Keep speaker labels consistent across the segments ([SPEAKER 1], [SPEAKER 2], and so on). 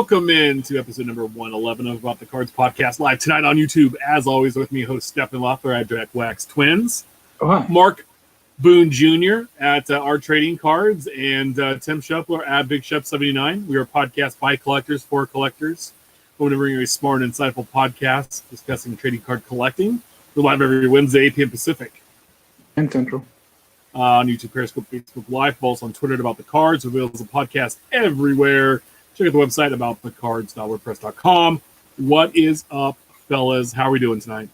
[SPEAKER 1] Welcome in to episode number 111 of About the Cards podcast, live tonight on YouTube. As always, with me, host Stephen Loeffler at Jack Wax Twins.
[SPEAKER 2] Oh, hi.
[SPEAKER 1] Mark Boone Jr. at Our Trading Cards, and Tim Scheffler at Big Shep 79. We are a podcast by collectors for collectors. We're going to bring you a smart and insightful podcast discussing trading card collecting. We're live every Wednesday, 8 p.m. Pacific.
[SPEAKER 2] And Central.
[SPEAKER 1] On YouTube, Periscope, Facebook Live, also on Twitter at About the Cards. We're available as a podcast everywhere. Check out the website aboutthecards.wordpress.com. What is up, fellas? How are we doing tonight?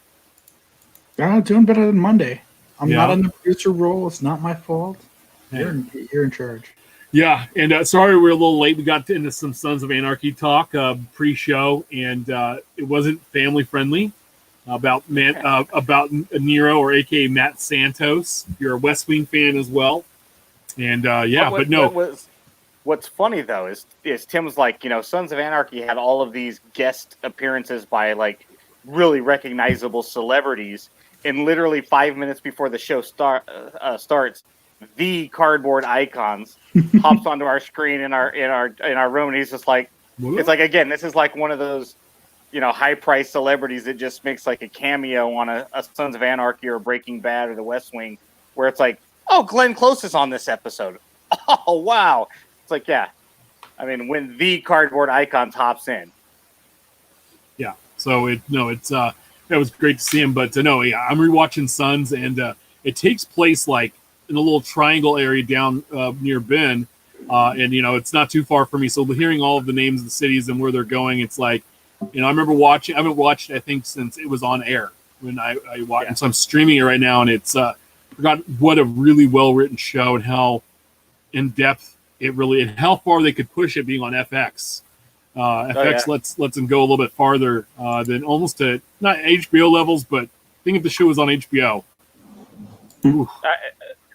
[SPEAKER 2] Doing better than Monday. I'm
[SPEAKER 1] Yeah.
[SPEAKER 2] not in the producer role. It's not my fault.
[SPEAKER 1] Hey.
[SPEAKER 2] You're in charge.
[SPEAKER 1] Yeah, and sorry we're a little late. We got into some Sons of Anarchy talk pre-show, and it wasn't family-friendly about Nero, or a.k.a. Matt Santos. You're a West Wing fan as well. And,
[SPEAKER 3] What's funny, though, is Tim was like, Sons of Anarchy had all of these guest appearances by, like, really recognizable celebrities, and literally 5 minutes before the show starts, the cardboard icons hops onto our screen in our room, and he's just like, it's like, again, this is like one of those, high-priced celebrities that just makes, like, a cameo on a Sons of Anarchy or Breaking Bad or The West Wing, where it's like, oh, Glenn Close is on this episode. Oh, wow. It's like, yeah. I mean, when the cardboard icon hops in.
[SPEAKER 1] Yeah. So it was great to see him, but I'm rewatching Sons, and it takes place like in a little triangle area down near Bend, and it's not too far from me. So hearing all of the names of the cities and where they're going, it's like, I remember watching. I haven't watched, I think, since it was on air when I watched. Yeah. So I'm streaming it right now, and it's forgot what a really well written show and how in depth it really, and how far they could push it being on FX. FX lets them go a little bit farther than almost to not HBO levels, but I think if the show was on HBO.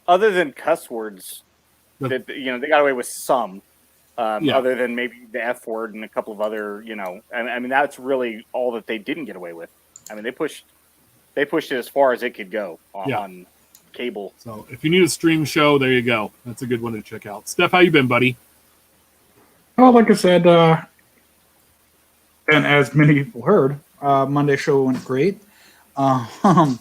[SPEAKER 3] Other than cuss words, they got away with some. Other than maybe the F word and a couple of other, I mean, that's really all that they didn't get away with. I mean, they pushed it as far as it could go on cable.
[SPEAKER 1] So if you need a stream show, there you go. That's a good one to check out. Steph, how you been, buddy?
[SPEAKER 2] Well, like I said, and as many people heard, Monday show went great. The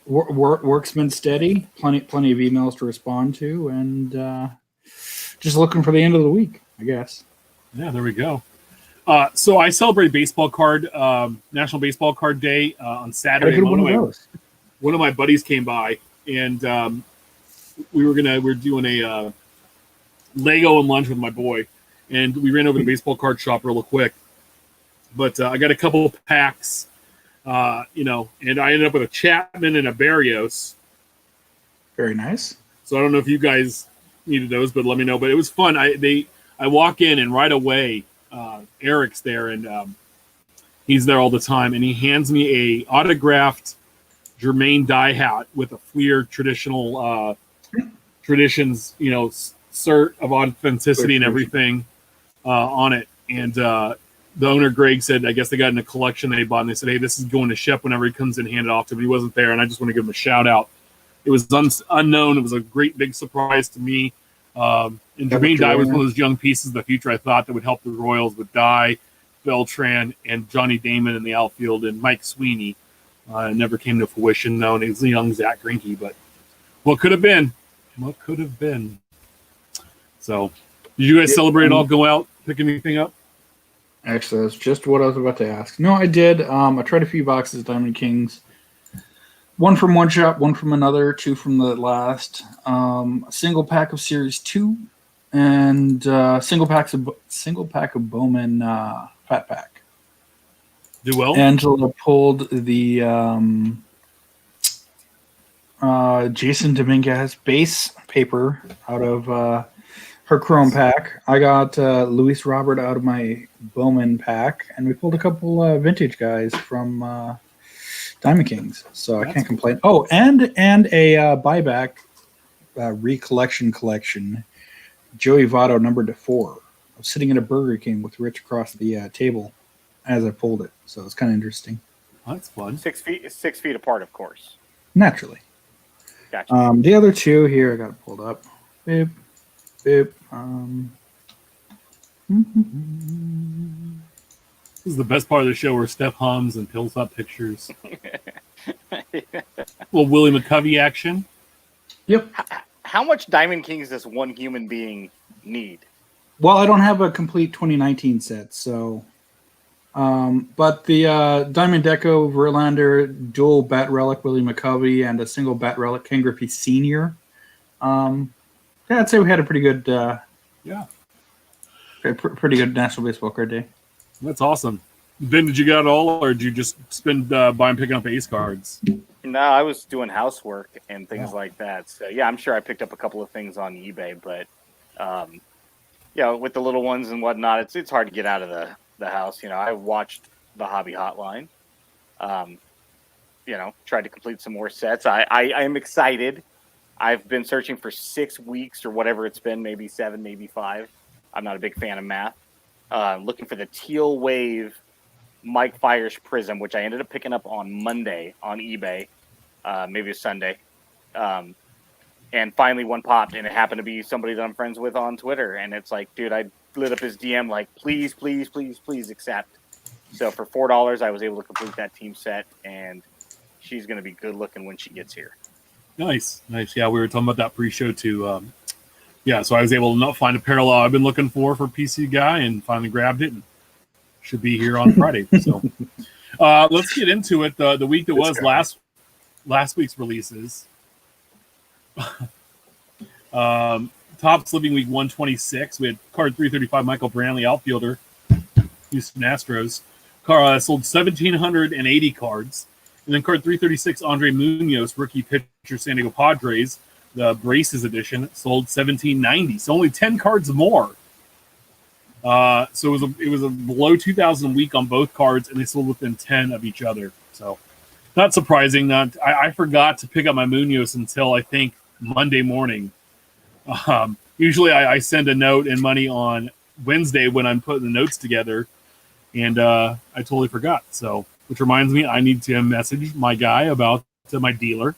[SPEAKER 2] work's been steady. Plenty of emails to respond to, and just looking for the end of the week, I guess.
[SPEAKER 1] Yeah, there we go. So I celebrate National Baseball Card Day on Saturday. One of my buddies came by, and we're doing a Lego and lunch with my boy, and we ran over to the baseball card shop real quick. But I got a couple of packs, and I ended up with a Chapman and a Barrios.
[SPEAKER 2] Very nice.
[SPEAKER 1] So I don't know if you guys needed those, but let me know. But it was fun. I walk in, and right away, Eric's there, and he's there all the time, and he hands me a autographed Jermaine Dye hat with a Fleer traditional traditions, cert of authenticity and everything on it. And the owner, Greg, said, I guess they got in a collection they bought, and they said, hey, this is going to Shep whenever he comes in, hand it off to him. He wasn't there, and I just want to give him a shout out. It was unknown. It was a great big surprise to me. And Jermaine Dye was one of those young pieces of the future I thought that would help the Royals with Dye, Beltran, and Johnny Damon in the outfield, and Mike Sweeney. Never came to fruition, though, and he was a young Zach Greinke. But what could have been? What could have been? So, did you guys celebrate at all? Go out, pick anything up?
[SPEAKER 2] Actually, that's just what I was about to ask. No, I did. I tried a few boxes of Diamond Kings. One from one shop, one from another, two from the last. A single pack of Series 2, and single pack of Bowman Fat Pack.
[SPEAKER 1] Do well.
[SPEAKER 2] Angela pulled the Jason Dominguez base paper out of her Chrome pack. I got Luis Robert out of my Bowman pack, and we pulled a couple vintage guys from Diamond Kings, so I can't complain. Oh, and a buyback recollection collection, Joey Votto numbered to 4. I was sitting at a Burger King with Rich across the table as I pulled it, so it's kind of interesting.
[SPEAKER 1] Oh, that's fun.
[SPEAKER 3] 6 feet apart, of course.
[SPEAKER 2] Naturally.
[SPEAKER 3] Gotcha.
[SPEAKER 2] The other two here, I got it pulled up. Babe. Boop.
[SPEAKER 1] This is the best part of the show where Steph hums and pills up pictures. Well, Willie McCovey action.
[SPEAKER 2] Yep.
[SPEAKER 3] How much Diamond Kings does one human being need?
[SPEAKER 2] Well, I don't have a complete 2019 set, so. But the Diamond Deco Verlander dual bat relic Willie McCovey and a single bat relic Ken Griffey Sr. Yeah, I'd say we had a pretty good, pretty good National Baseball Card Day.
[SPEAKER 1] That's awesome. Ben, did you get it all, or did you just spend buying picking up ace cards?
[SPEAKER 3] No, I was doing housework and things like that. So yeah, I'm sure I picked up a couple of things on eBay, but with the little ones and whatnot, it's hard to get out of the house. I watched the Hobby Hotline. Tried to complete some more sets. I am excited. I've been searching for 6 weeks or whatever it's been, maybe 7, maybe 5. I'm not a big fan of math. Looking for the Teal Wave Mike Fires Prism, which I ended up picking up on Monday on eBay, maybe a Sunday. And finally one popped, and it happened to be somebody that I'm friends with on Twitter. And it's like, dude, I lit up his DM like, please, please, please, please accept. So for $4, I was able to complete that team set, and she's going to be good looking when she gets here.
[SPEAKER 1] Nice. Yeah, we were talking about that pre-show too. So I was able to find a parallel I've been looking for PC Guy, and finally grabbed it, and should be here on Friday. So let's get into it. The week that was last week's releases. Topps Living Week 126. We had card 335 Michael Brantley, outfielder, Houston Astros. Sold 1,780 cards. And then card 336 Andre Munoz, rookie pitcher, San Diego Padres, the Braces edition, sold 1,790. So only 10 cards more. So it was a below 2,000 week on both cards, and they sold within 10 of each other. So not surprising. I forgot to pick up my Munoz until I think Monday morning. Usually I send a note and money on Wednesday when I'm putting the notes together, and I totally forgot. So, which reminds me, I need to message my guy about my dealer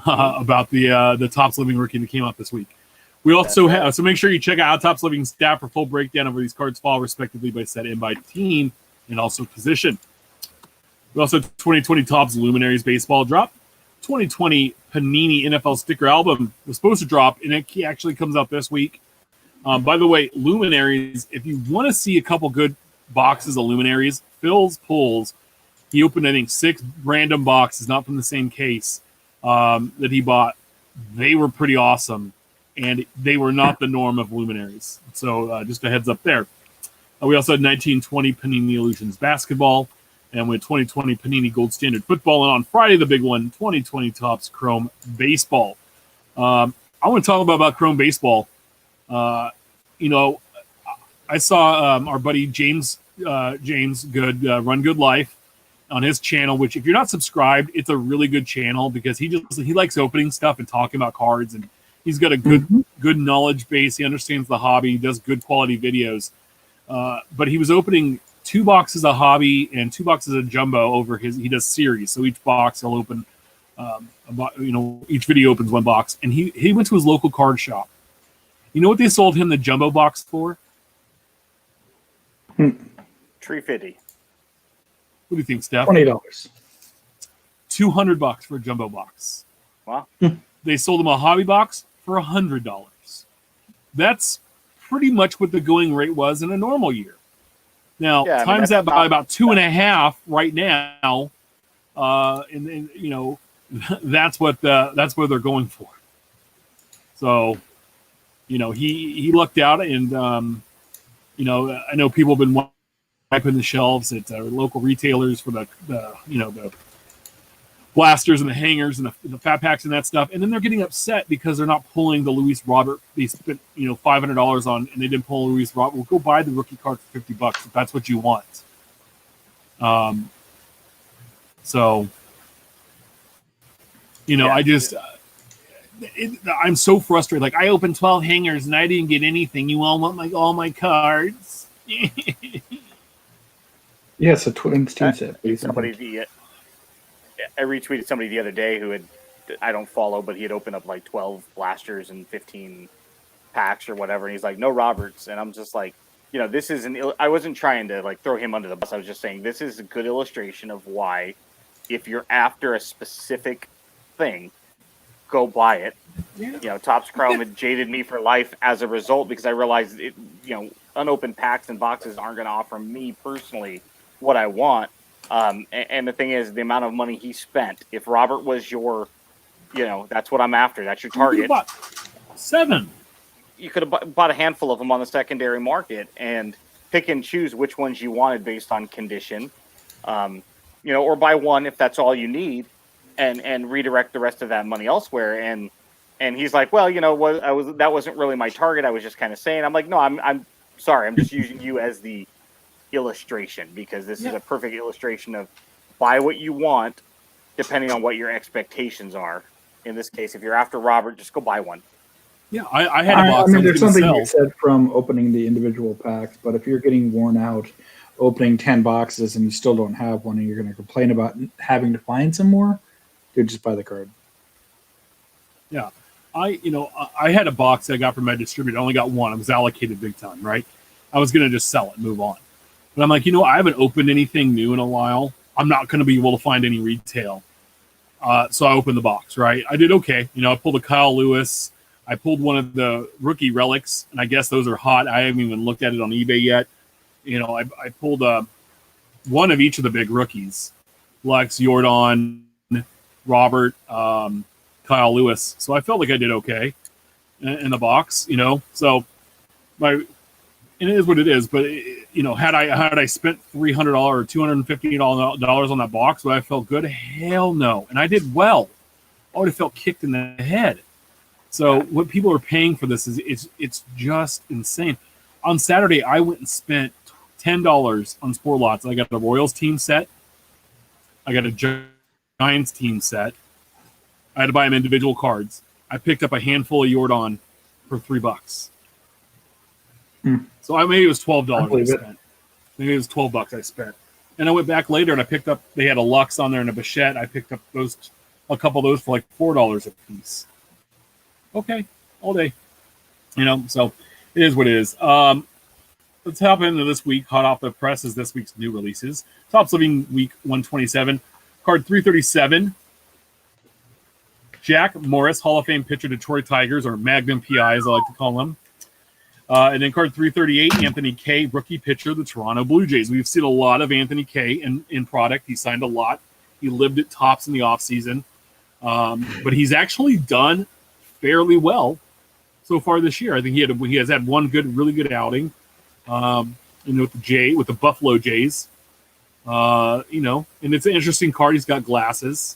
[SPEAKER 1] about the Topps Living rookie that came out this week. We also have, so make sure you check out Topps Living stat for full breakdown of where these cards fall respectively by set and by team, and also position. We also have 2020 Topps Luminaries baseball drop. 2020 Panini NFL sticker album was supposed to drop, and it actually comes out this week. By the way, Luminaries, if you want to see a couple good boxes of Luminaries, Phil's pulls. He opened, I think, 6 random boxes, not from the same case, that he bought. They were pretty awesome, and they were not the norm of Luminaries. So just a heads up there. We also had 1920 Panini Illusions basketball, and with 2020 Panini Gold Standard football, and on Friday, the big one, 2020 Topps Chrome baseball. I want to talk about Chrome baseball. I saw our buddy James Good, Run Good Life, on his channel, which if you're not subscribed, it's a really good channel because he likes opening stuff and talking about cards, and he's got a good knowledge base. He understands the hobby. He does good quality videos. But he was opening 2 boxes of hobby and 2 boxes of jumbo over he does series. So each box he'll open, each video opens 1 box, and he went to his local card shop. You know what they sold him the jumbo box for?
[SPEAKER 3] $350.
[SPEAKER 1] What do you think, Steph?
[SPEAKER 2] $20.
[SPEAKER 1] $200 for a jumbo box.
[SPEAKER 3] Wow.
[SPEAKER 1] They sold him a hobby box for $100. That's pretty much what the going rate was in a normal year. Now, times that by about 2.5 right now, and that's what they're going for. So, he lucked out, and I know people have been wiping the shelves at local retailers for the blasters and the hangers and the fat packs and that stuff, and then they're getting upset because they're not pulling the Luis Robert. They spent $500 on, and they didn't pull Luis Robert. Well, go buy the rookie card for $50 if that's what you want. I'm so frustrated. Like, I opened 12 hangers and I didn't get anything. You all want all my cards?
[SPEAKER 2] Yeah, it's a team set.
[SPEAKER 3] I retweeted somebody the other day who I don't follow, but he had opened up like 12 blasters and 15 packs or whatever, and he's like, no Roberts, and I'm just like, this is I wasn't trying to like throw him under the bus. I was just saying this is a good illustration of why, if you're after a specific thing, go buy it.
[SPEAKER 1] Yeah.
[SPEAKER 3] Topps Chrome had jaded me for life as a result because I realized unopened packs and boxes aren't going to offer me personally what I want. And the thing is, the amount of money he spent. If Robert was your, that's what I'm after. That's your target.
[SPEAKER 1] Bought 7.
[SPEAKER 3] You could have bought a handful of them on the secondary market and pick and choose which ones you wanted based on condition, or buy one if that's all you need, and redirect the rest of that money elsewhere. And he's like, well, that wasn't really my target. I was just kind of saying. I'm like, no, I'm sorry. I'm just using you as the illustration because this is a perfect illustration of buy what you want depending on what your expectations are. In this case, if you're after Robert, just go buy one.
[SPEAKER 1] Yeah, I had a box.
[SPEAKER 2] There's something you said from opening the individual packs, but if you're getting worn out opening 10 boxes and you still don't have one and you're going to complain about having to find some more, dude, just buy the card.
[SPEAKER 1] Yeah. I had a box that I got from my distributor. I only got one. I was allocated big time, right? I was going to just sell it and move on. But I'm like, I haven't opened anything new in a while. I'm not going to be able to find any retail. So I opened the box, right? I did okay. I pulled a Kyle Lewis. I pulled one of the rookie relics, and I guess those are hot. I haven't even looked at it on eBay yet. I pulled one of each of the big rookies. Lex, Jordan, Robert, Kyle Lewis. So I felt like I did okay in the box, So and it is what it is. But had I spent $300 or $250 on that box, would I felt good? Hell no. And I did well. I would have felt kicked in the head. So what people are paying for this is it's just insane. On Saturday, I went and spent $10 on Sport Lots. I got a Royals team set. I got a Giants team set. I had to buy them individual cards. I picked up a handful of Jordan for $3. So maybe it was $12 I spent. Maybe it was $12 I spent. And I went back later and I picked up. They had a Lux on there and a Bichette. I picked up a couple of those for like $4 a piece. Okay, all day. So it is what it is. Let's hop into this week. Hot off the press is this week's new releases. Topps Living Week 127. Card 337. Jack Morris, Hall of Fame pitcher, Detroit Tigers, or Magnum PI, as I like to call them. And then card 338, Anthony Kay, rookie pitcher, the Toronto Blue Jays. We've seen a lot of Anthony Kay in product. He signed a lot. He lived at Topps in the offseason. But he's actually done fairly well so far this year. I think he has had one really good outing. With the Buffalo Jays. And it's an interesting card. He's got glasses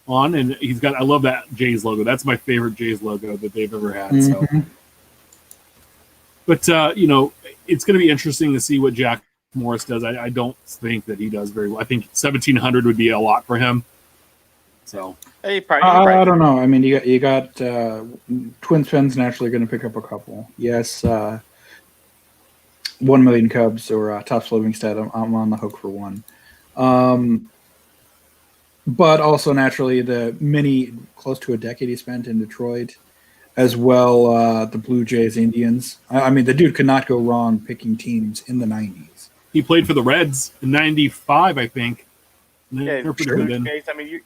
[SPEAKER 1] on, and I love that Jays logo. That's my favorite Jays logo that they've ever had.
[SPEAKER 2] Mm-hmm.
[SPEAKER 1] So, but it's going to be interesting to see what Jack Morris does. I don't think that he does very well. I think 1,700 would be a lot for him. So
[SPEAKER 3] I
[SPEAKER 2] don't know. I mean, you got Twins fans naturally going to pick up a couple. Yes, 1 million Cubs or Topps Living Stat. I'm on the hook for one. But also naturally the close to a decade he spent in Detroit, as well the Blue Jays, Indians. I mean, the dude could not go wrong picking teams in the 90s.
[SPEAKER 1] He played for the Reds in 95, I think.
[SPEAKER 3] Yeah,
[SPEAKER 1] they're pretty good then.
[SPEAKER 3] I mean,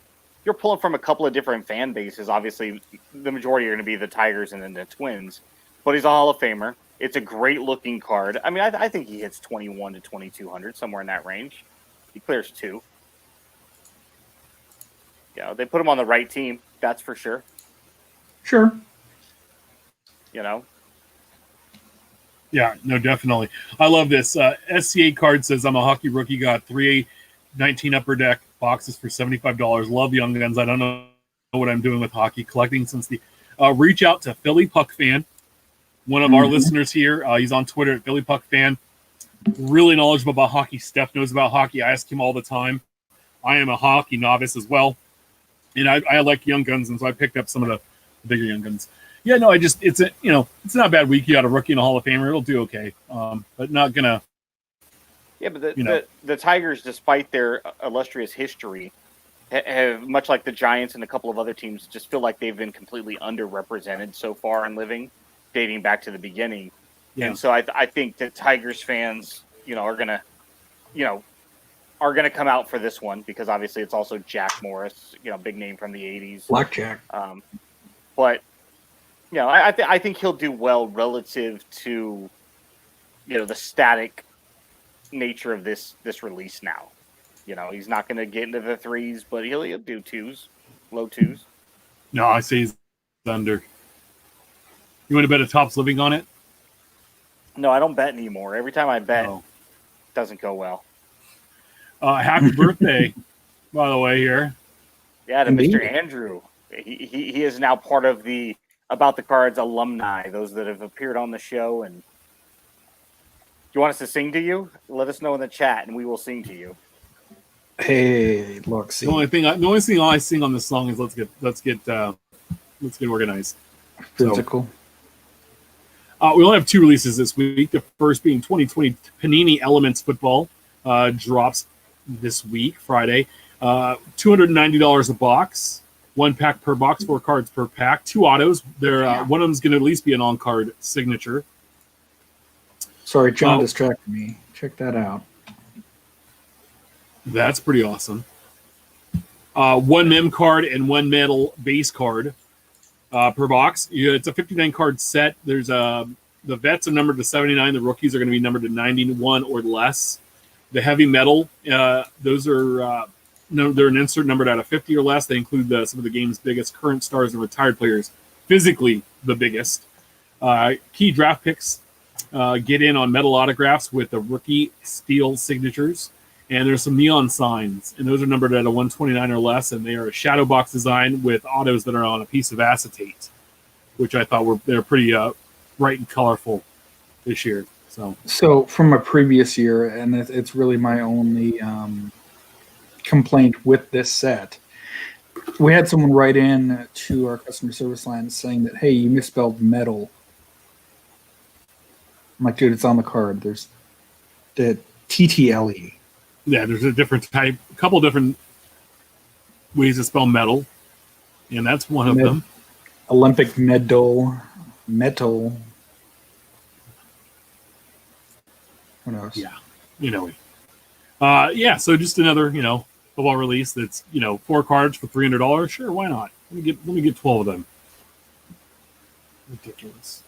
[SPEAKER 3] you're pulling from a couple of different fan bases. Obviously, the majority are going to be the Tigers and then the Twins. But he's a Hall of Famer. It's a great-looking card. I mean, I think he hits 21 to 2,200, somewhere in that range. He clears 2. Yeah, they put him on the right team, that's for sure.
[SPEAKER 2] Sure.
[SPEAKER 1] Yeah, no, definitely. I love this. SCA card says, I'm a hockey rookie, got 319 Upper Deck boxes for $75. Love Young Guns. I don't know what I'm doing with hockey collecting since the reach out to Philly Puck Fan, one of our listeners here. He's on Twitter at Philly Puck Fan. Really knowledgeable about hockey. Steph knows about hockey. I ask him all the time. I am a hockey novice as well. And I like Young Guns, and so I picked up some of the bigger Young Guns. Yeah, no, it's not a bad week. You got a rookie and a Hall of Famer. It'll do okay. But not gonna.
[SPEAKER 3] Yeah, but the Tigers, despite their illustrious history, have, much like the Giants and a couple of other teams, just feel like they've been completely underrepresented so far in living. dating back to the beginning.
[SPEAKER 1] Yeah.
[SPEAKER 3] And so I think that Tigers fans, are gonna, come out for this one because obviously it's also Jack Morris, big name from the '80s.
[SPEAKER 2] Blackjack.
[SPEAKER 3] But I think he'll do well relative to, the static nature of this release now. He's not going to get into the threes, but he'll do twos, low twos.
[SPEAKER 1] No, I say he's under. You want to bet a Topps Living on it?
[SPEAKER 3] No, I don't bet anymore. Every time I bet,
[SPEAKER 1] Oh.
[SPEAKER 3] it doesn't go well.
[SPEAKER 1] Happy birthday, by the way, here.
[SPEAKER 3] Yeah, to
[SPEAKER 2] Indeed.
[SPEAKER 3] Mr. Andrew. He is now part of the About the Cards alumni, those that have appeared on the show. And do you want us to sing to you? Let us know in the chat, and we will sing to you.
[SPEAKER 2] Hey, look, see.
[SPEAKER 1] The only thing I sing on this song is let's get organized.
[SPEAKER 2] Physical.
[SPEAKER 1] We only have 2 releases this week. The first being 2020 Panini Elements Football drops this week, Friday. $290 a box. 1 pack per box, 4 cards per pack. 2 autos. One of them's going to at least be an on-card signature.
[SPEAKER 2] Sorry, John distracted me. Check that out.
[SPEAKER 1] That's pretty awesome. 1 mem card and 1 metal base card per box. It's a 59 card set. There's the vets are numbered to 79. The rookies are going to be numbered to 91 or less. The heavy metal, those are they're an insert numbered out of 50 or less. They include some of the game's biggest current stars and retired players, physically the biggest. Key draft picks get in on metal autographs with the rookie steel signatures. And there's some neon signs, and those are numbered at a 129 or less, and they are a shadow box design with autos that are on a piece of acetate, which I thought they're pretty bright and colorful this year. So
[SPEAKER 2] from a previous year, and it's really my only complaint with this set. We had someone write in to our customer service line saying that, hey, you misspelled metal. I'm like, dude, it's on the card. There's the TTLE.
[SPEAKER 1] yeah, there's a couple different ways to spell metal, and that's one of them.
[SPEAKER 2] Olympic metal. What else?
[SPEAKER 1] Yeah, so just another, football release that's, 4 cards for $300. Sure, why not? Let me get 12 of them. Ridiculous.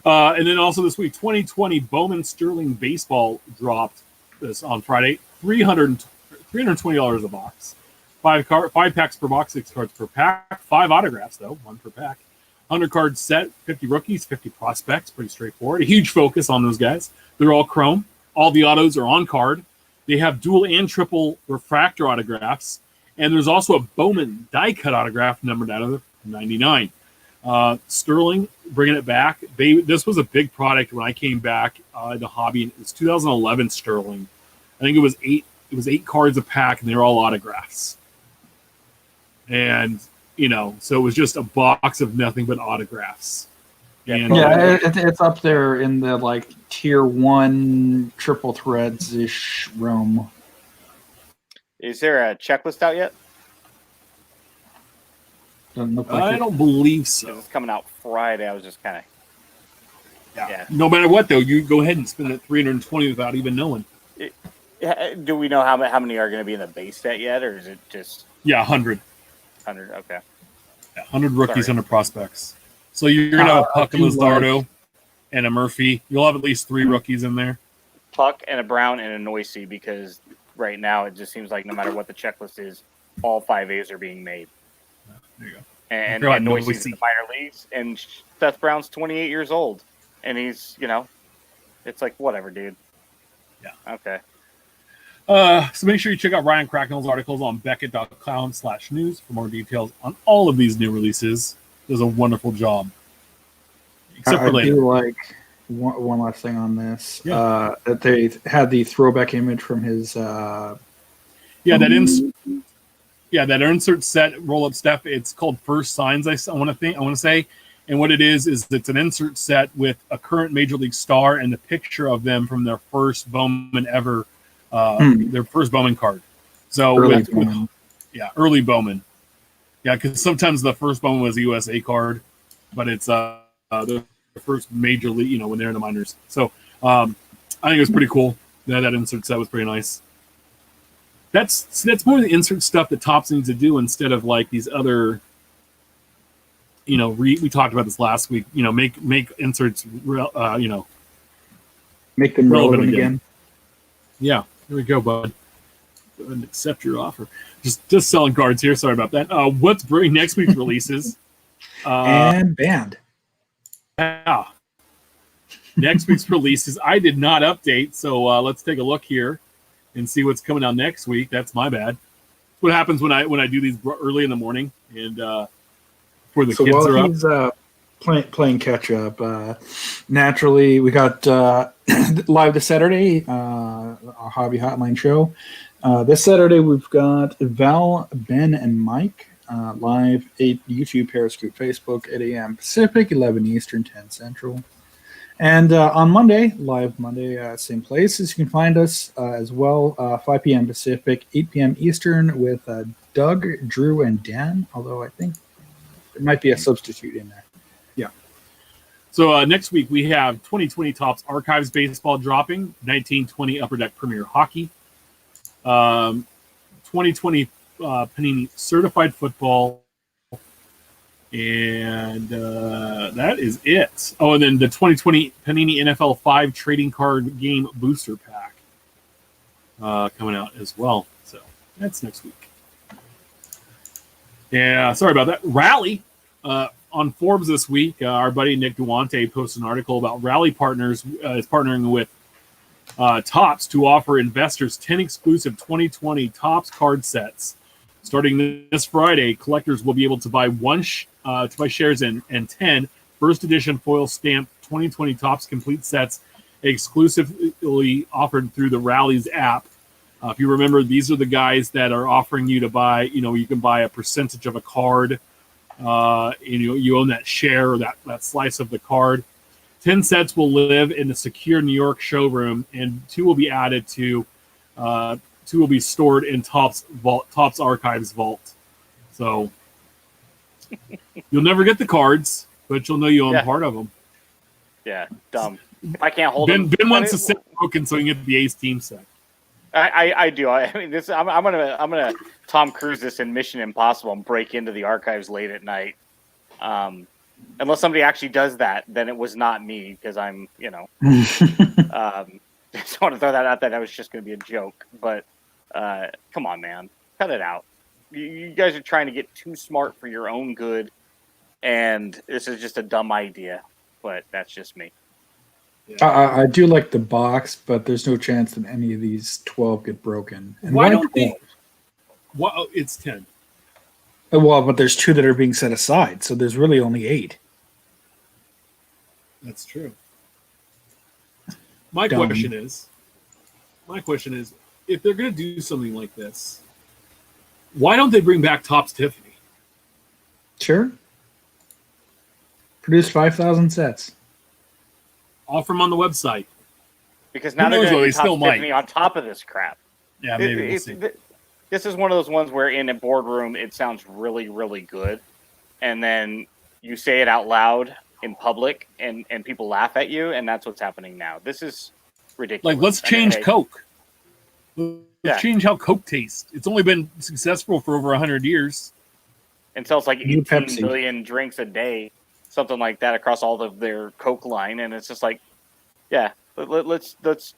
[SPEAKER 1] And then also this week, 2020 Bowman Sterling Baseball dropped this on Friday. $320 a box. 5 packs per box, 6 cards per pack. 5 autographs, though, 1 per pack. 100 card set, 50 rookies, 50 prospects. Pretty straightforward. A huge focus on those guys. They're all chrome. All the autos are on card. They have dual and triple refractor autographs. And there's also a Bowman die cut autograph numbered out of 99. Sterling, bringing it back. This was a big product when I came back the hobby. It was 2011 Sterling. I think it was 8 cards a pack, and they were all autographs. And, so it was just a box of nothing but autographs. And,
[SPEAKER 2] it's up there in the tier 1 triple threads ish realm.
[SPEAKER 3] Is there a checklist out yet?
[SPEAKER 2] Doesn't look like
[SPEAKER 1] I don't believe so.
[SPEAKER 3] It's coming out Friday. I was just kind of. Yeah.
[SPEAKER 1] No matter what, though, you go ahead and spend that $320 without even knowing.
[SPEAKER 3] Do we know how many are going to be in the base set yet, or is it just?
[SPEAKER 1] Yeah, 100.
[SPEAKER 3] 100. Okay.
[SPEAKER 1] Yeah, 100 rookies, 100 prospects. So you're going to have a Puck and Lizardo and a Murphy. You'll have at least 3 rookies in there.
[SPEAKER 3] Puck and a Brown and a Noisy, because right now it just seems like no matter what the checklist is, all 5As are being made.
[SPEAKER 1] There you go.
[SPEAKER 3] And Noisy's in the minor leagues, and Seth Brown's 28 years old, and he's, it's like, whatever, dude.
[SPEAKER 1] Yeah.
[SPEAKER 3] Okay.
[SPEAKER 1] So make sure you check out Ryan Cracknell's articles on Beckett.com/news for more details on all of these new releases. Does a wonderful job. Except for later.
[SPEAKER 2] I do like one last thing on this. Yeah. That they had the throwback image from his. That insert set roll-up step. It's called First Signs. I want to say, and what it is it's an insert set with a current Major League star and the picture of them from their first Bowman ever. Their first Bowman card. So early Bowman. Yeah, because sometimes the first Bowman was a USA card, but it's the
[SPEAKER 1] first major league, when they're in the minors. So I think it was pretty cool. That insert set was pretty nice. That's more the insert stuff that Topps needs to do instead of like these other. We talked about this last week. Make inserts.
[SPEAKER 2] Make them relevant again.
[SPEAKER 1] Yeah, here we go, bud. Go ahead and accept your offer. Just selling cards here. Sorry about that. What's Brewing next week's releases?
[SPEAKER 2] And banned.
[SPEAKER 1] Yeah. Next week's releases. I did not update, so let's take a look here and see what's coming out next week. That's my bad. What happens when I do these early in the morning and before the kids are up?
[SPEAKER 2] So while he's playing catch up, naturally we got live this Saturday, our Hobby Hotline show. This Saturday we've got Val, Ben, and Mike live at YouTube, Periscope, Facebook, 8 a.m. Pacific, 11 Eastern, 10 Central. And on Monday, live Monday, same places. You can find us as well, 5 p.m. Pacific, 8 p.m. Eastern with Doug, Drew, and Dan, although I think there might be a substitute in there.
[SPEAKER 1] Yeah. So next week we have 2020 Topps Archives Baseball dropping, 1920 Upper Deck Premier Hockey, 2020 Panini Certified Football, and that is it. Oh, and then the 2020 Panini NFL 5 Trading Card Game Booster Pack coming out as well. So that's next week. Yeah, sorry about that. Rally on Forbes this week. Our buddy Nick Duante posted an article about Rally Partners is partnering with Topps to offer investors 10 exclusive 2020 Topps card sets. Starting this Friday, collectors will be able to buy shares and 10 first edition foil stamped 2020 Topps complete sets exclusively offered through the Rallies app. If you remember, these are the guys that are offering you to buy, you can buy a percentage of a card. You own that share or that slice of the card. 10 sets will live in a secure New York showroom, and 2 will be added to 2 will be stored in Topps Archives vault. So you'll never get the cards, but you'll know you own part of them.
[SPEAKER 3] Yeah, dumb. If I can't hold them.
[SPEAKER 1] Ben wants to set broken so he can get the Ace Team set.
[SPEAKER 3] I do. I mean, this. I'm gonna Tom Cruise this in Mission Impossible and break into the archives late at night. Unless somebody actually does that, then it was not me because I'm, just want to throw that out there. That was just going to be a joke. But come on, man, cut it out. You guys are trying to get too smart for your own good, and this is just a dumb idea. But that's just me.
[SPEAKER 2] I do like the box, but there's no chance that any of these 12 get broken. And
[SPEAKER 1] why don't they? Well, it's 10.
[SPEAKER 2] Well, but there's 2 that are being set aside, so there's really only 8.
[SPEAKER 1] That's true. My question is, if they're going to do something like this, why don't they bring back Topps Tiffany?
[SPEAKER 2] Sure. Produce 5,000 sets.
[SPEAKER 1] Offer them on the website.
[SPEAKER 3] Because now they're going to
[SPEAKER 1] still
[SPEAKER 3] Topps Tiffany on top of this crap.
[SPEAKER 1] Yeah, maybe we'll see.
[SPEAKER 3] This is one of those ones where in a boardroom it sounds really, really good, and then you say it out loud in public, and people laugh at you, and that's what's happening now. This is ridiculous.
[SPEAKER 1] Like, let's change Coke. Let's change how Coke tastes. It's only been successful for over 100 years.
[SPEAKER 3] And sells like 18 million drinks a day, something like that, across all of their Coke line, and it's just like, yeah, let's.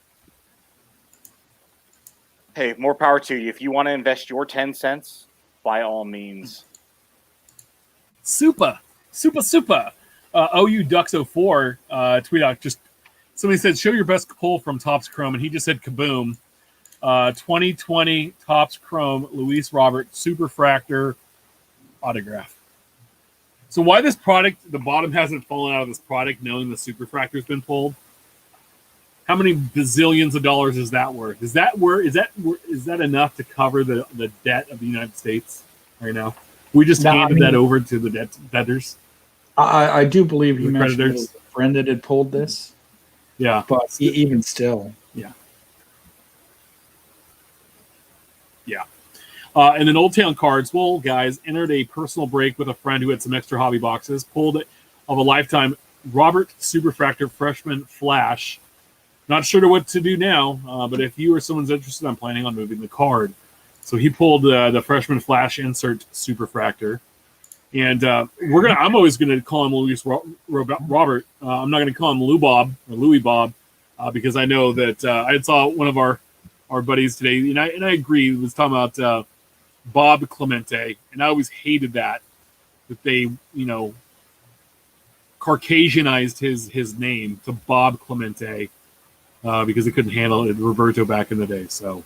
[SPEAKER 3] Hey, more power to you. If you want to invest your 10 cents, by all means.
[SPEAKER 1] Super. OU Ducks 04 tweet out. Just somebody said, show your best pull from Topps Chrome, and he just said kaboom. 2020 Topps Chrome Luis Robert Superfractor autograph. So why this product, the bottom hasn't fallen out of this product, knowing the Superfractor's been pulled? How many bazillions of dollars is that worth? Is that enough to cover the debt of the United States right now? We just handed that over to the debtors.
[SPEAKER 2] I do believe he mentioned it was a friend that had pulled this.
[SPEAKER 1] Yeah,
[SPEAKER 2] but even still,
[SPEAKER 1] yeah. And then Old Town Cards. Well, guys, entered a personal break with a friend who had some extra hobby boxes. Pulled it of a lifetime Robert Superfractor Freshman Flash. Not sure what to do now, but if you or someone's interested, I'm planning on moving the card. So he pulled the Freshman Flash Insert Superfractor. And I'm always going to call him Luis Robert. I'm not going to call him Lou Bob or Louis Bob because I know that I saw one of our buddies today, and I agree. He was talking about Bob Clemente, and I always hated that they, Caucasianized his name to Bob Clemente because they couldn't handle it, Roberto back in the day. So,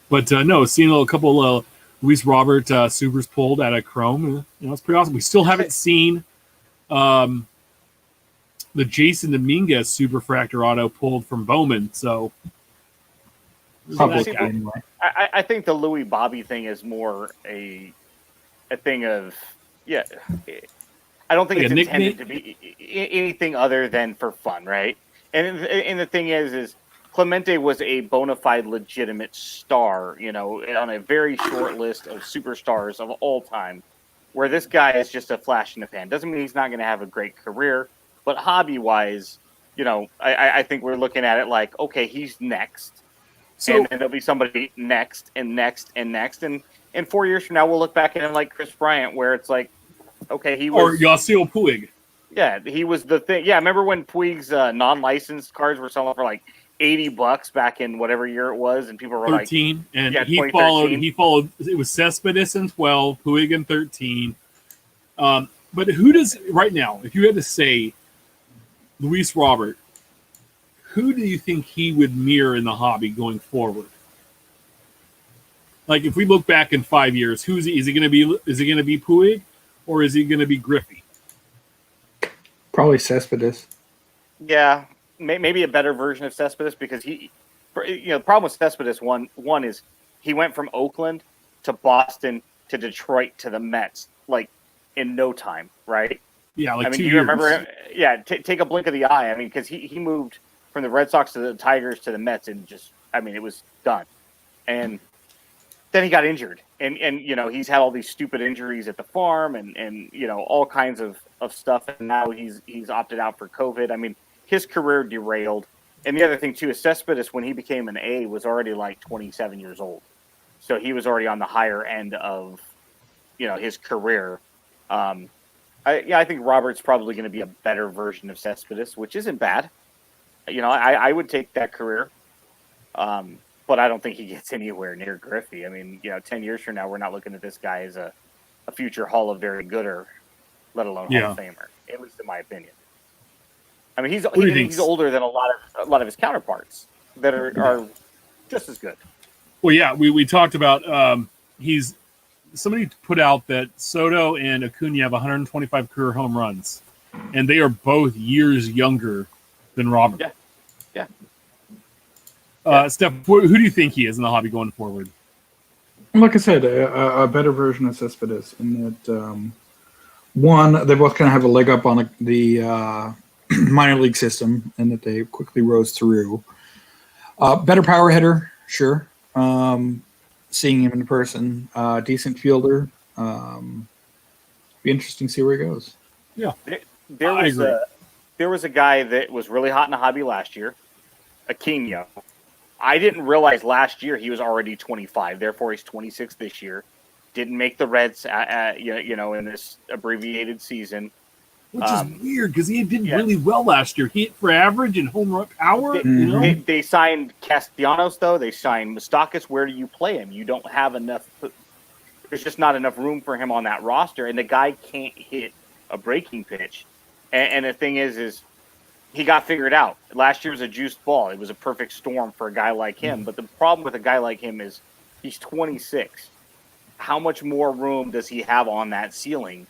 [SPEAKER 1] but no, seeing a couple Luis Robert supers pulled out of Chrome, it's pretty awesome. We still haven't seen the Jason Dominguez Superfractor auto pulled from Bowman. So,
[SPEAKER 3] I think the Louis Bobby thing is more a thing of I don't think it's intended to be anything other than for fun, right? And the thing is Clemente was a bona fide, legitimate star, on a very short list of superstars of all time, where this guy is just a flash in the pan. Doesn't mean he's not going to have a great career, but hobby-wise, I think we're looking at it like, okay, he's next. So, and there'll be somebody next and next and next. And 4 years from now, we'll look back at him like Chris Bryant, where it's like, okay, he was...
[SPEAKER 1] Or Yasiel Puig.
[SPEAKER 3] Yeah, he was the thing. Yeah, remember when Puig's non-licensed cards were selling for like $80 back in whatever year it was, and people were
[SPEAKER 1] 13,
[SPEAKER 3] like,
[SPEAKER 1] and he followed. It was Cespedes in 12, Puig in 13. But who does right now? If you had to say Luis Robert, who do you think he would mirror in the hobby going forward? Like if we look back in 5 years, is he going to be? Is he going to be Puig, or is he going to be Griffey?
[SPEAKER 2] Probably Cespedes.
[SPEAKER 3] Yeah, maybe a better version of Cespedes because the problem with Cespedes one is he went from Oakland to Boston to Detroit to the Mets like in no time, right?
[SPEAKER 1] Yeah, like 2 years.
[SPEAKER 3] Do you remember him? Yeah, take a blink of the eye. I mean, because he moved from the Red Sox to the Tigers to the Mets and it was done. And then he got injured, and he's had all these stupid injuries at the farm, and all kinds of stuff. And now he's opted out for COVID. I mean, his career derailed. And the other thing too is Cespedes, when he became an A, was already like 27 years old, so he was already on the higher end of his career. I think Robert's probably going to be a better version of Cespedes, which isn't bad. I would take that career. But I don't think he gets anywhere near Griffey. I mean, 10 years from now, we're not looking at this guy as a future Hall of Very Gooder, let alone Hall of Famer, at least in my opinion. I mean, he's older than a lot of his counterparts that are just as good.
[SPEAKER 1] Well, yeah, we talked about somebody put out that Soto and Acuna have 125 career home runs, and they are both years younger than Robert.
[SPEAKER 3] Yeah.
[SPEAKER 1] Steph, who do you think he is in the hobby going forward?
[SPEAKER 2] Like I said, a better version of Cespedes in that one, they both kind of have a leg up on the minor league system, and that they quickly rose through. Better power hitter, sure. Seeing him in person, decent fielder. Be interesting to see where he goes.
[SPEAKER 1] Yeah,
[SPEAKER 3] there was a guy that was really hot in the hobby last year, Aquino. I didn't realize last year he was already 25. Therefore, he's 26 this year. Didn't make the Reds, in this abbreviated season.
[SPEAKER 1] Which is weird because he did really well last year. He hit for average and home run power.
[SPEAKER 3] They signed Castellanos, though. They signed Moustakas. Where do you play him? You don't have enough. There's just not enough room for him on that roster. And the guy can't hit a breaking pitch. And the thing is he got figured out. Last year was a juiced ball. It was a perfect storm for a guy like him. But the problem with a guy like him is he's 26. How much more room does he have on that ceiling?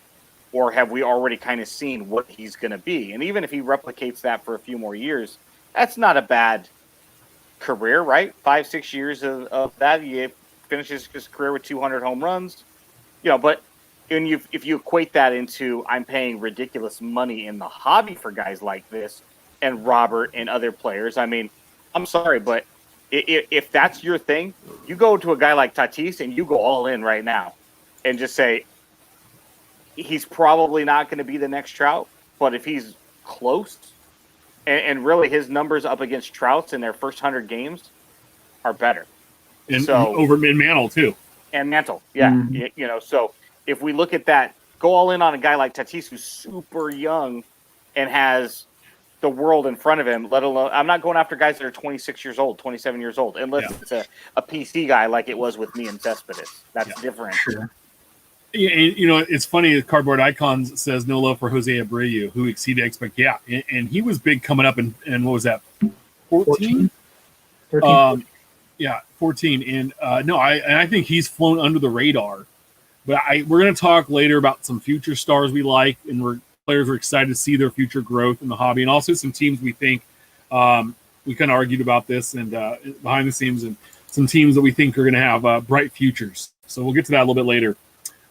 [SPEAKER 3] Or have we already kind of seen what he's going to be? And even if he replicates that for a few more years, that's not a bad career, right? 5-6 years of that. He finishes his career with 200 home runs. But if you equate that into I'm paying ridiculous money in the hobby for guys like this and Robert and other players, I mean, I'm sorry, but if that's your thing, you go to a guy like Tatis and you go all in right now and just say, he's probably not going to be the next Trout, but if he's close, and really his numbers up against Trout's in their first 100 games are better.
[SPEAKER 1] And
[SPEAKER 3] so
[SPEAKER 1] over in Mantle too.
[SPEAKER 3] And Mantle, yeah.
[SPEAKER 2] Mm-hmm.
[SPEAKER 3] So if we look at that, go all in on a guy like Tatis who's super young and has the world in front of him, let alone, I'm not going after guys that are 26 years old, 27 years old, unless it's a PC guy like it was with me and Cespedes. That's different.
[SPEAKER 2] Sure.
[SPEAKER 1] Yeah, and, it's funny. Cardboard Icons says no love for Jose Abreu, who exceeded expectations. Yeah, and he was big coming up in what was that, 14?
[SPEAKER 2] 13.
[SPEAKER 1] Yeah, 14. And no, I think he's flown under the radar. But we're going to talk later about some future stars we like, and players we're excited to see their future growth in the hobby, and also some teams we think we kind of argued about this and behind the scenes, and some teams that we think are going to have bright futures. So we'll get to that a little bit later.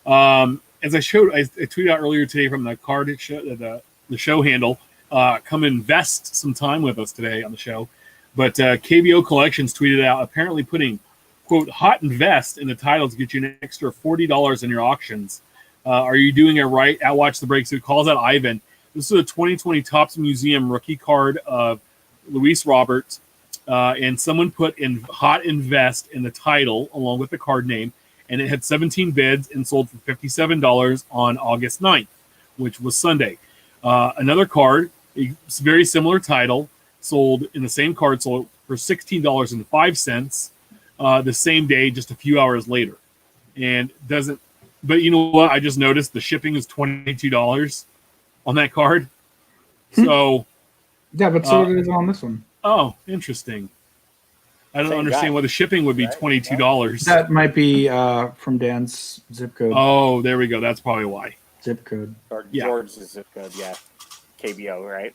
[SPEAKER 1] As I tweeted out earlier today from the card show, the show handle, come invest some time with us today on the show. But KBO Collections tweeted out apparently putting, quote, hot invest in the title to get you an extra $40 in your auctions. Are you doing it right? At Watch the Break. So he calls out Ivan. This is a 2020 Topps Museum rookie card of Luis Robert. And someone put in hot invest in the title along with the card name. And it had 17 bids and sold for $57 on August 9th, which was Sunday. Another card, a very similar title, sold in the same card, sold for $16.05 the same day, just a few hours later. And but you know what? I just noticed the shipping is $22 on that card. So.
[SPEAKER 2] Yeah, but so it is on this one.
[SPEAKER 1] Oh, interesting. I don't
[SPEAKER 3] Same
[SPEAKER 1] understand
[SPEAKER 3] guy.
[SPEAKER 1] why the shipping would be $22.
[SPEAKER 2] That might be from Dan's zip code.
[SPEAKER 1] Oh, there we go. That's probably why.
[SPEAKER 2] Zip code.
[SPEAKER 3] Or
[SPEAKER 1] Yeah.
[SPEAKER 3] George's zip code, yeah. KBO, right?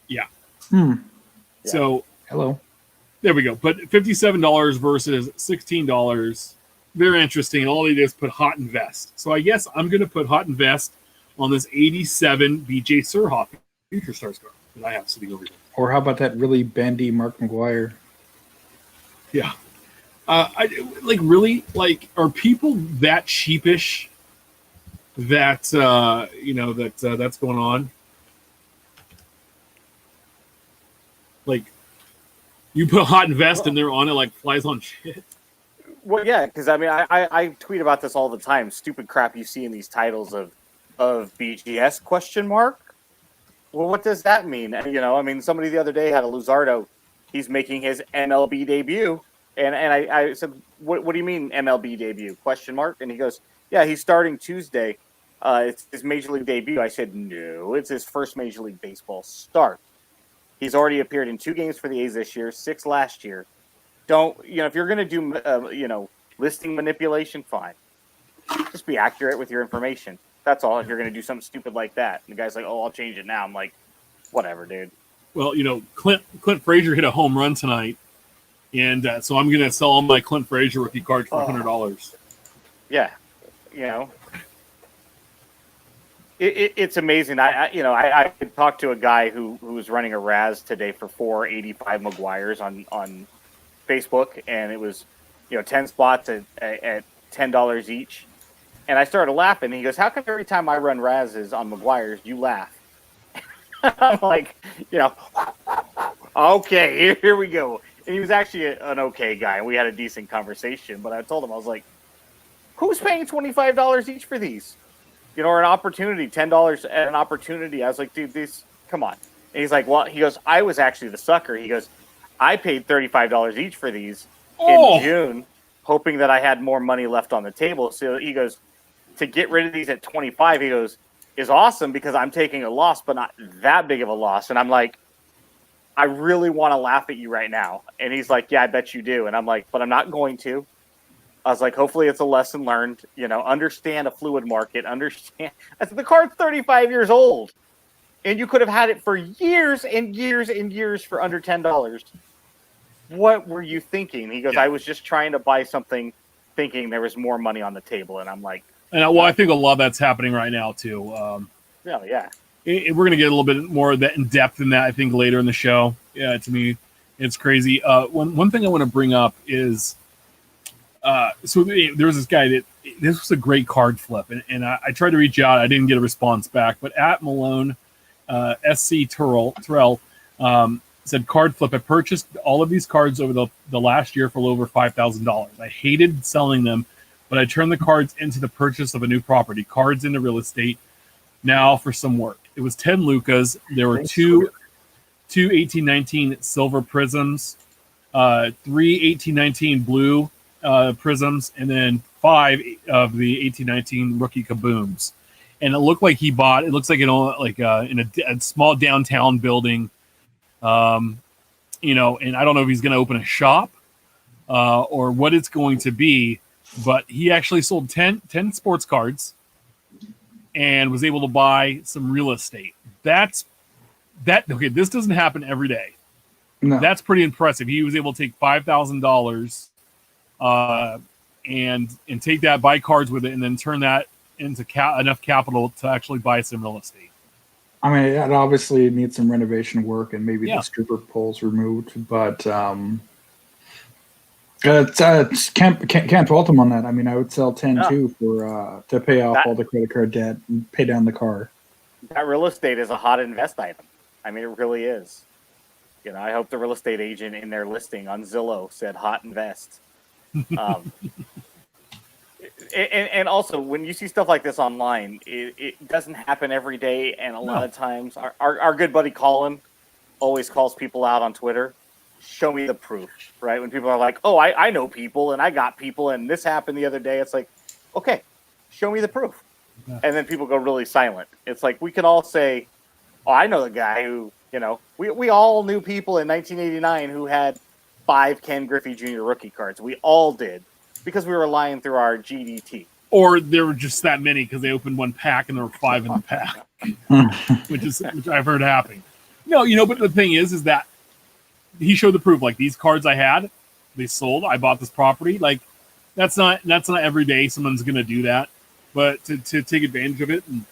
[SPEAKER 1] Yeah.
[SPEAKER 2] Yeah.
[SPEAKER 1] So
[SPEAKER 2] Hello.
[SPEAKER 1] there we go. But $57 versus $16. Very interesting. All they did is put hot invest. So I guess I'm going to put hot invest on this 87 BJ Surhoff Future Stars card that I have sitting over here.
[SPEAKER 2] Or how about that really bendy Mark McGuire?
[SPEAKER 1] Yeah. Are people that sheepish that, that's going on? Like, you put hot invest and they're on it like flies on shit.
[SPEAKER 3] Well, yeah, because I mean, I tweet about this all the time. Stupid crap you see in these titles of BGS question mark. Well, what does that mean? I mean, somebody the other day had a Luzardo. He's making his MLB debut, and I said, what do you mean MLB debut? Question mark. And he goes, yeah, he's starting Tuesday. It's his Major League debut. I said, no, it's his first Major League Baseball start. He's already appeared in 2 games for the A's this year, 6 last year. Don't, if you're going to do, listing manipulation, fine. Just be accurate with your information. That's all. If you're going to do something stupid like that. And the guy's like, oh, I'll change it now. I'm like, whatever, dude.
[SPEAKER 1] Well, Clint Frazier hit a home run tonight. And so I'm going to sell all my Clint Frazier rookie cards for $100.
[SPEAKER 3] Yeah. It's amazing. I talked to a guy who was running a Raz today for 485 Maguires on Facebook, and it was 10 spots at $10 each. And I started laughing. He goes, "How come every time I run Razes on Maguires, you laugh?" I'm like, okay, here we go. And he was actually an okay guy, and we had a decent conversation. But I told him, I was like, "Who's paying $25 each for these?" Or an opportunity, $10 at an opportunity. I was like, dude, come on. And he's like, well, he goes, I was actually the sucker. He goes, I paid $35 each for these in June, hoping that I had more money left on the table. So he goes, to get rid of these at 25, he goes, is awesome because I'm taking a loss, but not that big of a loss. And I'm like, I really want to laugh at you right now. And he's like, yeah, I bet you do. And I'm like, but I'm not going to. I was like, hopefully it's a lesson learned, understand a fluid market, understand. I said, the card's 35 years old, and you could have had it for years and years and years for under $10. What were you thinking? He goes, I was just trying to buy something thinking there was more money on the table. And I'm like.
[SPEAKER 1] And I think a lot of that's happening right now, too.
[SPEAKER 3] Yeah.
[SPEAKER 1] We're going to get a little bit more of that in depth in that, I think, later in the show. Yeah, to me, it's crazy. One thing I want to bring up is, so there was this guy this was a great card flip, and I tried to reach out. I didn't get a response back, but at Malone SC Terrell said card flip. I purchased all of these cards over the last year for over $5,000. I hated selling them, but I turned the cards into the purchase of a new property. Cards into real estate now for some work. It was 10 Lucas. There were two 1819 silver prisms, 3 1819 blue prisms, and then 5 of the 1819 rookie kabooms. And it looked like he bought. It looks like in a small downtown building. And I don't know if he's going to open a shop or what it's going to be, but he actually sold 10 sports cards and was able to buy some real estate. Okay, this doesn't happen every day.
[SPEAKER 2] No.
[SPEAKER 1] That's pretty impressive. He was able to take $5,000 and take that, buy cards with it, and then turn that into enough capital to actually buy some real estate.
[SPEAKER 2] I mean, it obviously needs some renovation work and maybe the stripper poles removed, but can't fault him on that. I mean, I would sell 10 too for to pay off all the credit card debt and pay down the car. That
[SPEAKER 3] real estate is a hot invest item. I mean, it really is. I hope the real estate agent in their listing on Zillow said hot invest. And also, when you see stuff like this online, it doesn't happen every day. And a lot of times, our good buddy Colin always calls people out on Twitter. Show me the proof, right? When people are like, oh, I know people and I got people and this happened the other day. It's like, okay, show me the proof. Yeah. And then people go really silent. It's like we can all say, oh, I know the guy who, we all knew people in 1989 who had 5 Ken Griffey Jr. rookie cards. We all did. Because we were lying through our GDT.
[SPEAKER 1] Or there were just that many because they opened one pack and there were 5 in the pack, which I've heard happen. No, but the thing is that he showed the proof. Like, these cards I had, they sold. I bought this property. Like, that's not every day someone's going to do that. But to take advantage of it, and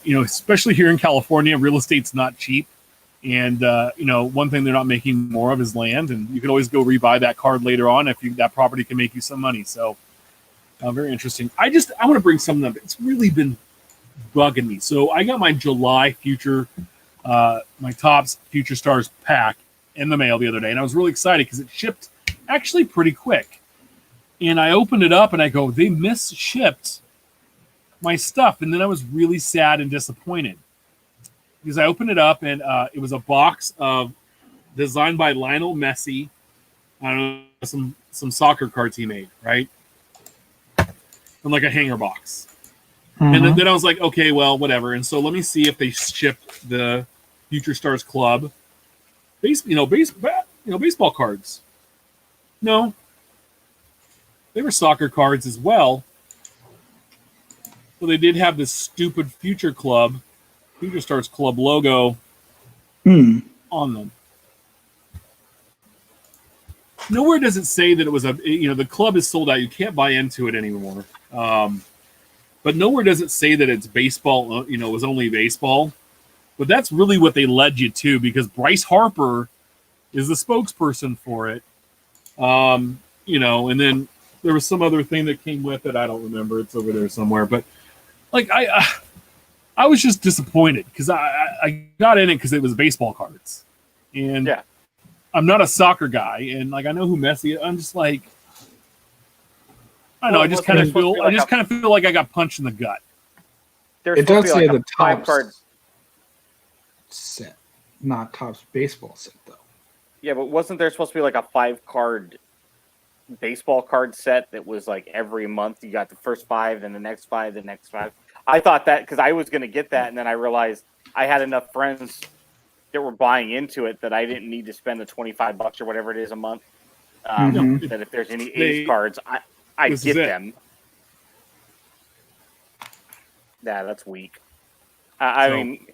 [SPEAKER 1] especially here in California, real estate's not cheap. And, one thing they're not making more of is land, and you can always go rebuy that card later on if that property can make you some money. So very interesting. I want to bring something up. It's really been bugging me. So I got my July my Topps Future Stars pack in the mail the other day, and I was really excited because it shipped actually pretty quick. And I opened it up and I go, they misshipped my stuff. And then I was really sad and disappointed. Because I opened it up and it was a box of designed by Lionel Messi. I don't know, some soccer cards he made, right? And like a hanger box. Mm-hmm. And then I was like, okay, well, whatever. And so let me see if they shipped the Future Stars Club baseball cards. No. They were soccer cards as well. Well, they did have this stupid Future Stars Club logo on them. Nowhere does it say that it was the club is sold out. You can't buy into it anymore. But nowhere does it say that it's baseball, it was only baseball. But that's really what they led you to, because Bryce Harper is the spokesperson for it. And then there was some other thing that came with it. I don't remember. It's over there somewhere. But like I was just disappointed because I got in it because it was baseball cards, and I'm not a soccer guy, and like I know who Messi is. I'm just like, I don't know. I just kind of feel like I got punched in the gut.
[SPEAKER 2] It does say the Topps card set, not Topps baseball set though.
[SPEAKER 3] Yeah, but wasn't there supposed to be like a 5-card baseball card set that was like every month you got the first 5, then the next 5, the next 5? I thought that because I was going to get that, and then I realized I had enough friends that were buying into it that I didn't need to spend the $25 or whatever it is a month. That if there's any A's cards, I get them. Yeah, that's weak. I mean,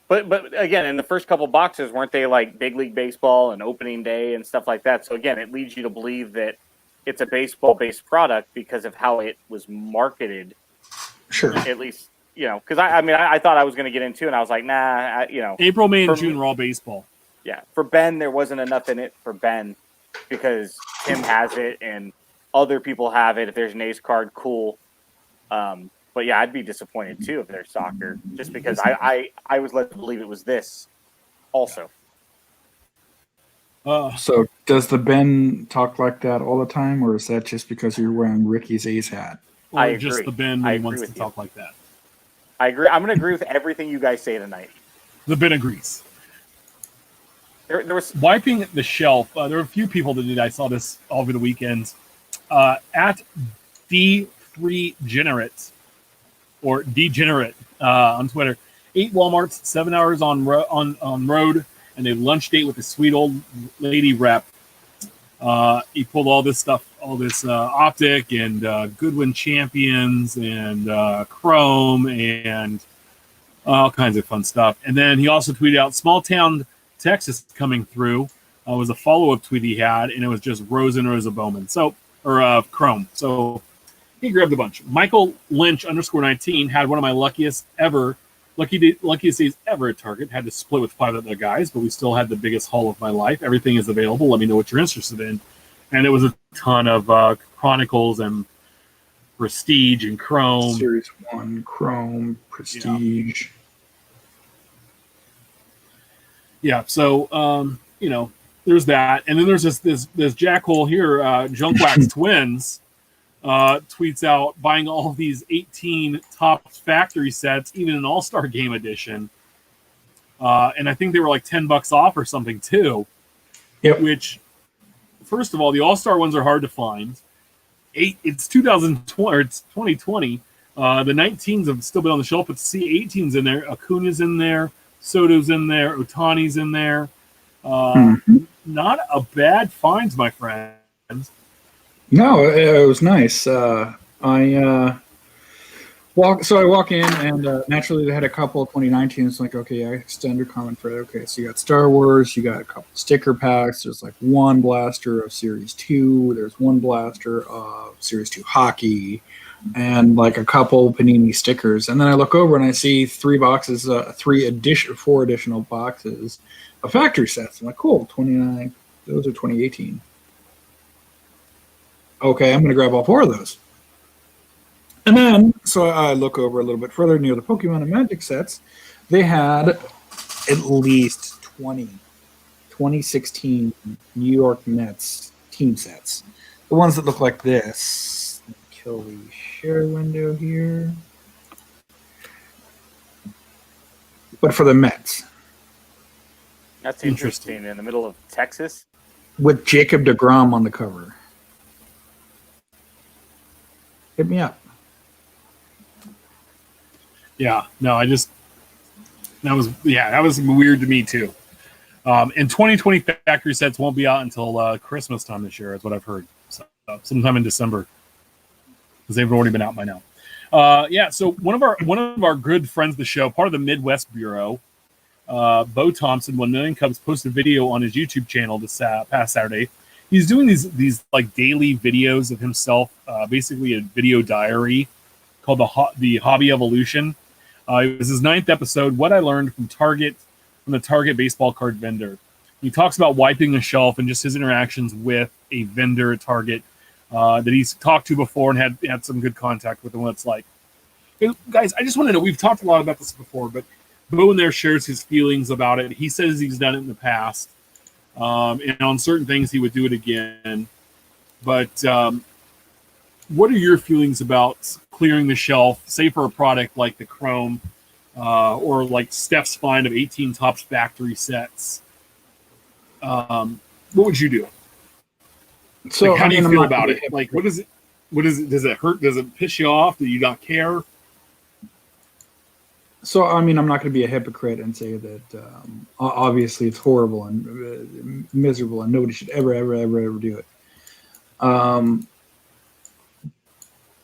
[SPEAKER 3] but again, in the first couple boxes, weren't they like Big League Baseball and Opening Day and stuff like that? So again, it leads you to believe that it's a baseball-based product because of how it was marketed.
[SPEAKER 2] Sure.
[SPEAKER 3] At least, because I thought I was going to get into it, and I was like, nah,
[SPEAKER 1] April, May, and June were all baseball.
[SPEAKER 3] Yeah. For Ben, there wasn't enough in it for Ben because Tim has it and other people have it. If there's an Ace card, cool. But yeah, I'd be disappointed too if there's soccer, just because I was led to believe it was this also.
[SPEAKER 2] So does the Ben talk like that all the time, or is that just because you're wearing Ricky's A's hat?
[SPEAKER 1] Or
[SPEAKER 3] I
[SPEAKER 1] just
[SPEAKER 3] agree.
[SPEAKER 1] the Ben
[SPEAKER 3] I
[SPEAKER 1] when he
[SPEAKER 3] agree
[SPEAKER 1] wants
[SPEAKER 3] with
[SPEAKER 1] to
[SPEAKER 3] you.
[SPEAKER 1] talk like that.
[SPEAKER 3] I agree. I'm going to agree with everything you guys say tonight.
[SPEAKER 1] The Ben agrees.
[SPEAKER 3] There was
[SPEAKER 1] Wiping the shelf. There were a few people that did. I saw this all over the weekend. At D3Generate or Degenerate on Twitter. 8 Walmarts, 7 hours on road, and a lunch date with a sweet old lady rep. He pulled all this stuff, all this Optic and Goodwin Champions and Chrome and all kinds of fun stuff. And then he also tweeted out Small Town Texas coming through. Was a follow-up tweet he had, and it was just rows and rows of Bowman. Or Chrome. So he grabbed a bunch. Michael Lynch _19 had one of my luckiest days ever at Target. Had to split with 5 other guys, but we still had the biggest haul of my life. Everything is available. Let me know what you're interested in. And it was a ton of Chronicles and Prestige and Chrome.
[SPEAKER 2] Series 1, Chrome, Prestige.
[SPEAKER 1] Yeah, so, there's that. And then there's this jackhole here, Junkwax Twins, tweets out buying all of these 18 top factory sets, even an All-Star Game edition. And I think they were like $10 off or something too.
[SPEAKER 2] Yep.
[SPEAKER 1] Which, first of all, the All-Star ones are hard to find. It's 2020 or it's 2020. The 19s have still been on the shelf, but see 18s in there. Acuna's in there. Soto's in there. Otani's in there. Not a bad find, my friends.
[SPEAKER 2] No, it was nice. I walk in, and naturally they had a couple of 2019s. It's like, okay, I standard comment for it. Okay, so you got Star Wars, you got a couple sticker packs. There's like one blaster of Series 2. There's one blaster of Series 2 hockey, and like a couple Panini stickers. And then I look over and I see 3 boxes, 4 additional boxes of factory sets. I'm like, cool, 29. Those are 2018. Okay, I'm going to grab all 4 of those. And then, so I look over a little bit further near the Pokemon and Magic sets. They had at least 2016 New York Mets team sets. The ones that look like this. Kill the share window here. But for the Mets.
[SPEAKER 3] That's interesting. In the middle of Texas?
[SPEAKER 2] With Jacob deGrom on the cover. Hit me up.
[SPEAKER 1] Yeah, no, that was weird to me too. And 2020 factory sets won't be out until Christmas time this year, is what I've heard. So, sometime in December, because they've already been out by now. So one of our good friends of the show, part of the Midwest Bureau, Bo Thompson, 1 Million Cubs, posted a video on his YouTube channel this past Saturday. He's doing these like daily videos of himself, basically a video diary called the Hobby Evolution. It was his 9th episode. What I learned from the Target baseball card vendor. He talks about wiping the shelf and just his interactions with a vendor at Target that he's talked to before and had some good contact with, and what it's like. Guys, I just want to know. We've talked a lot about this before, but Bo in there shares his feelings about it. He says he's done it in the past. And on certain things, he would do it again. But what are your feelings about clearing the shelf, say for a product like the Chrome or like Steph's find of 18 Topps factory sets? What would you do?
[SPEAKER 2] So
[SPEAKER 1] like, how do you feel about it? Like, what is it? Does it hurt? Does it piss you off? Do you not care?
[SPEAKER 2] So, I mean, I'm not going to be a hypocrite and say that obviously it's horrible and miserable and nobody should ever do it.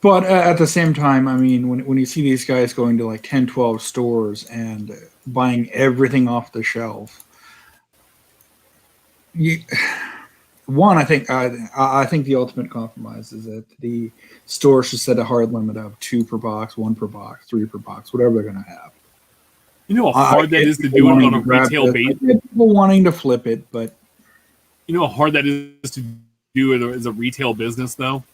[SPEAKER 2] But at the same time, I mean, when you see these guys going to like 10, 12 stores and buying everything off the shelf, I think the ultimate compromise is that the store should set a hard limit of 2 per box, 1 per box, 3 per box, whatever they're going to have.
[SPEAKER 1] You know how hard that is to do it on a retail base?
[SPEAKER 2] People wanting to flip it, but...
[SPEAKER 1] You know how hard that is to do it as a retail business, though?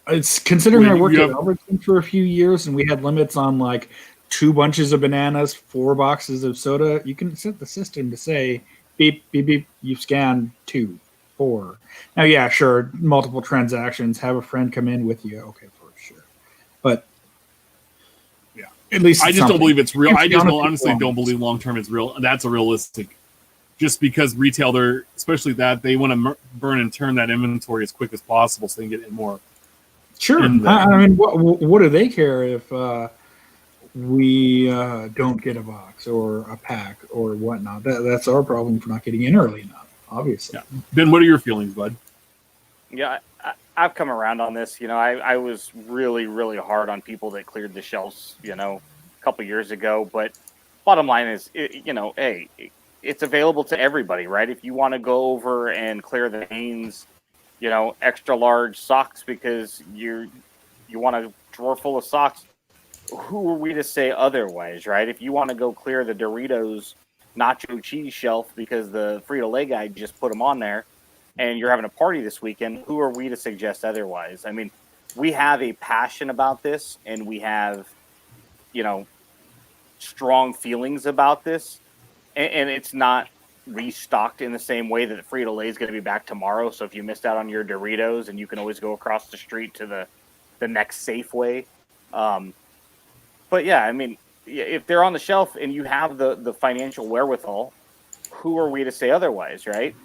[SPEAKER 2] It's considering I worked
[SPEAKER 1] You
[SPEAKER 2] at
[SPEAKER 1] have-
[SPEAKER 2] Albertson for a few years and we had limits on like 2 bunches of bananas, 4 boxes of soda. You can set the system to say beep, beep, beep, you scan 2, 4. Now, yeah, sure, multiple transactions, have a friend come in with you. Okay, for sure. But
[SPEAKER 1] Yeah.
[SPEAKER 2] at least
[SPEAKER 1] I
[SPEAKER 2] it's
[SPEAKER 1] just don't
[SPEAKER 2] something.
[SPEAKER 1] believe it's real.
[SPEAKER 2] You
[SPEAKER 1] I
[SPEAKER 2] can
[SPEAKER 1] just
[SPEAKER 2] honestly
[SPEAKER 1] honestly
[SPEAKER 2] go on
[SPEAKER 1] don't
[SPEAKER 2] this.
[SPEAKER 1] believe long term it's real. That's a realistic. Just because retail, they're especially that they want to burn and turn that inventory as quick as possible, so they can get in more.
[SPEAKER 2] Sure.
[SPEAKER 1] in there.
[SPEAKER 2] I mean, what do they care if we don't get a box or a pack or whatnot? That's our problem for not getting in early enough, obviously.
[SPEAKER 1] Yeah. Ben, what are your feelings, bud?
[SPEAKER 3] Yeah, I've come around on this. I was really, really hard on people that cleared the shelves, a couple years ago. But bottom line is, hey, it's available to everybody, right? If you want to go over and clear the Hanes, extra large socks because you want a drawer full of socks, who are we to say otherwise, right? If you want to go clear the Doritos nacho cheese shelf because the Frito-Lay guy just put them on there, and you're having a party this weekend, who are we to suggest otherwise? I mean, we have a passion about this, and we have, strong feelings about this, and it's not restocked in the same way that Frito-Lay is going to be back tomorrow. So if you missed out on your Doritos, and you can always go across the street to the next Safeway. But yeah, I mean, if they're on the shelf and you have the financial wherewithal, who are we to say otherwise, right?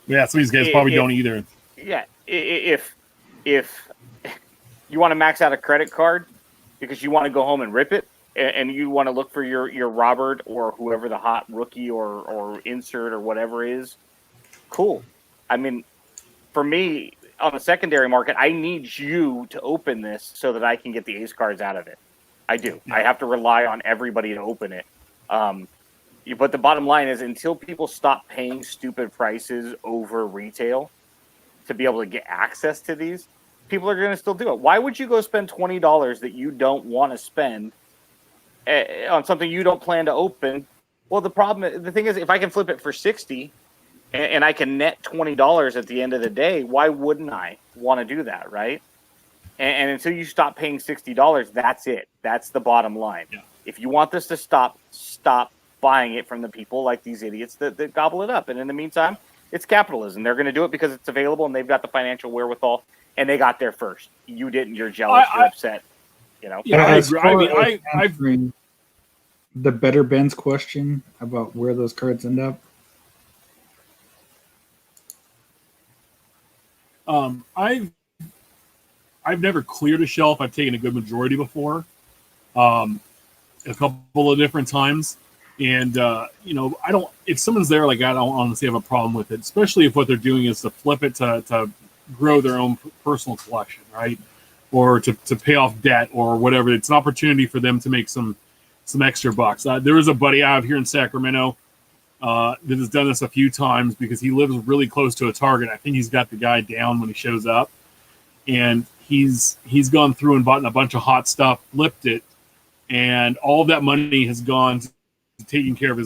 [SPEAKER 1] Yeah, some of these guys probably don't either.
[SPEAKER 3] Yeah, if you want to max out a credit card because you want to go home and rip it, and you want to look for your Robert or whoever the hot rookie or insert or whatever is, cool. I mean, for me, on the secondary market, I need you to open this so that I can get the ace cards out of it. I do. Yeah. I have to rely on everybody to open it. But the bottom line is, until people stop paying stupid prices over retail to be able to get access to these, people are going to still do it. Why would you go spend $20 that you don't want to spend on something you don't plan to open? Well, the thing is, if I can flip it for $60 and I can net $20 at the end of the day, why wouldn't I want to do that, right? And until you stop paying $60, that's it. That's the bottom line. Yeah. If you want this to stop buying it from the people like these idiots that gobble it up. And in the meantime, it's capitalism. They're going to do it because it's available and they've got the financial wherewithal, and they got there first. You didn't. You're jealous. You're upset.
[SPEAKER 2] Yeah, I agree. The Better Ben's question about where those cards end up.
[SPEAKER 1] I've never cleared a shelf. I've taken a good majority before, a couple of different times. And, I don't, if someone's there, like, I don't honestly have a problem with it, especially if what they're doing is to flip it to grow their own personal collection, right? Or to pay off debt or whatever. It's an opportunity for them to make some extra bucks. There is a buddy I have here in Sacramento that has done this a few times because he lives really close to a Target. I think he's got the guy down when he shows up. And he's gone through and bought a bunch of hot stuff, flipped it, and all of that money has gone to taking care of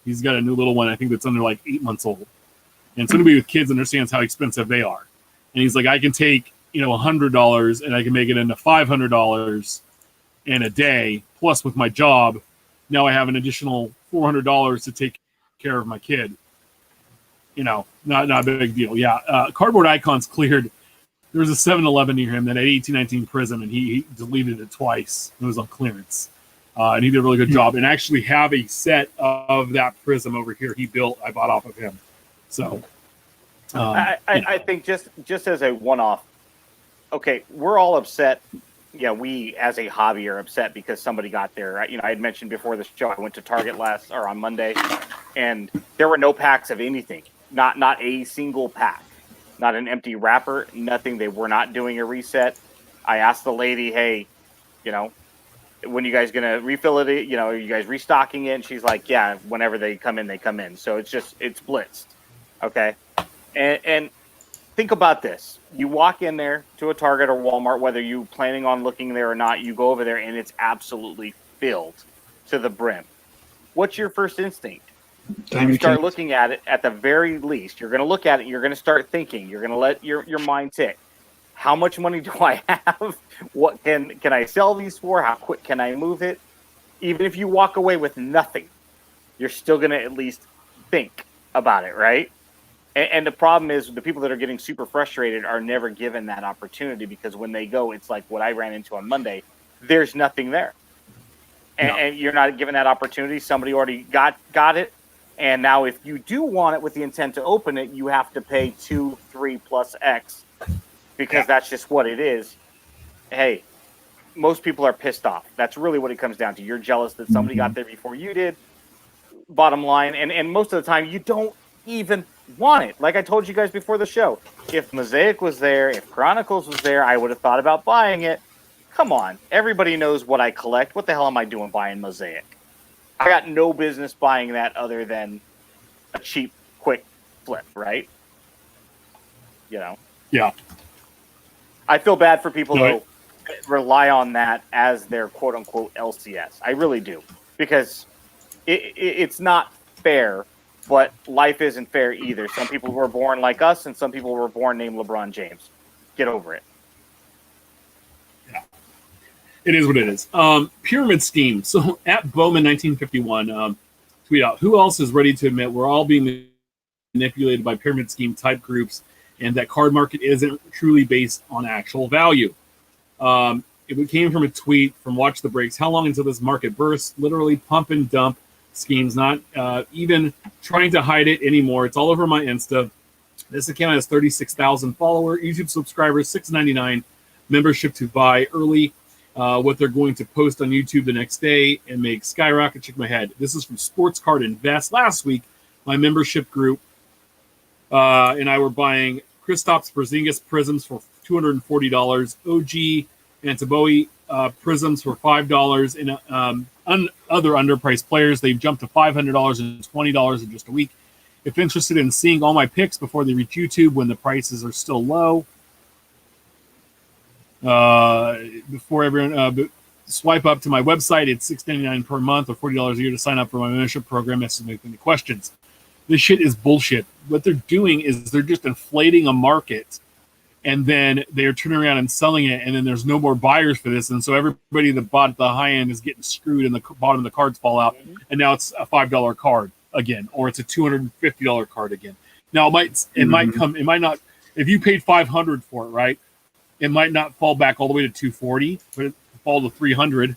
[SPEAKER 1] he's got a new little one, I think that's under like 8 months old. And somebody with kids understands how expensive they are. And he's like, I can take, $100 and I can make it into $500 in a day. Plus with my job, now I have an additional $400 to take care of my kid. Not a big deal. Yeah. Cardboard Icons cleared. There was a 7-Eleven near him that had 1819 Prism, and he deleted it twice. It was on clearance. And he did a really good job. And actually have a set of that Prism over here he built, I bought off of him. So
[SPEAKER 3] I think just as a one-off, okay, we're all upset. Yeah, we as a hobby are upset because somebody got there. I had mentioned before the show, I went to Target on Monday, and there were no packs of anything. Not a single pack. Not an empty wrapper, nothing. They were not doing a reset. I asked the lady, hey, when you guys going to refill it? Are you guys restocking it? And she's like, yeah, whenever they come in, they come in. So it's blitzed. Okay. And think about this. You walk in there to a Target or Walmart, whether you're planning on looking there or not, you go over there and it's absolutely filled to the brim. What's your first instinct? You start looking at it. At the very least, you're going to look at it. You're going to start thinking. You're going to let your mind tick. how much money do I have? What can I sell these for? How quick can I move it? Even if you walk away with nothing, you're still going to at least think about it, right? And the problem is the people that are getting super frustrated are never given that opportunity, because when they go, it's like what I ran into on Monday. There's nothing there. And you're not given that opportunity. Somebody already got it. And now if you do want it with the intent to open it, you have to pay 2, 3 plus X, because that's just what it is. Hey, most people are pissed off. That's really what it comes down to. You're jealous that somebody got there before you did. Bottom line. And most of the time you don't even want it. Like I told you guys before the show, if Mosaic was there, if Chronicles was there, I would have thought about buying it. Come on. Everybody knows what I collect. What the hell am I doing buying Mosaic? I got no business buying that other than a cheap, quick flip, right? You know?
[SPEAKER 1] Yeah.
[SPEAKER 3] I feel bad for people who rely on that as their quote-unquote LCS. I really do. Because it's not fair, but life isn't fair either. Some people were born like us, and some people were born named LeBron James. Get over it.
[SPEAKER 1] Yeah. It is what it is. Pyramid scheme. So at Bowman 1951, tweet out, who else is ready to admit we're all being manipulated by pyramid scheme type groups, and that card market isn't truly based on actual value? It came from a tweet from Watch the Breaks. How long until this market bursts? Literally pump and dump schemes, not even trying to hide it anymore. It's all over my Insta. This account has 36,000 followers, YouTube subscribers, $6.99, membership to buy early, what they're going to post on YouTube the next day and make skyrocket. Check my head. This is from Sports Card Invest. Last week, my membership group and I were buying Kristaps Porzingis prisms for $240, OG Antiboe prisms for $5, and other underpriced players. They've jumped to $500 and $20 in just a week. If interested in seeing all my picks before they reach YouTube when the prices are still low, before everyone swipe up to my website. It's $6.99 per month or $40 a year to sign up for my membership program. Ask me any questions. This shit is bullshit. What they're doing is they're just inflating a market, and then they're turning around and selling it, and then there's no more buyers for this, and so everybody that bought at the high end is getting screwed, and the bottom of the cards fall out, and now it's a $5 card again, or it's a $250 card again. Now it might not. If you paid $500 for it, right? It might not fall back all the way to $240, but it fall to $300.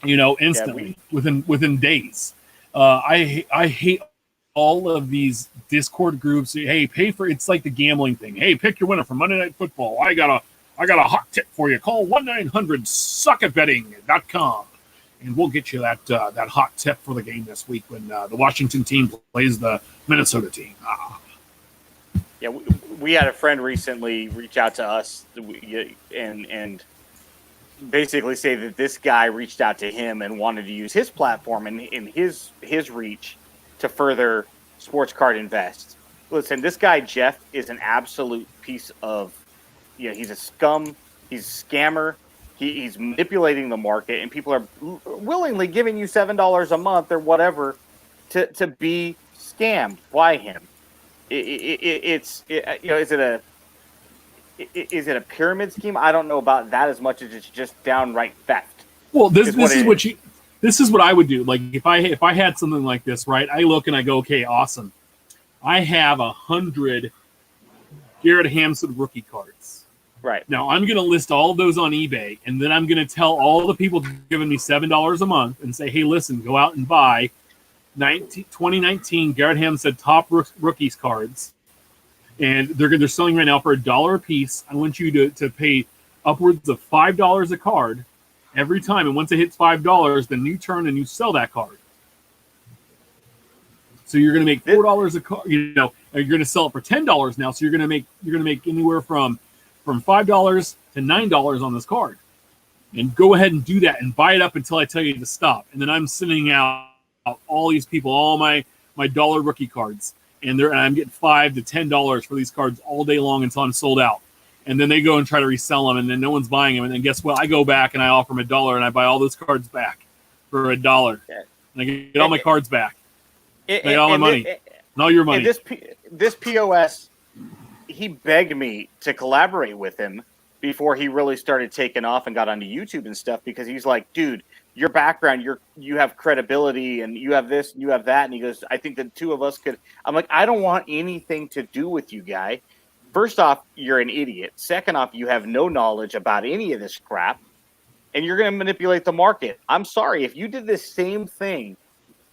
[SPEAKER 1] Instantly within days. I hate all of these Discord groups. Hey, pay for it's like the gambling thing. Hey, pick your winner for Monday Night Football. I got a hot tip for you. Call 1-900-suckatbetting.com, and we'll get you that hot tip for the game this week when the Washington team plays the Minnesota team.
[SPEAKER 3] Yeah, we had a friend recently reach out to us and basically say that this guy reached out to him and wanted to use his platform and in his reach to further Sports Card Invest. Listen, this guy Jeff is an absolute piece of, he's a scum, he's a scammer, he's manipulating the market, and people are willingly giving you $7 a month or whatever to be scammed by him. Is it a pyramid scheme? I don't know about that as much as it's just downright theft.
[SPEAKER 1] Well, this is what I would do. Like if I had something like this, right? I look and I go, okay, awesome. I have 100 Garrett Hampson rookie cards.
[SPEAKER 3] Right.
[SPEAKER 1] Now I'm going to list all of those on eBay, and then I'm going to tell all the people giving me $7 a month and say, hey, listen, go out and buy 2019 Garrett Hampson top rookies cards, and they're selling right now for $1 a piece. I want you to pay upwards of $5 a card every time, and once it hits $5, then you turn and you sell that card. So you're going to make $4 a card. You're going to sell it for $10 now. So you're going to make anywhere from $5 to $9 on this card, and go ahead and do that and buy it up until I tell you to stop. And then I'm sending out all these people, all my dollar rookie cards, and I'm getting $5 to $10 for these cards all day long until I'm sold out. And then they go and try to resell them, and then no one's buying them. And then guess what? I go back and I offer them $1, and I buy all those cards back for $1, and I get all my cards back. I get all my money, and all your money.
[SPEAKER 3] This POS, he begged me to collaborate with him before he really started taking off and got onto YouTube and stuff, because he's like, dude, your background, you have credibility and you have this and you have that. And he goes, I think the two of us could. I'm like, I don't want anything to do with you, guy. First off, you're an idiot. Second off, you have no knowledge about any of this crap, and you're going to manipulate the market. I'm sorry. If you did the same thing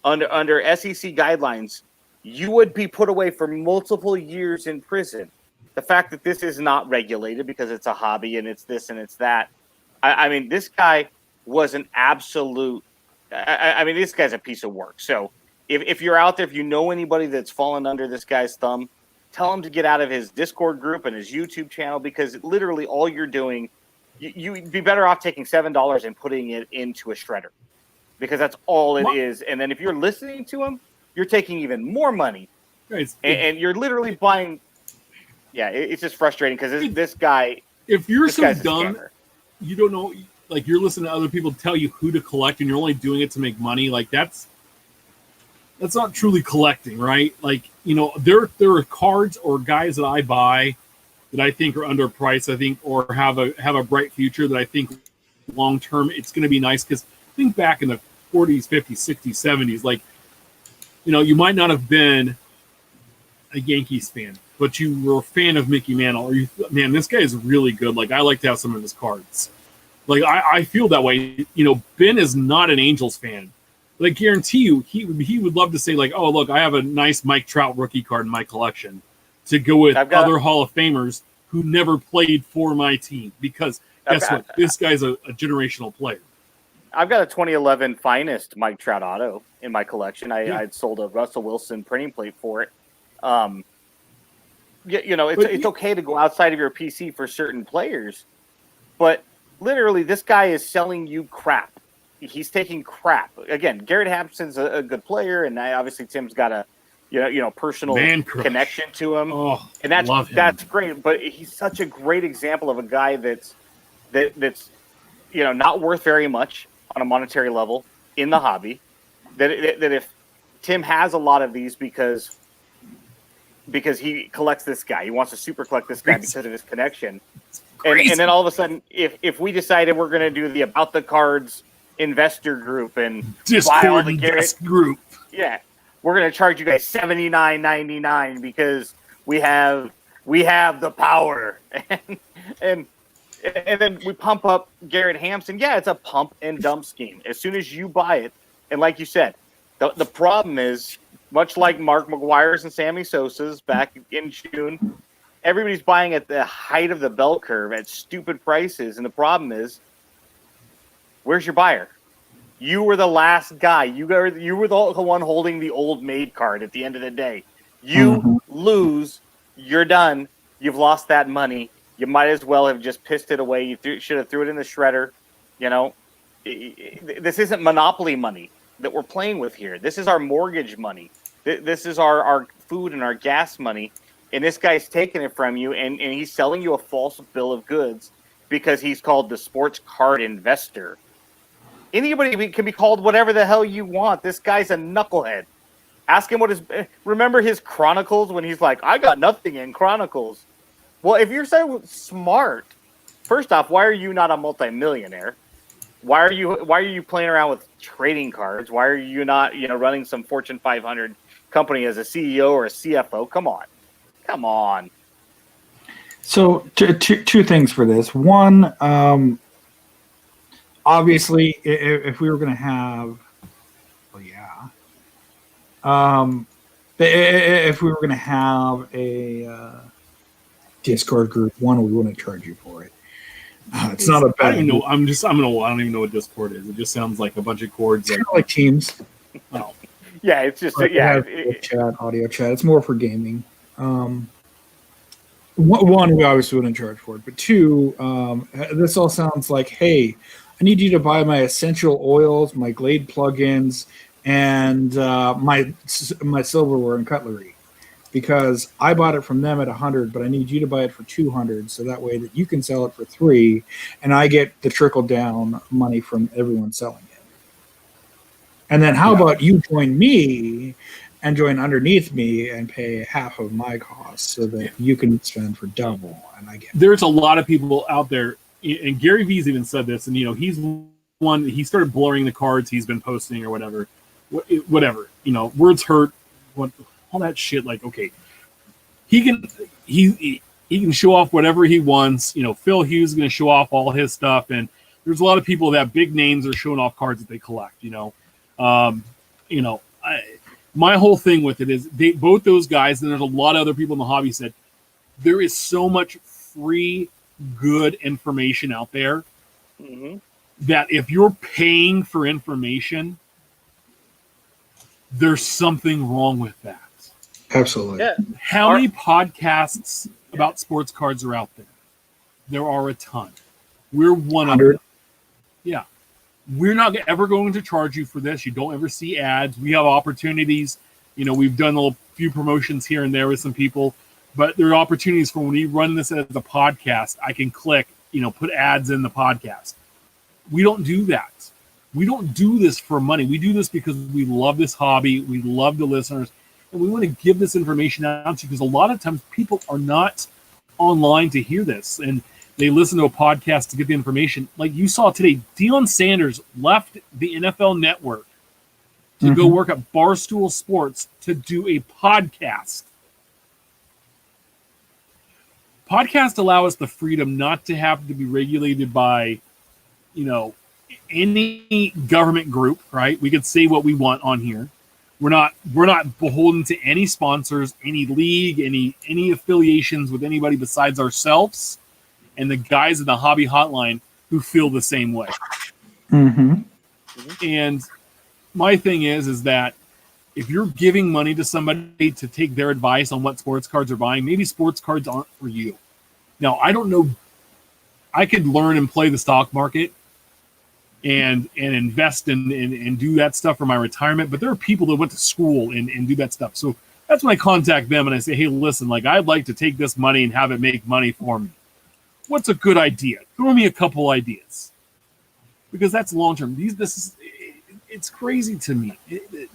[SPEAKER 3] under SEC guidelines, you would be put away for multiple years in prison. The fact that this is not regulated because it's a hobby and it's this and it's that. I mean, this guy was an absolute. I mean, this guy's a piece of work. So if you're out there, if you know anybody that's fallen under this guy's thumb, tell him to get out of his Discord group and his YouTube channel, because literally all you're doing, you'd be better off taking $7 and putting it into a shredder, because that's all it is. And then if you're listening to him, you're taking even more money, and you're literally buying. Yeah, it's just frustrating because this guy. If you're so dumb,
[SPEAKER 1] you don't know. Like, you're listening to other people tell you who to collect, and you're only doing it to make money. Like, that's not truly collecting, right? Like, you know, there are cards or guys that I buy that I think are underpriced, I think, or have a bright future that I think long term it's going to be nice. Because think back in the 40s, 50s, 60s, 70s, like, you know, you might not have been a Yankees fan, but you were a fan of Mickey Mantle, or man, this guy is really good. Like, I like to have some of his cards. Like, I feel that way. You know, Ben is not an Angels fan, but I guarantee you he would love to say, like, oh, look, I have a nice Mike Trout rookie card in my collection to go with other Hall of Famers who never played for my team, because guess what? This guy's a generational player.
[SPEAKER 3] I've got a 2011 Finest Mike Trout auto in my collection. I'd sold a Russell Wilson printing plate for it. You know, it's okay to go outside of your PC for certain players, but literally this guy is selling you crap. He's taking crap. Again, Garrett Hampson's a good player, and obviously Tim's got a personal connection to him, and that's great. But he's such a great example of a guy that's not worth very much on a monetary level in the hobby. That if Tim has a lot of these because he collects this guy, he wants to super collect this guy because of his connection, and then all of a sudden, if we decided we're going to do the About the Cards investor group and
[SPEAKER 1] Discord buy all the Garrett group,
[SPEAKER 3] yeah, we're going to charge you guys $79.99 because we have the power, and then we pump up Garrett Hampson. Yeah, it's a pump and dump scheme. As soon as you buy it, and like you said, the problem is, much like Mark McGuire's and Sammy Sosa's back in June, everybody's buying at the height of the bell curve at stupid prices, and the problem is, where's your buyer? You were the last guy. You were the one holding the old maid card at the end of the day. You lose, you're done. You've lost that money. You might as well have just pissed it away. You should have threw it in the shredder. You know, this isn't Monopoly money that we're playing with here. This is our mortgage money. This is our food and our gas money. And this guy's taking it from you, and he's selling you a false bill of goods because he's called the sports card investor. Anybody can be called whatever the hell you want. This guy's a knucklehead. Ask him remember his Chronicles when he's like, I got nothing in Chronicles. Well, if you're so smart, first off, why are you not a multimillionaire? Why are you playing around with trading cards? Why are you not, running some Fortune 500 company as a CEO or a CFO? Come on.
[SPEAKER 2] So two things for this. One, obviously, if we were going to have, if we were going to have a Discord group, we wouldn't charge you for it. It's not a bad.
[SPEAKER 1] I don't even know what Discord is. It just sounds like a bunch of cords.
[SPEAKER 2] It's kind of like Teams.
[SPEAKER 1] Oh,
[SPEAKER 3] yeah, it's just
[SPEAKER 2] audio chat. It's more for gaming. One, we obviously wouldn't charge for it, but two, this all sounds like, hey, I need you to buy my essential oils, my Glade plugins, and my silverware and cutlery, because I bought it from them at $100, but I need you to buy it for $200, so that way that you can sell it for $3, and I get the trickle down money from everyone selling it. And then how about you join me, and join underneath me and pay half of my costs so that you can spend for double. And I get
[SPEAKER 1] there's a lot of people out there, and Gary V's even said this, and he's one. He started blurring the cards he's been posting or whatever. Words hurt, all that shit. Like, okay, he can show off whatever he wants. Phil Hughes is going to show off all his stuff, and there's a lot of people that big names are showing off cards that they collect. My whole thing with it is both those guys, and there's a lot of other people in the hobby said there is so much free good information out there that if you're paying for information, there's something wrong with that.
[SPEAKER 2] Absolutely.
[SPEAKER 3] Yeah.
[SPEAKER 1] How many podcasts about sports cards are out there? There are a ton. We're one of them. Yeah. We're not ever going to charge you for this. You don't ever see ads. We have opportunities. We've done a few promotions here and there with some people, but there are opportunities for when we run this as a podcast, I can click, put ads in the podcast. We don't do that. We don't do this for money. We do this because we love this hobby. We love the listeners, and we want to give this information out to you because a lot of times people are not online to hear this, and they listen to a podcast to get the information. Like you saw today, Deion Sanders left the NFL Network to go work at Barstool Sports to do a podcast. Podcasts allow us the freedom not to have to be regulated by, any government group, right? We could say what we want on here. We're not beholden to any sponsors, any league, any affiliations with anybody besides ourselves and the guys in the hobby hotline who feel the same way. And my thing is that if you're giving money to somebody to take their advice on what sports cards are buying, maybe sports cards aren't for you. Now, I don't know. I could learn and play the stock market and invest and do that stuff for my retirement, but there are people that went to school and do that stuff. So that's when I contact them and I say, hey, listen, I'd like to take this money and have it make money for me. What's a good idea? Throw me a couple ideas. Because that's long-term. It's crazy to me.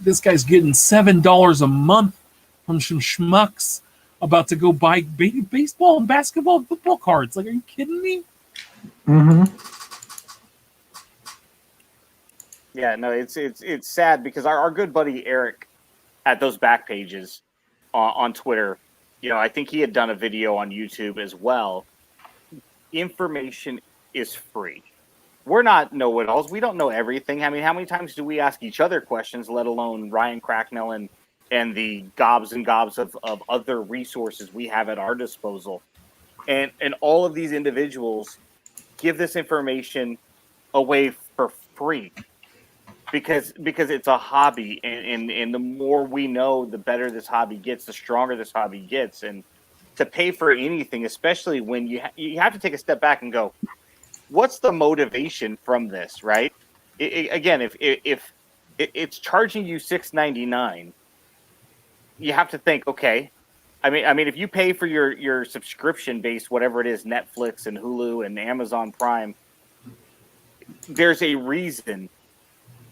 [SPEAKER 1] This guy's getting $7 a month from some schmucks about to go buy baseball and basketball and football cards. Are you kidding me?
[SPEAKER 3] Yeah, no, it's sad because our good buddy Eric at those back pages on Twitter, I think he had done a video on YouTube as well. Information is free. We're not know-it-alls. We don't know everything. I mean, how many times do we ask each other questions, let alone Ryan Cracknell and the gobs and gobs of other resources we have at our disposal? And all of these individuals give this information away for free because it's a hobby. And the more we know, the better this hobby gets, the stronger this hobby gets. And to pay for anything, especially when you have to take a step back and go, what's the motivation from this, right? Again, if it's charging you $6.99, you have to think, okay. I mean, if you pay for your subscription base, whatever it is, Netflix and Hulu and Amazon Prime, there's a reason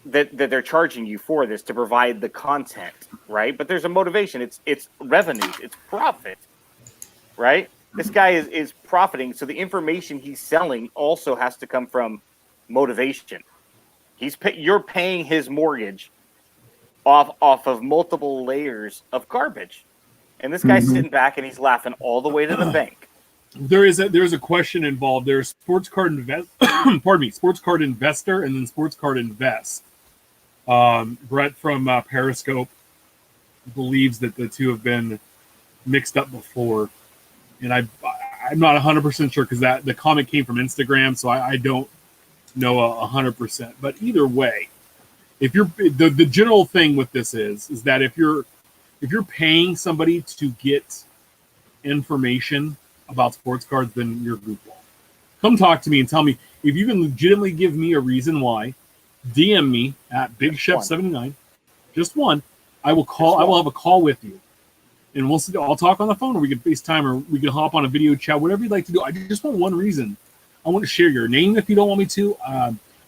[SPEAKER 3] that they're charging you for this to provide the content, right? But there's a motivation. It's revenue. It's profit, right? This guy is profiting, so the information he's selling also has to come from motivation. You're paying his mortgage off of multiple layers of garbage, and this guy's sitting back and he's laughing all the way to the bank.
[SPEAKER 1] There's a question involved. There's sports card sports card investor, and then sports card invest. Brett from Periscope believes that the two have been mixed up before. And I'm not 100% sure because the comment came from Instagram, so I don't know 100%. But either way, if you're the general thing with this is that if you're paying somebody to get information about sports cards, then you're a goofball. Come talk to me and tell me if you can legitimately give me a reason why. DM me at BigChef79. Just one. I will call. I will have a call with you. And we'll see. I'll talk on the phone, or we can FaceTime, or we can hop on a video chat, whatever you'd like to do. I just want one reason. I want to share your name if you don't want me to.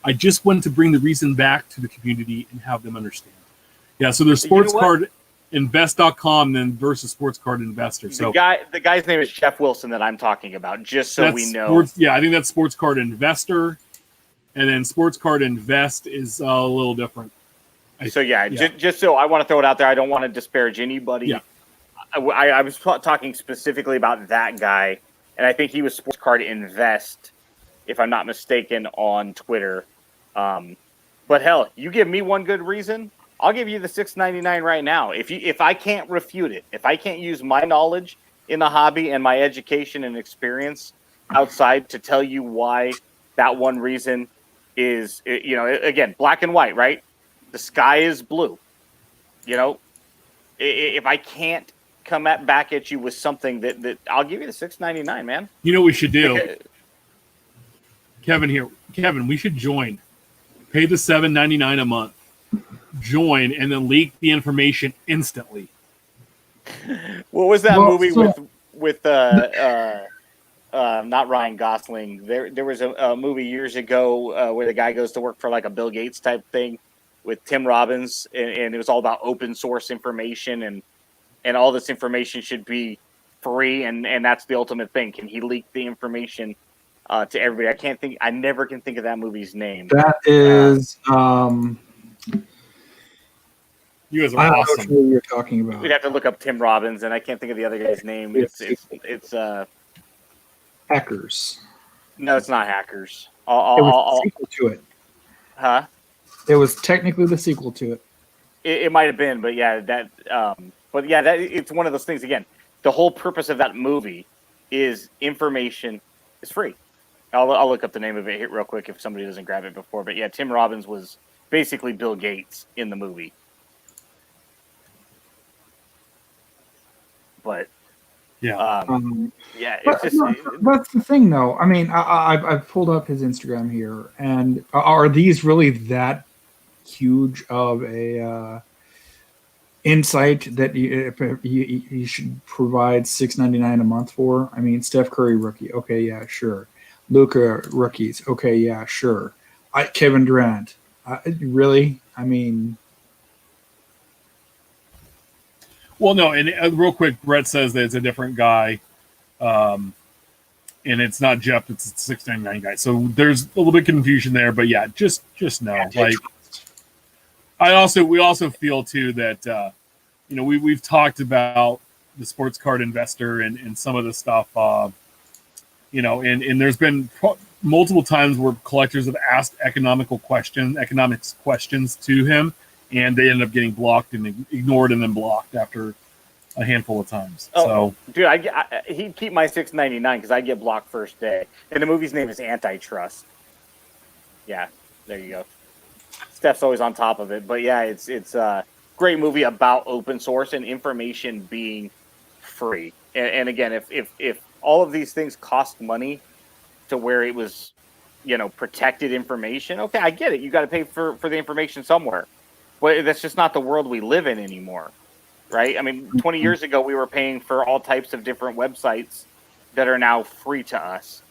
[SPEAKER 1] I just want to bring the reason back to the community and have them understand. Yeah, so there's sports card. invest.com then versus Sports Card Investor. So
[SPEAKER 3] the guy's name is Jeff Wilson that I'm talking about, just so we know.
[SPEAKER 1] I think that's Sports Card Investor, and then Sports Card Invest is a little different.
[SPEAKER 3] Just so I want to throw it out there. I don't want to disparage anybody.
[SPEAKER 1] Yeah.
[SPEAKER 3] I was talking specifically about that guy, and I think he was Sports Card Invest, if I'm not mistaken, on Twitter. But hell, you give me one good reason, I'll give you the $6.99 right now. If I can't refute it, if I can't use my knowledge in the hobby and my education and experience outside to tell you why that one reason is, again, black and white, right? The sky is blue. If I can't come back at you with something that I'll give you the $6.99, man.
[SPEAKER 1] You know what we should do? Kevin, we should join. Pay the $7.99 a month. Join and then leak the information instantly.
[SPEAKER 3] What was that movie with not Ryan Gosling? There was a movie years ago where the guy goes to work for like a Bill Gates type thing with Tim Robbins, and it was all about open source information and all this information should be free, and that's the ultimate thing. Can he leak the information to everybody? I never can think of that movie's name.
[SPEAKER 2] That is
[SPEAKER 1] you guys are
[SPEAKER 2] I don't
[SPEAKER 1] awesome.
[SPEAKER 2] know what you're talking about.
[SPEAKER 3] We'd have to look up Tim Robbins, and I can't think of the other guy's name. It's
[SPEAKER 2] Hackers.
[SPEAKER 3] No, it's not Hackers.
[SPEAKER 2] It was the sequel to it.
[SPEAKER 3] Huh?
[SPEAKER 2] It was technically the sequel to it.
[SPEAKER 3] It might have been, but it's one of those things. Again, the whole purpose of that movie is information is free. I'll look up the name of it here real quick if somebody doesn't grab it before. But yeah, Tim Robbins was basically Bill Gates in the movie. But
[SPEAKER 2] That's
[SPEAKER 3] it's
[SPEAKER 2] the thing, though. I mean, I've pulled up his Instagram here, and are these really that huge of a insight that you should provide $6.99 a month for? I mean, Steph Curry rookie, okay, yeah, sure. Luka rookies, okay, yeah, sure. Kevin Durant, really? I mean.
[SPEAKER 1] Well, no, and real quick, Brett says that it's a different guy, and it's not Jeff; it's the $6.99 guy. So there's a little bit of confusion there, but yeah, just know. Like, we also feel too that we've talked about the Sports Card Investor and some of the stuff, and there's been multiple times where collectors have asked economics questions to him. And they end up getting blocked and ignored and then blocked after a handful of times. So,
[SPEAKER 3] dude, he'd keep my $6.99 because I get blocked first day. And the movie's name is Antitrust. Yeah, there you go. Steph's always on top of it. But yeah, it's a great movie about open source and information being free. And again, if all of these things cost money to where it was, protected information, okay, I get it. You got to pay for the information somewhere. But that's just not the world we live in anymore, right? I mean, 20 years ago, we were paying for all types of different websites that are now free to us.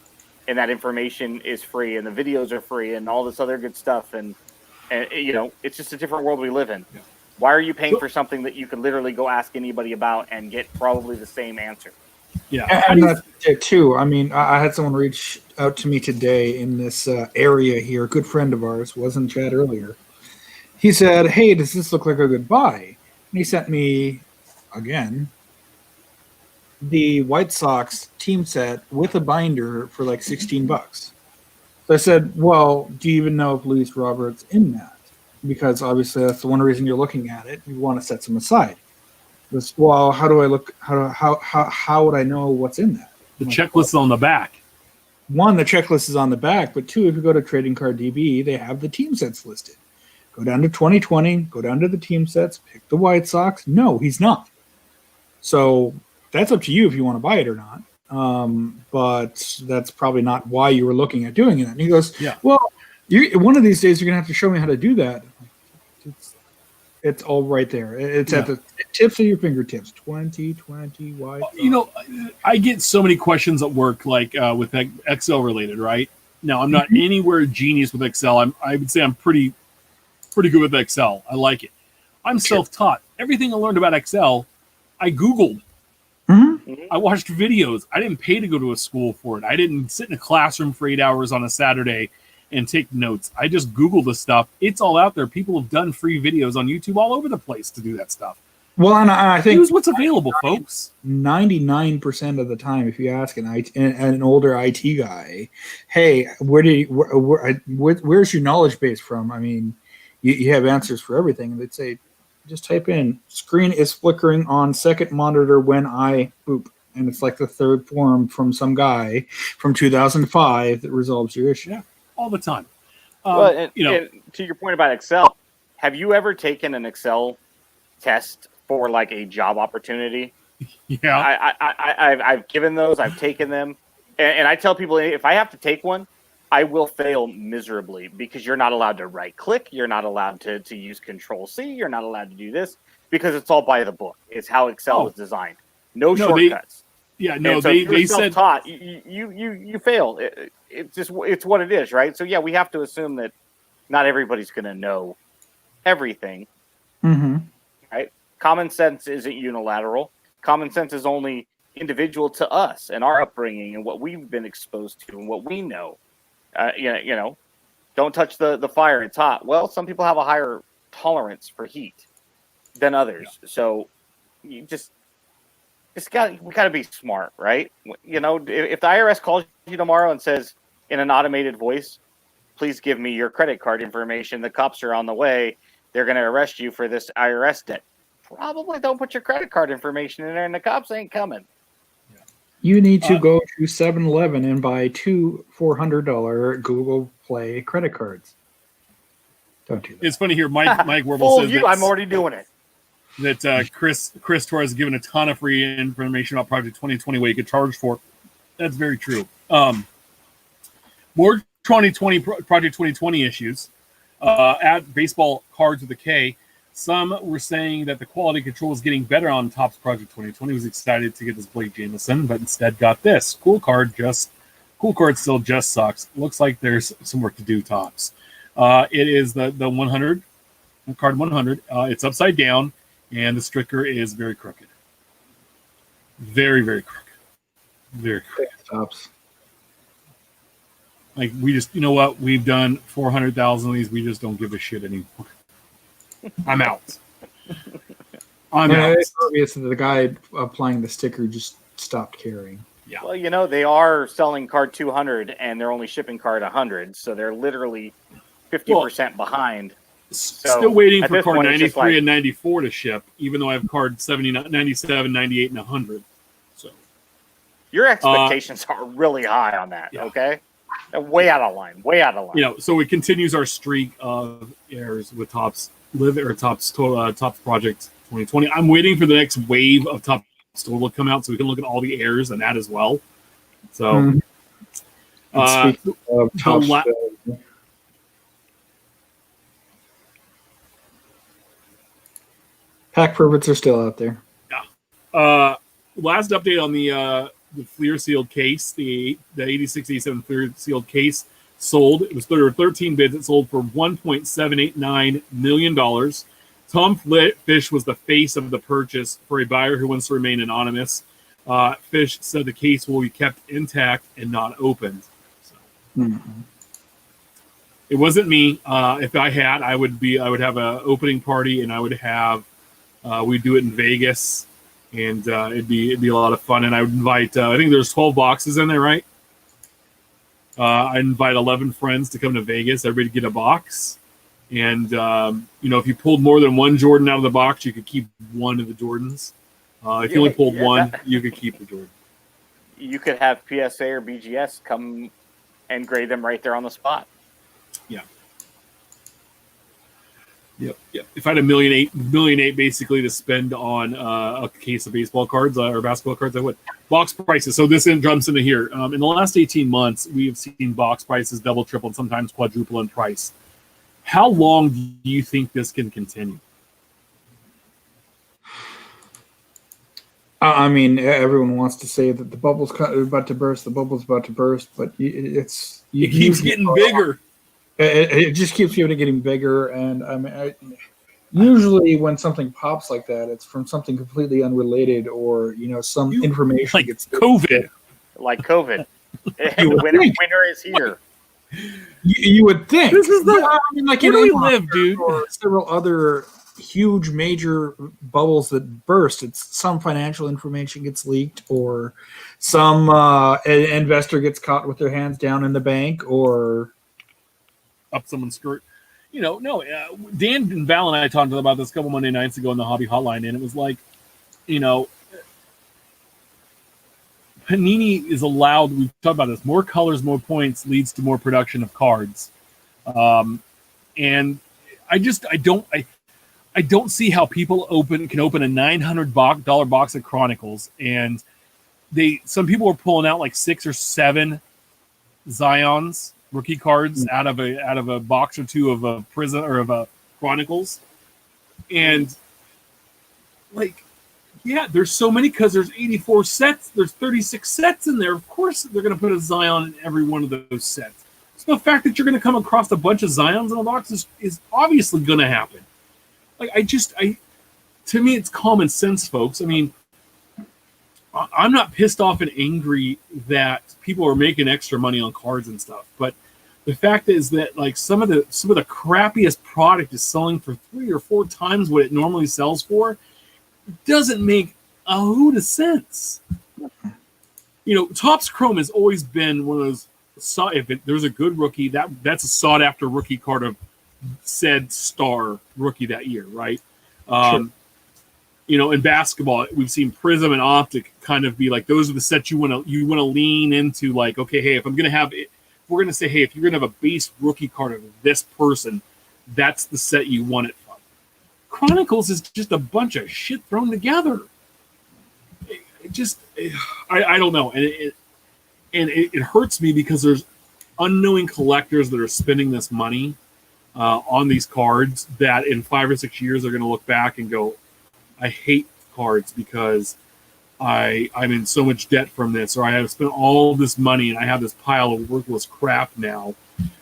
[SPEAKER 3] And that information is free, and the videos are free, and all this other good stuff. And it's just a different world we live in. Yeah. Why are you paying for something that you could literally go ask anybody about and get probably the same answer?
[SPEAKER 2] Yeah, and that's it too. I mean, I had someone reach out to me today in this area here. A good friend of ours was in chat earlier. He said, "Hey, does this look like a good buy?" And he sent me, again, the White Sox team set with a binder for like $16. So I said, "Well, do you even know if Luis Robert's in that? Because obviously that's the one reason you're looking at it. You want to set some aside." He goes, "Well, how do I look? How would I know what's in that?"
[SPEAKER 1] The checklist is on the back.
[SPEAKER 2] One, the checklist is on the back, but two, if you go to Trading Card DB, they have the team sets listed. Go down to 2020, go down to the team sets, pick the White Sox. No, he's not. So that's up to you if you want to buy it or not. But that's probably not why you were looking at doing it. And he goes,
[SPEAKER 1] "Yeah,
[SPEAKER 2] well, one of these days you're going to have to show me how to do that." It's all right there. It's at the tips of your fingertips. 2020 White Sox.
[SPEAKER 1] I get so many questions at work, like with Excel related, right? Now, I'm not anywhere genius with Excel. I would say I'm pretty good with Excel. I like it. I'm self-taught. everything I learned about Excel, I Googled. I watched videos. I didn't pay to go to a school for it. I didn't sit in a classroom for 8 hours on a Saturday and take notes. I just Googled the stuff. It's all out there. People have done free videos on YouTube all over the place to do that stuff.
[SPEAKER 2] Well, and I think
[SPEAKER 1] use what's available, folks.
[SPEAKER 2] 99% of the time, if you ask an older IT guy, hey, where's your knowledge base from? I mean, you have answers for everything. They'd say, just type in, screen is flickering on second monitor when I boop. And it's like the third form from some guy from 2005 that resolves your issue.
[SPEAKER 1] Yeah, all the time.
[SPEAKER 3] And to your point about Excel, have you ever taken an Excel test for like a job opportunity?
[SPEAKER 1] Yeah.
[SPEAKER 3] I've given those. I've taken them. And I tell people, if I have to take one, I will fail miserably because you're not allowed to right click. You're not allowed to use Control-C. You're not allowed to do this because it's all by the book. It's how Excel is designed. No shortcuts.
[SPEAKER 1] They said
[SPEAKER 3] taught you fail. It's what it is, right? So yeah, we have to assume that not everybody's going to know everything. Right? Common sense isn't unilateral. Common sense is only individual to us and our upbringing and what we've been exposed to and what we know. Don't touch the fire, it's hot. Well, some people have a higher tolerance for heat than others. Yeah. So you we got to be smart, right? If the IRS calls you tomorrow and says in an automated voice, please give me your credit card information, the cops are on the way, they're going to arrest you for this IRS debt. Probably don't put your credit card information in there and the cops ain't coming.
[SPEAKER 2] You need to go to 7-Eleven and buy 2 $400 Google Play credit cards. Don't do that.
[SPEAKER 1] It's funny here. Mike Werble says
[SPEAKER 3] I'm already doing it.
[SPEAKER 1] That Chris Torres has given a ton of free information about Project 2020 what you could charge for. That's very true. More 2020 Project 2020 issues at Baseball Cards with a K. Some were saying that the quality control is getting better on Topps Project 2020. Was excited to get this Blake Jameson, but instead got this. Cool card still just sucks. Looks like there's some work to do, Topps. It is the 100, card 100. It's upside down, and the sticker is very crooked. Very, very crooked. Very crooked.
[SPEAKER 2] Topps.
[SPEAKER 1] Like, we just, you know what? We've done 400,000 of these. We just don't give a shit anymore. I'm out. I'm out.
[SPEAKER 2] It's obvious that the guy applying the sticker just stopped caring.
[SPEAKER 1] Yeah.
[SPEAKER 3] Well, they are selling card 200 and they're only shipping card 100, so they're literally 50% behind.
[SPEAKER 1] Still waiting for card 93 and 94 to ship, even though I have card 97, 98, and 100. So
[SPEAKER 3] your expectations are really high on that. Yeah. Okay. Way out of line.
[SPEAKER 1] So it continues our streak of errors with Topps Topps Project 2020. I'm waiting for the next wave of Topps Total to come out so we can look at all the errors and that as well. So,
[SPEAKER 2] pack perverts are still out there.
[SPEAKER 1] Yeah. Last update on the Fleer sealed case, the 86-87 Fleer sealed case sold. It was 13 bids. It sold for $1.789 million. Tom Fish was the face of the purchase for a buyer who wants to remain anonymous. Fish said the case will be kept intact and not opened. So. It wasn't me. If I had, I would have an opening party, and I would have we'd do it in Vegas, and it'd be a lot of fun. And I would invite. I think there's 12 boxes in there, right? I'd invite 11 friends to come to Vegas. Everybody get a box. And, if you pulled more than one Jordan out of the box, you could keep one of the Jordans. If you only pulled one, you could keep the Jordan.
[SPEAKER 3] You could have PSA or BGS come and grade them right there on the spot.
[SPEAKER 1] Yeah. Yep. If I had $1.8 million basically to spend on a case of baseball cards or basketball cards, I would. Box prices. So this jumps into here. In the last 18 months, we have seen box prices double, triple, and sometimes quadruple in price. How long do you think this can continue?
[SPEAKER 2] I mean, everyone wants to say that the bubble's about to burst. The bubble's about to burst, but it keeps
[SPEAKER 1] getting bigger.
[SPEAKER 2] It just keeps getting bigger, and I mean, Usually, when something pops like that, it's from something completely unrelated, or some information
[SPEAKER 1] like
[SPEAKER 2] gets
[SPEAKER 1] COVID.
[SPEAKER 3] Like COVID.
[SPEAKER 2] You would think.
[SPEAKER 3] Winter is here.
[SPEAKER 2] You would think.
[SPEAKER 1] This is
[SPEAKER 2] But, I mean, like
[SPEAKER 1] where
[SPEAKER 2] in
[SPEAKER 1] do we
[SPEAKER 2] Avon
[SPEAKER 1] live, dude?
[SPEAKER 2] or several other huge major bubbles that burst, it's some financial information gets leaked, or some investor gets caught with their hands down in the bank, or
[SPEAKER 1] Up someone's skirt. No. Dan and Val and I talked about this a couple Monday nights ago in the hobby hotline, and it was like, Panini is allowed. We've talked about this. More colors, more points leads to more production of cards, and I don't see how people can open a $900 box of Chronicles, and some people are pulling out like 6 or 7 Zions rookie cards out of a box or 2 of a Prism or of a Chronicles, and like. Yeah, there's so many because there's 84 sets. There's 36 sets in there. Of course, they're going to put a Zion in every one of those sets. So the fact that you're going to come across a bunch of Zions in a box is obviously going to happen. Like, to me, it's common sense, folks. I mean, I'm not pissed off and angry that people are making extra money on cards and stuff, but the fact is that like some of the crappiest product is selling for 3 or 4 times what it normally sells for. Doesn't make a hoot of sense. Topps Chrome has always been one of those. If there's a good rookie, that's a sought after rookie card of said star rookie that year, right?
[SPEAKER 2] Sure.
[SPEAKER 1] In basketball, we've seen Prism and Optic kind of be like those are the sets you want to lean into. Like, okay, hey, if we're gonna say, hey, if you're gonna have a base rookie card of this person, that's the set you want it. Chronicles is just a bunch of shit thrown together. I don't know, and it hurts me because there's unknowing collectors that are spending this money on these cards that in 5 or 6 years are going to look back and go, I hate cards because I'm in so much debt from this, or I have spent all this money and I have this pile of worthless crap now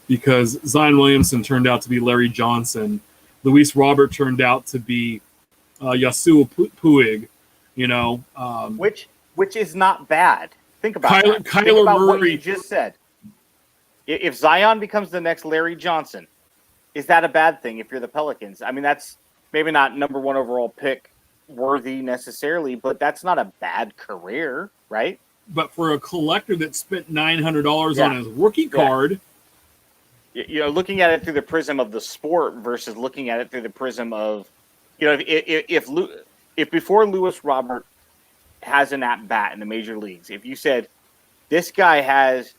[SPEAKER 1] because Zion Williamson turned out to be Larry Johnson. Luis Robert turned out to be Yasuo Puig,
[SPEAKER 3] which is not bad. Think about
[SPEAKER 1] Kyler
[SPEAKER 3] Think about
[SPEAKER 1] Murray.
[SPEAKER 3] what you just said. If Zion becomes the next Larry Johnson, is that a bad thing if you're the Pelicans? I mean, that's maybe not number 1 overall pick worthy necessarily, but that's not a bad career, right?
[SPEAKER 1] But for a collector that spent $900 on a rookie card,
[SPEAKER 3] looking at it through the prism of the sport versus looking at it through the prism of, if before Luis Robert has an at bat in the major leagues, if you said this guy has,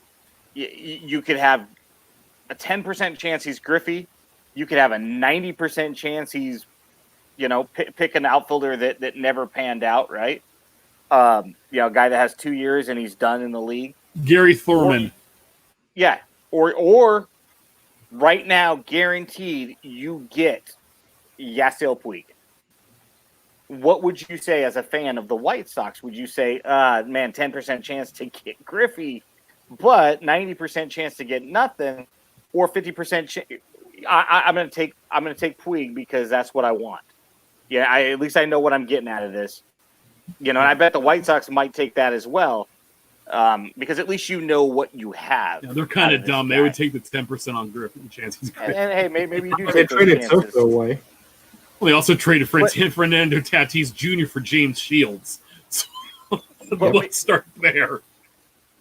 [SPEAKER 3] you could have a 10% chance he's Griffey, you could have a 90% chance he's, pick an outfielder that never panned out, right? A guy that has 2 years and he's done in the league.
[SPEAKER 1] Gary Thurman.
[SPEAKER 3] Or right now, guaranteed, you get Yasiel Puig. What would you say as a fan of the White Sox? Would you say, man, 10% chance to get Griffey, but 90% chance to get nothing, or 50%? I'm going to take Puig because that's what I want. Yeah, at least I know what I'm getting out of this. And I bet the White Sox might take that as well. Because at least you know what you have.
[SPEAKER 1] Yeah, they're kind of dumb. They would take the 10% on Griffin chances.
[SPEAKER 3] And hey, maybe you do.
[SPEAKER 2] They traded Soto away.
[SPEAKER 1] Well, they also traded Fernando Tatis Jr. for James Shields. So let's start there.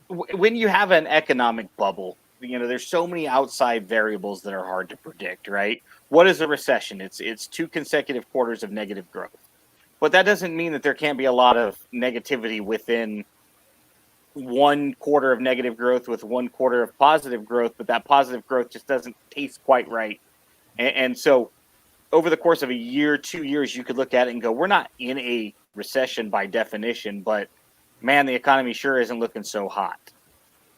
[SPEAKER 3] When you have an economic bubble, there's so many outside variables that are hard to predict, right? What is a recession? It's 2 consecutive quarters of negative growth. But that doesn't mean that there can't be a lot of negativity within 1 quarter of negative growth with 1 quarter of positive growth, but that positive growth just doesn't taste quite right. And so over the course of a year, 2 years, you could look at it and go, we're not in a recession by definition, but man, the economy sure isn't looking so hot,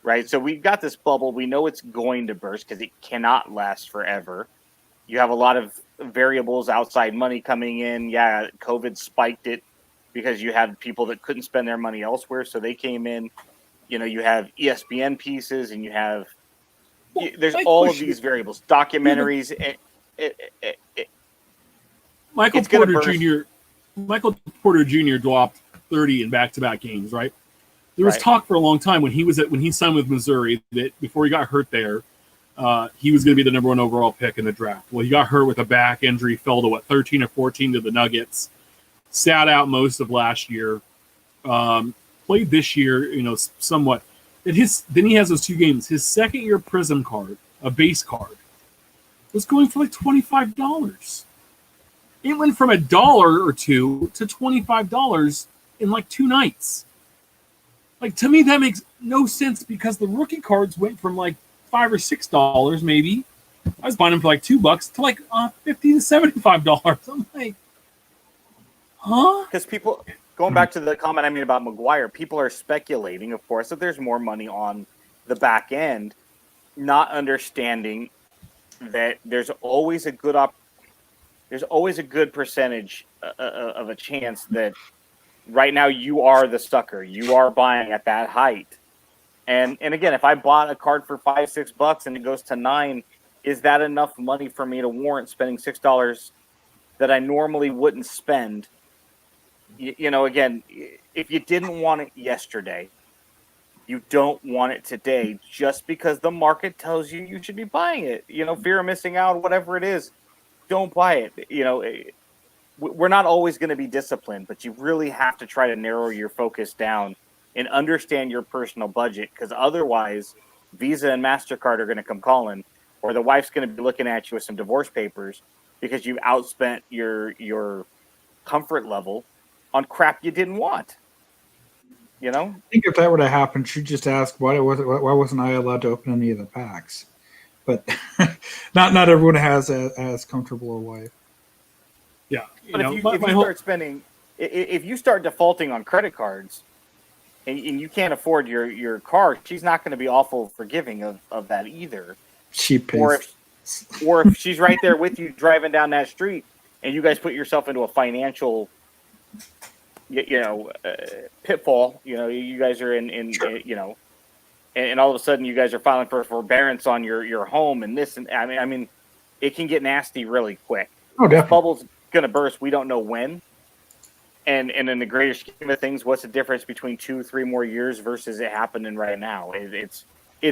[SPEAKER 3] right? So we've got this bubble. We know it's going to burst because it cannot last forever. You have a lot of variables, outside money coming in. Yeah, COVID spiked it because you had people that couldn't spend their money elsewhere, so they came in. You have ESPN pieces, and you have there's all of these variables, documentaries.
[SPEAKER 1] Michael Porter Jr. dropped 30 in back-to-back games, right? There was talk for a long time when he signed with Missouri that before he got hurt there, he was going to be the number 1 overall pick in the draft. Well, he got hurt with a back injury, fell to 13 or 14 to the Nuggets, sat out most of last year, played this year, somewhat. Then he has those 2 games. His second-year Prism card, a base card, was going for like $25. It went from $1 or $2 to $25 in like 2 nights. Like, to me, that makes no sense because the rookie cards went from like $5 or $6 maybe. I was buying them for like $2 to like $50 to $75. I'm like, huh?
[SPEAKER 3] Because people, going back to the comment I made about McGuire, people are speculating, of course, that there's more money on the back end, not understanding that there's always a good percentage of a chance that right now you are the sucker. You are buying at that height. And again, if I bought a card for $5-6 and it goes to $9, is that enough money for me to warrant spending $6 that I normally wouldn't spend? Again, if you didn't want it yesterday, you don't want it today just because the market tells you should be buying it. Fear of missing out, whatever it is, don't buy it. We're not always going to be disciplined, but you really have to try to narrow your focus down and understand your personal budget, because otherwise Visa and MasterCard are going to come calling, or the wife's going to be looking at you with some divorce papers because you've outspent your comfort level on crap you didn't want.
[SPEAKER 2] I think if that were to happen, she'd just ask, why wasn't I allowed to open any of the packs? But not everyone has as comfortable a wife.
[SPEAKER 1] Yeah.
[SPEAKER 3] If you start defaulting on credit cards and you can't afford your car, she's not going to be awful forgiving of that either.
[SPEAKER 2] She pays.
[SPEAKER 3] Or if she's right there with you driving down that street and you guys put yourself into a financial pitfall, you guys are in
[SPEAKER 2] sure.
[SPEAKER 3] And all of a sudden you guys are filing for forbearance on your home and this, and I mean it can get nasty really quick.
[SPEAKER 2] Oh, definitely.
[SPEAKER 3] This bubble's going to burst. We don't know when. And in the greater scheme of things, what's the difference between 2-3 more years versus it happening right now? It's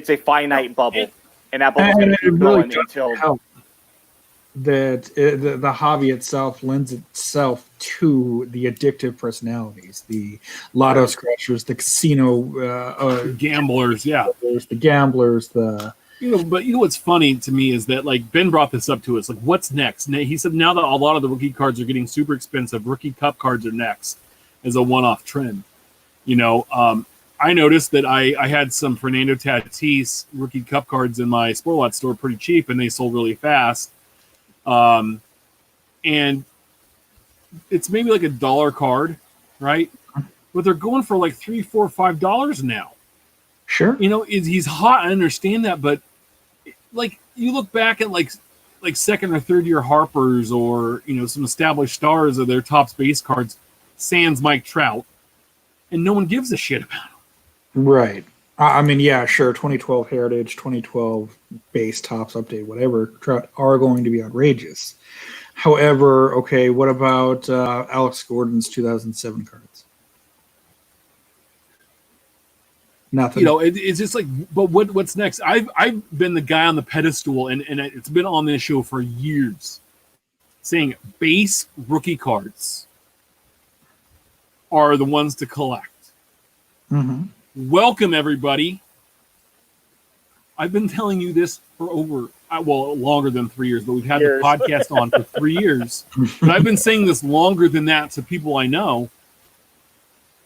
[SPEAKER 3] a finite bubble, and that bubble's going to keep going until
[SPEAKER 2] the hobby itself lends itself to the addictive personalities, the lotto scratchers, the casino
[SPEAKER 1] gamblers,
[SPEAKER 2] the gamblers,
[SPEAKER 1] But what's funny to me is that, like, Ben brought this up to us, like, what's next? And he said now that a lot of the rookie cards are getting super expensive, rookie cup cards are next as a one-off trend. I noticed that I had some Fernando Tatis rookie cup cards in my Sport Lot store pretty cheap, and they sold really fast. And it's maybe like $1 card, right? But they're going for like $3, $4, $5 now.
[SPEAKER 2] Sure.
[SPEAKER 1] He's hot. I understand that, but like you look back at like second or third year Harpers or some established stars of their Topps base cards, sans Mike Trout, and no one gives a shit about them.
[SPEAKER 2] Right. I mean, yeah, sure. 2012 Heritage, 2012 base Topps update, whatever. Trout are going to be outrageous. However, okay, what about Alex Gordon's 2007 cards? Nothing.
[SPEAKER 1] It's just like, but what's next? I've been the guy on the pedestal, and it's been on this show for years, saying base rookie cards are the ones to collect.
[SPEAKER 2] Mm-hmm.
[SPEAKER 1] Welcome, everybody. I've been telling you this for longer than 3 years, but we've had the podcast on for 3 years. But I've been saying this longer than that to people I know,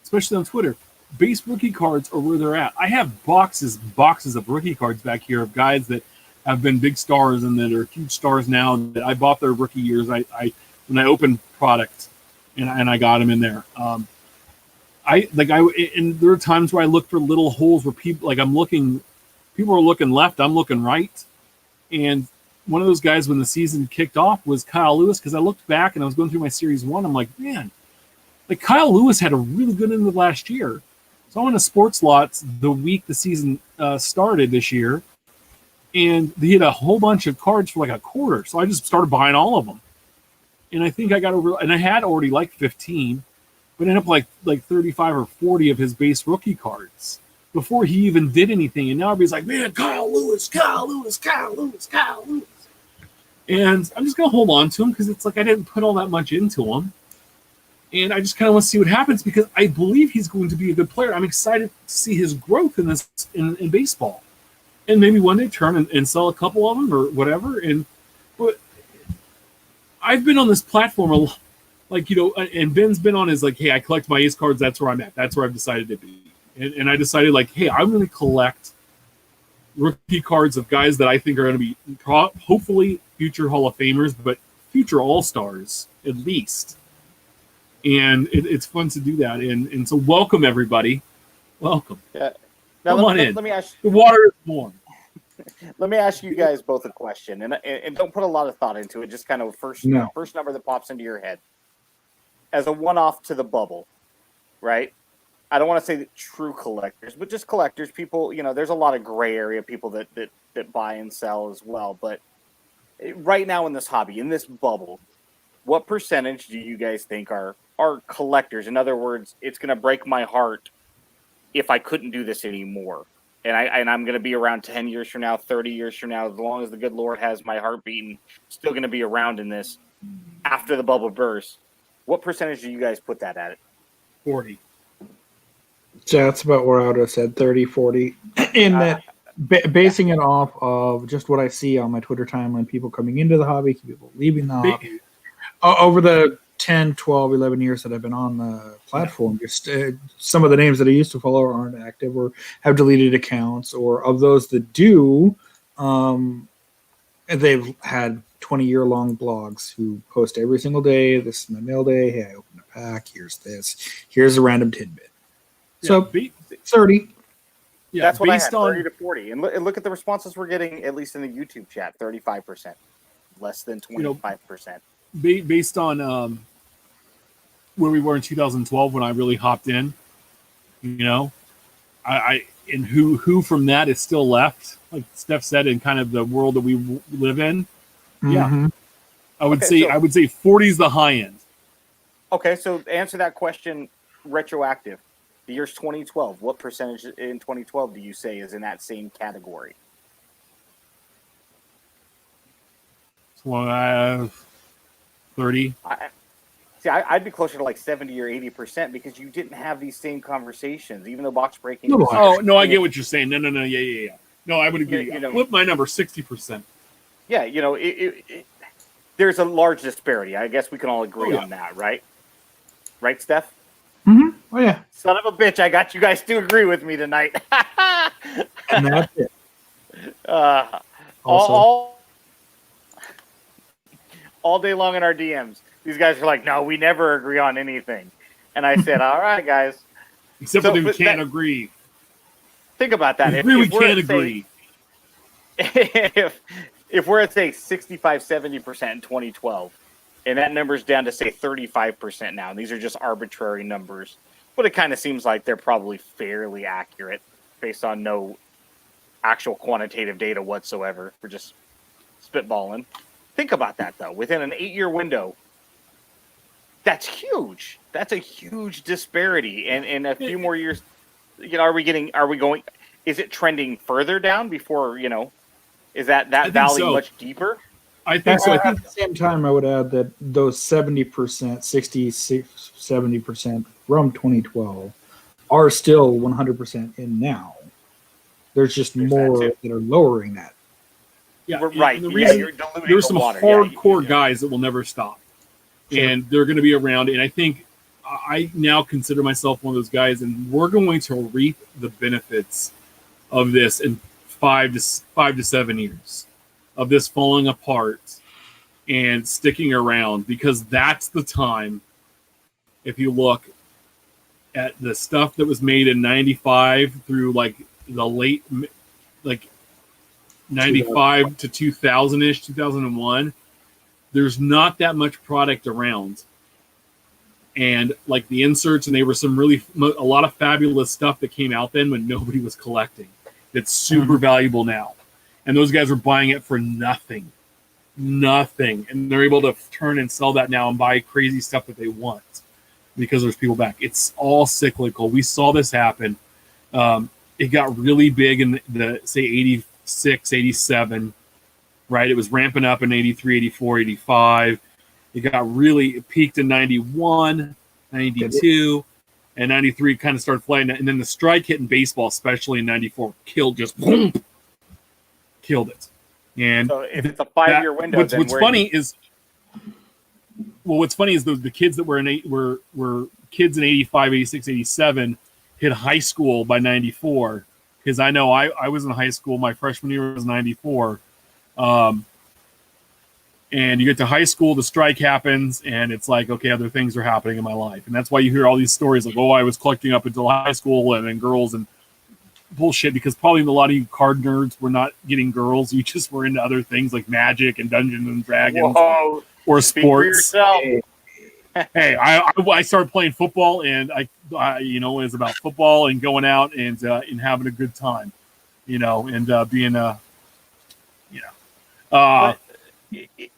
[SPEAKER 1] especially on Twitter. Base rookie cards are where they're at. I have boxes of rookie cards back here of guys that have been big stars and that are huge stars now that I bought their rookie years. When I opened product and I got them in there. And there are times where I look for little holes where people are looking left, I'm looking right. And one of those guys when the season kicked off was Kyle Lewis, because I looked back and I was going through my Series 1. I'm like, man, like Kyle Lewis had a really good end of last year. So I went to Sports Lots the week the season started this year, and they had a whole bunch of cards for like a quarter. So I just started buying all of them. and I think I got over, and I had already like 15, but ended up like 35 or 40 of his base rookie cards before he even did anything. And now everybody's like, man, Kyle Lewis. And I'm just going to hold on to him because it's like I didn't put all that much into him. And I just kind of want to see what happens because I believe he's going to be a good player. I'm excited to see his growth in this in baseball. And maybe one day turn and sell a couple of them or whatever. But I've been on this platform a lot, like, you know, and Ben's been on his like, hey, I collect my ace cards. That's where I'm at. That's where I've decided to be. And I decided like, hey, I'm going to collect rookie cards of guys that I think are going to be hopefully future Hall of Famers, but future All-Stars at least. And it's fun to do that. And so welcome, everybody. Welcome.
[SPEAKER 3] Yeah. Now,
[SPEAKER 1] Come on in.
[SPEAKER 3] Let me ask
[SPEAKER 1] the water is warm.
[SPEAKER 3] Let me ask you guys both a question, and don't put a lot of thought into it. Just kind of first number that pops into your head as a one-off to the bubble, right? I don't want to say that true collectors, but just collectors. People, you know, there's a lot of gray area people that buy and sell as well. But right now in this hobby, in this bubble, what percentage do you guys think are collectors? In other words, it's going to break my heart if I couldn't do this anymore. And I'm going to be around 10 years from now, 30 years from now, as long as the good Lord has my heart beating, still going to be around in this after the bubble bursts. What percentage do you guys put that at?
[SPEAKER 1] 40.
[SPEAKER 2] So that's about where I would have said 30, 40. In that, basing it off of just what I see on my Twitter timeline, people coming into the hobby, people leaving the hobby. Over the 10, 12, 11 years that I've been on the platform, just some of the names that I used to follow aren't active or have deleted accounts, or of those that do, they've had 20-year-long blogs who post every single day. This is my mail day. Hey, I opened a pack. Here's this. Here's a random tidbit. So 30.
[SPEAKER 3] Yeah, that's what I had, 30 to 40. And look at the responses we're getting, at least in the YouTube chat, 35%. Less than 25%.
[SPEAKER 1] Based on where we were in 2012 when I really hopped in, you know, I and who from that is still left, like Steph said, in kind of the world that we live in. Yeah,
[SPEAKER 2] Mm-hmm.
[SPEAKER 1] I would say 40 is the high end.
[SPEAKER 3] Okay, so answer that question retroactive. The year's 2012. What percentage in 2012 do you say is in that same category?
[SPEAKER 1] 30.
[SPEAKER 3] I'd be closer to like 70 or 80% because you didn't have these same conversations, even though box breaking.
[SPEAKER 1] Oh no, I get what you're saying. No, yeah. No, I would agree.
[SPEAKER 3] You know,
[SPEAKER 1] flip my number 60%.
[SPEAKER 3] Yeah, you know, there's a large disparity. I guess we can all agree on that, right? Right, Steph?
[SPEAKER 2] Mm-hmm. Oh yeah.
[SPEAKER 3] Son of a bitch! I got you guys to agree with me tonight.
[SPEAKER 2] And that's it.
[SPEAKER 3] All day long in our DMs, these guys are like, "No, we never agree on anything." And I said, "All right, guys."
[SPEAKER 1] Except for we can't agree.
[SPEAKER 3] Think about that.
[SPEAKER 1] We can't agree.
[SPEAKER 3] If we're at say 65, 70% in 2012, and that number's down to say 35% now, and these are just arbitrary numbers, but it kind of seems like they're probably fairly accurate based on no actual quantitative data whatsoever. We're just spitballing. Think about that though. Within an 8-year window, that's huge. That's a huge disparity. And in a few more years, you know, is it trending further down before, you know, is that valley much deeper?
[SPEAKER 1] I think so.
[SPEAKER 2] At the same time, I would add that those 70%, 66, 70% from 2012 are still 100% in now. There's just more that are lowering that.
[SPEAKER 1] Yeah,
[SPEAKER 3] right.
[SPEAKER 1] The reason,
[SPEAKER 3] you're diluting
[SPEAKER 1] there's
[SPEAKER 3] the
[SPEAKER 1] some
[SPEAKER 3] water.
[SPEAKER 1] hardcore guys that will never stop, and they're going to be around. And I think I now consider myself one of those guys, and we're going to reap the benefits of this in 5 to 7 years of this falling apart and sticking around, because that's the time. If you look at the stuff that was made in 95 through like the late, like 95 to 2000-ish, 2001, there's not that much product around. And like the inserts, and they were a lot of fabulous stuff that came out then when nobody was collecting. That's super valuable now. And those guys were buying it for nothing. nothing, and they're able to turn and sell that now and buy crazy stuff that they want because there's people back. It's all cyclical. We saw this happen. It got really big in the say 86, 87, right? It was ramping up in 83, 84, 85. It peaked in 91, 92, and 93 kind of started flying. And then the strike hit in baseball, especially in 94, killed it. And
[SPEAKER 3] so if it's a 5-year window,
[SPEAKER 1] what's funny is the kids that were kids in 85, 86, 87 hit high school by 94. Because I know I was in high school. My freshman year was 94. And you get to high school, the strike happens, and it's like, okay, other things are happening in my life. And that's why you hear all these stories like, oh, I was collecting up until high school and then girls and bullshit, because probably a lot of you card nerds were not getting girls. You just were into other things like Magic and Dungeons and Dragons or sports. Hey, I started playing football, and I it was about football and going out and having a good time, and being
[SPEAKER 3] But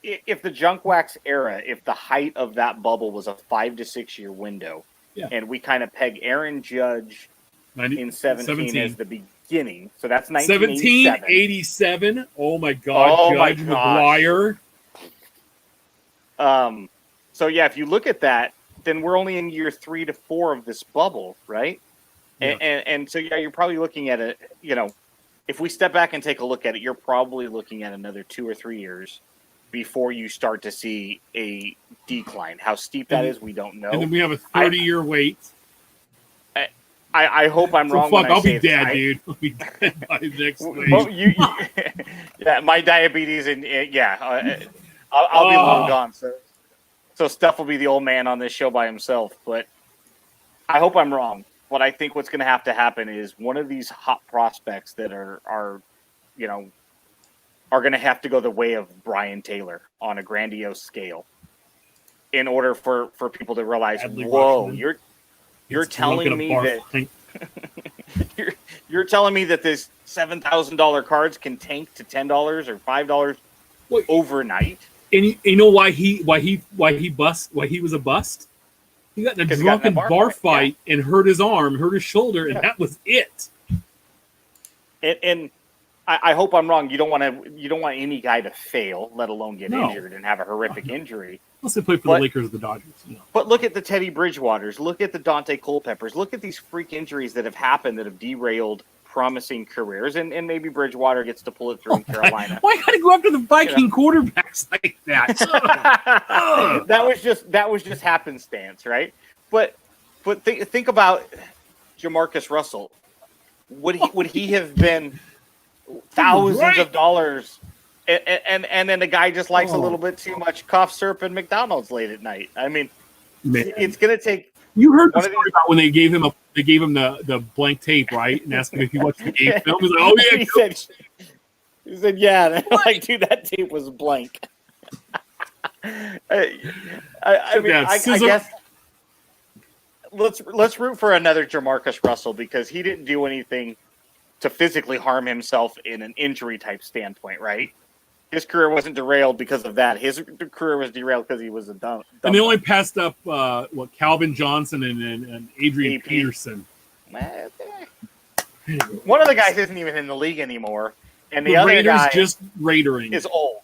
[SPEAKER 3] if the junk wax era, if the height of that bubble was a 5 to 6 year window, and we kind of peg Aaron Judge in 17 as the beginning, so that's 1987.
[SPEAKER 1] 1787. Oh my God, Judge McGuire.
[SPEAKER 3] So yeah, if you look at that, then we're only in year 3 to 4 of this bubble, right? Yeah. And so yeah, you're probably looking at it. If we step back and take a look at it, you're probably looking at another 2 or 3 years before you start to see a decline. How steep that is, we don't know.
[SPEAKER 1] And then we have a 30-year wait.
[SPEAKER 3] I hope I'm wrong.
[SPEAKER 1] Fuck, I'll be dead, dude. I'll be dead by next week.
[SPEAKER 3] Well, yeah, my diabetes and I'll be long gone. So Steph will be the old man on this show by himself. But I hope I'm wrong. But I think what's going to have to happen is one of these hot prospects that are going to have to go the way of Brian Taylor on a grandiose scale in order for people to realize, whoa, you're telling me that you're telling me that this $7,000 cards can tank to $10 or $5 overnight.
[SPEAKER 1] And you know why he was a bust? He got in a drunken bar fight and hurt his arm, hurt his shoulder, and that was it.
[SPEAKER 3] And I hope I'm wrong. You don't want any guy to fail, let alone get injured and have a horrific injury.
[SPEAKER 1] Unless they play for the Lakers or the Dodgers.
[SPEAKER 3] But look at the Teddy Bridgewaters. Look at the Dante Culpeppers. Look at these freak injuries that have happened that have derailed promising careers. And maybe Bridgewater gets to pull it through in Carolina.
[SPEAKER 1] Why gotta go after the Viking quarterbacks like that?
[SPEAKER 3] that was just happenstance, right? But think about Jamarcus Russell. Would he have been thousands of dollars? And then the guy just likes a little bit too much cough syrup and McDonald's late at night. I mean, it's going to take.
[SPEAKER 1] You heard the story about when they gave him the blank tape, right? And asked him if he watched the game film. He's like, "Oh yeah."
[SPEAKER 3] He said, "Yeah." Like, dude, that tape was blank. I guess let's root for another Jamarcus Russell because he didn't do anything to physically harm himself in an injury type standpoint, right? His career wasn't derailed because of that. His career was derailed because he was a dumb.
[SPEAKER 1] And they only passed up Calvin Johnson and Adrian Peterson.
[SPEAKER 3] One of the guys isn't even in the league anymore, and the other
[SPEAKER 1] Raiders
[SPEAKER 3] guy
[SPEAKER 1] just Raidering
[SPEAKER 3] is old.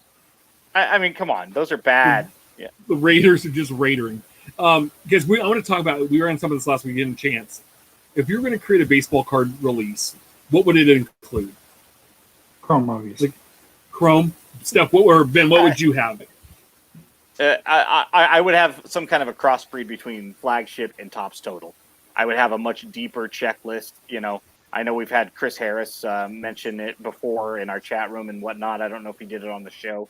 [SPEAKER 3] I mean, come on, those are bad. Yeah,
[SPEAKER 1] the Raiders are just Raidering. Because I want to talk about. We were on some of this last week. Didn't chance. If you're going to create a baseball card release, what would it include?
[SPEAKER 2] Chrome, obviously.
[SPEAKER 1] Like Chrome. Steph, Ben, what would you have?
[SPEAKER 3] I would have some kind of a crossbreed between flagship and tops total. I would have a much deeper checklist. I know we've had Chris Harris mention it before in our chat room and whatnot. I don't know if he did it on the show,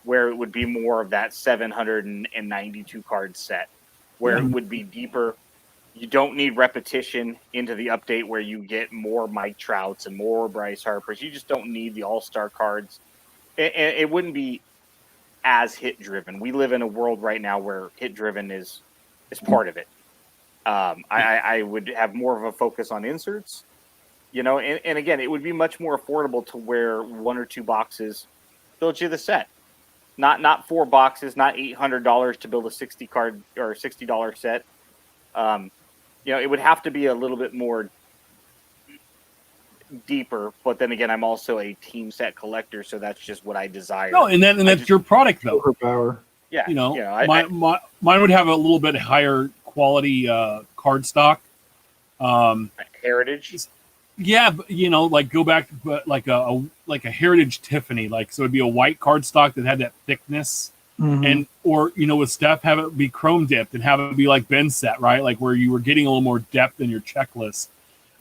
[SPEAKER 3] where it would be more of that 792 card set, where it would be deeper. You don't need repetition into the update where you get more Mike Trouts and more Bryce Harpers. You just don't need the all-star cards. It wouldn't be as hit-driven. We live in a world right now where hit-driven is part of it. I would have more of a focus on inserts, and again, it would be much more affordable to where 1 or 2 boxes build you the set. not 4 boxes, not $800 to build a 60 card or $60 set. It would have to be a little bit more deeper. But then again, I'm also a team set collector, so that's just what I desire.
[SPEAKER 1] No, and that's your product though.
[SPEAKER 2] Overpower.
[SPEAKER 3] Yeah,
[SPEAKER 1] mine would have a little bit higher quality card stock.
[SPEAKER 3] Heritage.
[SPEAKER 1] Yeah, but, like go back, but like a Heritage Tiffany, like so it'd be a white card stock that had that thickness, and or with Steph have it be chrome dipped and have it be like Ben set, right? Like where you were getting a little more depth in your checklist.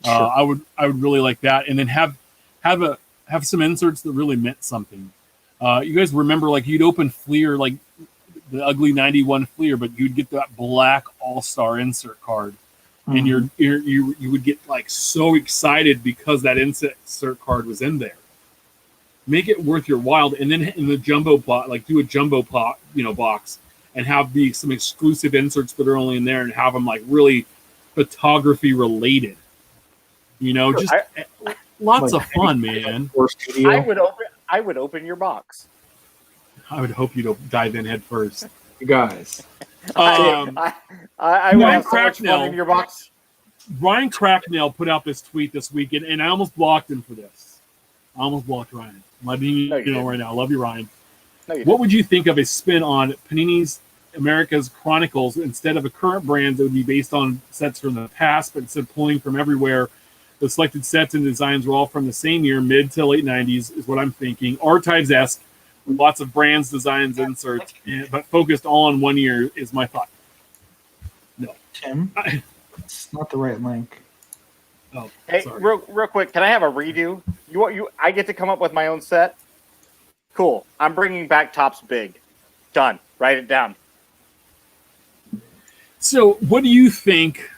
[SPEAKER 1] Sure. I would really like that, and then have some inserts that really meant something. You guys remember like you'd open Fleer, like the ugly 91 Fleer, but you'd get that black all-star insert card. And you would get like so excited because that insert card was in there. Make it worth your while, and then in the jumbo pot, like do a jumbo pot, box, and have some exclusive inserts that are only in there, and have them like really photography related. Just lots of fun, man.
[SPEAKER 3] I would open your box.
[SPEAKER 1] I would hope you don't dive in head first,
[SPEAKER 2] you guys.
[SPEAKER 3] I would have so much fun in your box.
[SPEAKER 1] Ryan Cracknell put out this tweet this weekend, and I almost blocked him for this. I almost blocked Ryan. I'm letting you know right now. I love you, Ryan. What would you think of a spin on Panini's America's Chronicles? Instead of a current brand that would be based on sets from the past, but instead of pulling from everywhere, the selected sets and designs were all from the same year, mid to late 90s, is what I'm thinking. R-Types-esque, with lots of brands, designs, inserts, but focused all on 1 year is my thought. No.
[SPEAKER 2] Tim? It's not the right link.
[SPEAKER 1] Oh,
[SPEAKER 3] hey,
[SPEAKER 1] sorry.
[SPEAKER 3] real quick, can I have a redo? I get to come up with my own set? Cool. I'm bringing back Topps Big. Done. Write it down.
[SPEAKER 1] So, what do you think?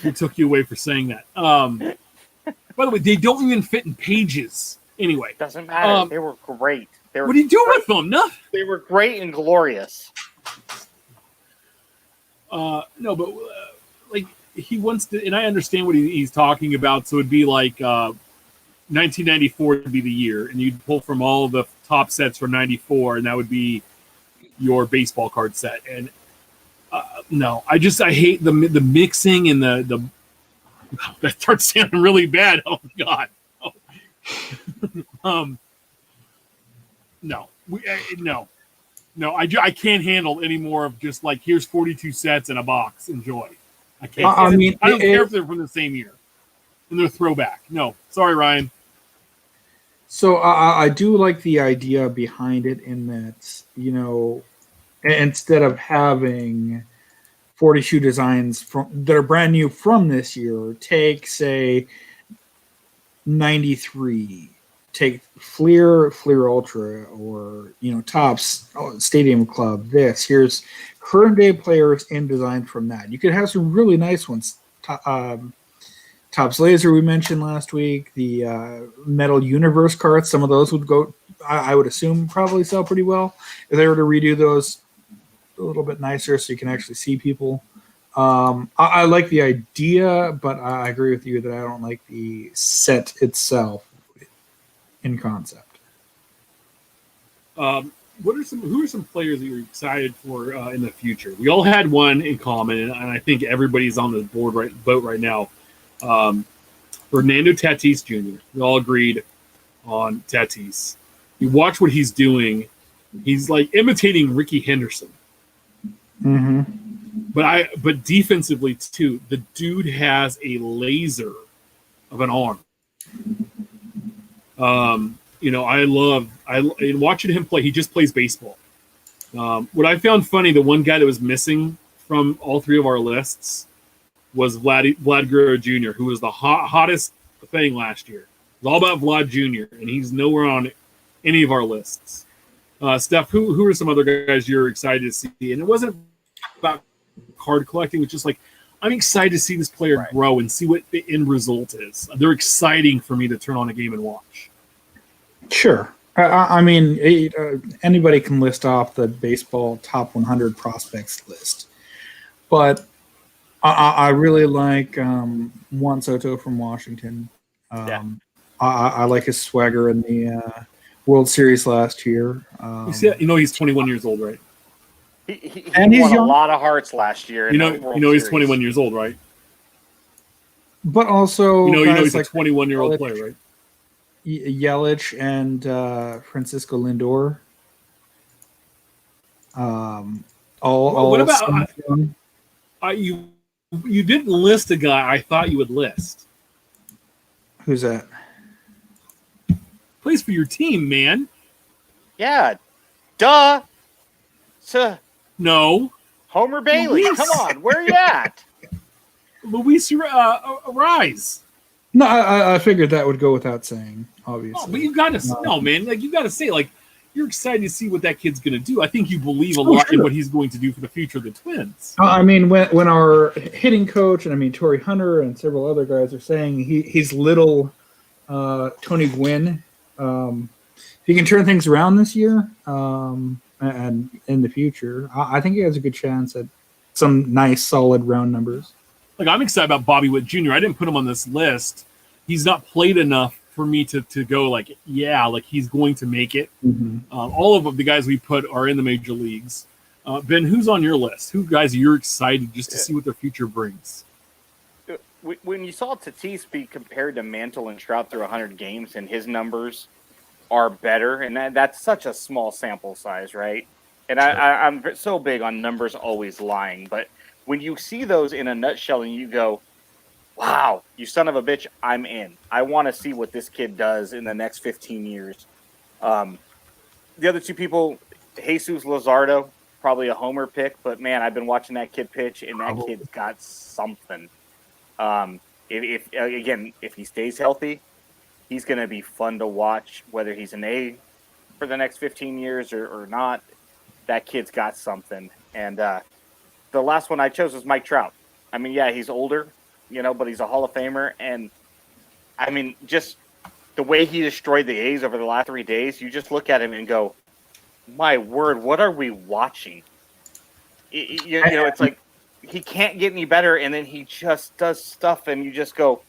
[SPEAKER 1] It took you away for saying that. By the way, they don't even fit in pages. Anyway,
[SPEAKER 3] doesn't matter. They were great.
[SPEAKER 1] What are you doing with them? Nothing.
[SPEAKER 3] They were great and glorious.
[SPEAKER 1] No, but like he wants to, and I understand what he's talking about. So it'd be like 1994 would be the year, and you'd pull from all the top sets from '94, and that would be your baseball card set. And no, I hate the mixing and the that starts sounding really bad. Oh God. No, I can't handle any more of just like here's 42 sets in a box. Enjoy. I can't. I don't care if they're from the same year and they're throwback. No, sorry, Ryan.
[SPEAKER 2] So I do like the idea behind it in that instead of having 42 designs that are brand new from this year, take say 93, take Fleer Ultra, or Topps Stadium Club. Here's current day players and designs from that. You could have some really nice ones. Topps Laser we mentioned last week. The Metal Universe cards. Some of those would go. I would assume probably sell pretty well if they were to redo those a little bit nicer, so you can actually see people. I like the idea, but I agree with you that I don't like the set itself in concept.
[SPEAKER 1] Who are some players that you're excited for in the future? We all had one in common, and I think everybody's on the boat right now. Fernando Tatis Jr. We all agreed on Tatis. You watch what he's doing; he's like imitating Ricky Henderson.
[SPEAKER 2] Mm-hmm.
[SPEAKER 1] But defensively too, the dude has a laser of an arm. I watching him play. He just plays baseball. What I found funny, the one guy that was missing from all three of our lists was Vlad Guerrero Jr., who was the hottest thing last year. It was all about Vlad Jr., and he's nowhere on any of our lists. Steph, who are some other guys you're excited to see? And it wasn't about card collecting. It's just like, I'm excited to see this player grow and see what the end result is. They're exciting for me to turn on a game and watch.
[SPEAKER 2] Sure. I mean, anybody can list off the baseball top 100 prospects list. But I really like Juan Soto from Washington. I like his swagger in the World Series last year.
[SPEAKER 1] He's 21 years old, right?
[SPEAKER 3] He
[SPEAKER 2] And he's
[SPEAKER 3] won a
[SPEAKER 2] young.
[SPEAKER 3] lot of hearts last year. In the World
[SPEAKER 1] He's
[SPEAKER 3] Series.
[SPEAKER 1] 21 years old, right?
[SPEAKER 2] But also,
[SPEAKER 1] he's
[SPEAKER 2] like
[SPEAKER 1] a 21-year-old
[SPEAKER 2] Yelich,
[SPEAKER 1] player, right?
[SPEAKER 2] Yelich and Francisco Lindor.
[SPEAKER 1] What about
[SPEAKER 2] young.
[SPEAKER 1] you didn't list a guy I thought you would list.
[SPEAKER 2] Who's that?
[SPEAKER 1] Plays for your team, man.
[SPEAKER 3] Yeah, duh.
[SPEAKER 1] No,
[SPEAKER 3] Homer Bailey.
[SPEAKER 1] Luis.
[SPEAKER 3] Come on, where are you at?
[SPEAKER 1] Luis Rise.
[SPEAKER 2] No, I figured that would go without saying, obviously.
[SPEAKER 1] Oh, but you got to man. Like you got to say, like you're excited to see what that kid's going to do. I think you believe a lot in what he's going to do for the future of the Twins.
[SPEAKER 2] I mean, when our hitting coach and Torrey Hunter and several other guys are saying he's little Tony Gwynn, if he can turn things around this year and in the future, I think he has a good chance at some nice, solid round numbers.
[SPEAKER 1] Like I'm excited about Bobby Witt Jr. I didn't put him on this list. He's not played enough for me to go like he's going to make it.
[SPEAKER 2] Mm-hmm.
[SPEAKER 1] All of the guys we put are in the major leagues. Ben, who's on your list? Who guys you're excited just to see what their future brings?
[SPEAKER 3] When you saw Tatis be compared to Mantle and Trout through 100 games, and his numbers are better, and that's such a small sample size, right? And I'm so big on numbers always lying, but when you see those in a nutshell and you go, wow, you son of a bitch, I'm in. I want to see what this kid does in the next 15 years. The other two people, Jesus Luzardo, probably a homer pick, but man, I've been watching that kid pitch, and that kid's got something. If he stays healthy, he's going to be fun to watch, whether he's an A for the next 15 years or not. That kid's got something. And the last one I chose was Mike Trout. I mean, yeah, he's older, but he's a Hall of Famer. And, I mean, just the way he destroyed the A's over the last 3 days, you just look at him and go, my word, what are we watching? It's like he can't get any better, and then he just does stuff, and you just go.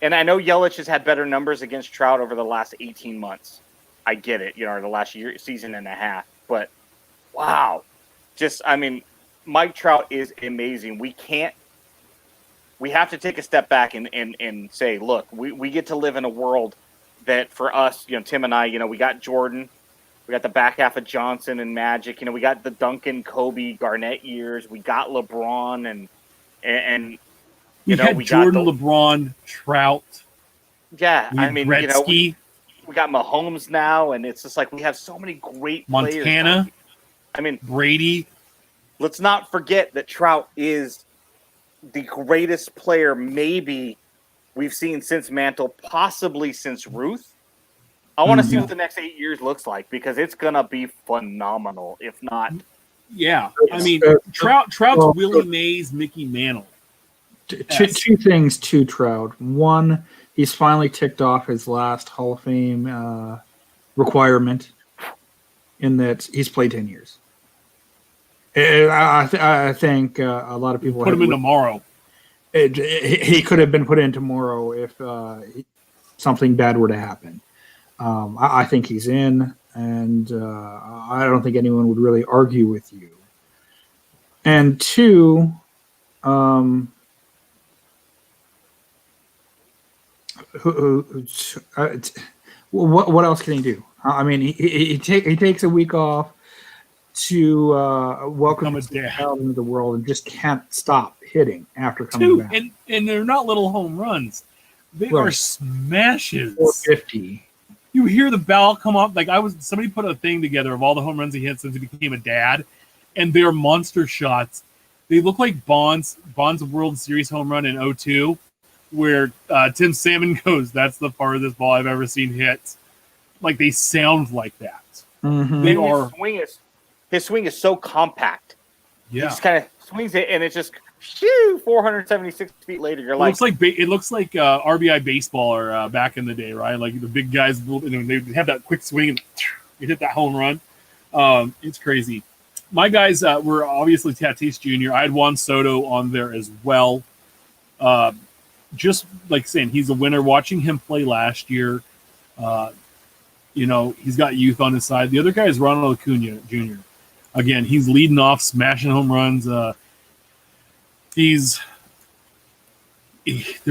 [SPEAKER 3] And I know Yelich has had better numbers against Trout over the last 18 months. I get it, or the last season and a half. But, wow. Mike Trout is amazing. We have to take a step back and say, look, we get to live in a world that for us, Tim and I, we got Jordan, we got the back half of Johnson and Magic, we got the Duncan, Kobe, Garnett years, we got LeBron and
[SPEAKER 1] we got Jordan, LeBron, Trout.
[SPEAKER 3] Yeah,
[SPEAKER 1] Gretzky.
[SPEAKER 3] We got Mahomes now, and it's just like we have so many great
[SPEAKER 1] Montana.
[SPEAKER 3] players.
[SPEAKER 1] Brady.
[SPEAKER 3] Let's not forget that Trout is the greatest player maybe we've seen since Mantle, possibly since Ruth. I want to see what the next 8 years looks like because it's going to be phenomenal, if not.
[SPEAKER 1] Yeah. Trout's Willie Mays, Mickey Mantle.
[SPEAKER 2] Two things to Trout. One, he's finally ticked off his last Hall of Fame requirement in that he's played 10 years. I think a lot of people
[SPEAKER 1] put him in tomorrow.
[SPEAKER 2] He could have been put in tomorrow if something bad were to happen. I think he's in, and I don't think anyone would really argue with you. And two, what else can he do? I mean, he takes a week off to welcome his child into the world and just can't stop hitting after coming back.
[SPEAKER 1] And they're not little home runs. They are smashes.
[SPEAKER 2] 450.
[SPEAKER 1] You hear the bell come up. Like somebody put a thing together of all the home runs he hit since he became a dad, and they're monster shots. They look like Bond's World Series home run in 2002, where Tim Salmon goes, "That's the farthest ball I've ever seen hit." Like they sound like that.
[SPEAKER 2] Mm-hmm.
[SPEAKER 3] They are. His swing is so compact.
[SPEAKER 1] Yeah,
[SPEAKER 3] he just kind of swings it, and it's just 476 feet later. You're like,
[SPEAKER 1] it looks like RBI baseball or back in the day, right? Like the big guys, they have that quick swing and you hit that home run. It's crazy. My guys were obviously Tatis Jr. I had Juan Soto on there as well. Just like saying, he's a winner. Watching him play last year, He's got youth on his side. The other guy is Ronald Acuna Jr. Again, he's leading off, smashing home runs. They're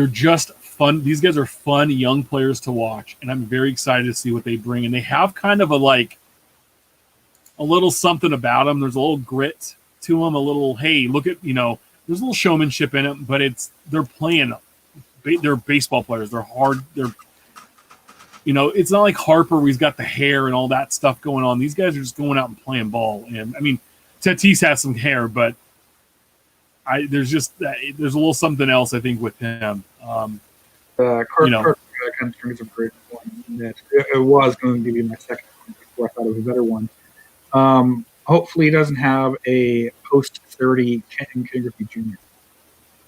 [SPEAKER 1] just fun. These guys are fun young players to watch, and I'm very excited to see what they bring. And they have kind of a little something about them. There's a little grit to them. A little, hey, look at there's a little showmanship in it, but they're playing. They're baseball players. They're hard. It's not like Harper where he's got the hair and all that stuff going on. These guys are just going out and playing ball. And I mean, Tatis has some hair, but there's a little something else I think with him.
[SPEAKER 2] Carter kind of brings a great point. That it was going to be my second one before I thought it was a better one. Hopefully, he doesn't have a post-30 Ken Griffey Jr.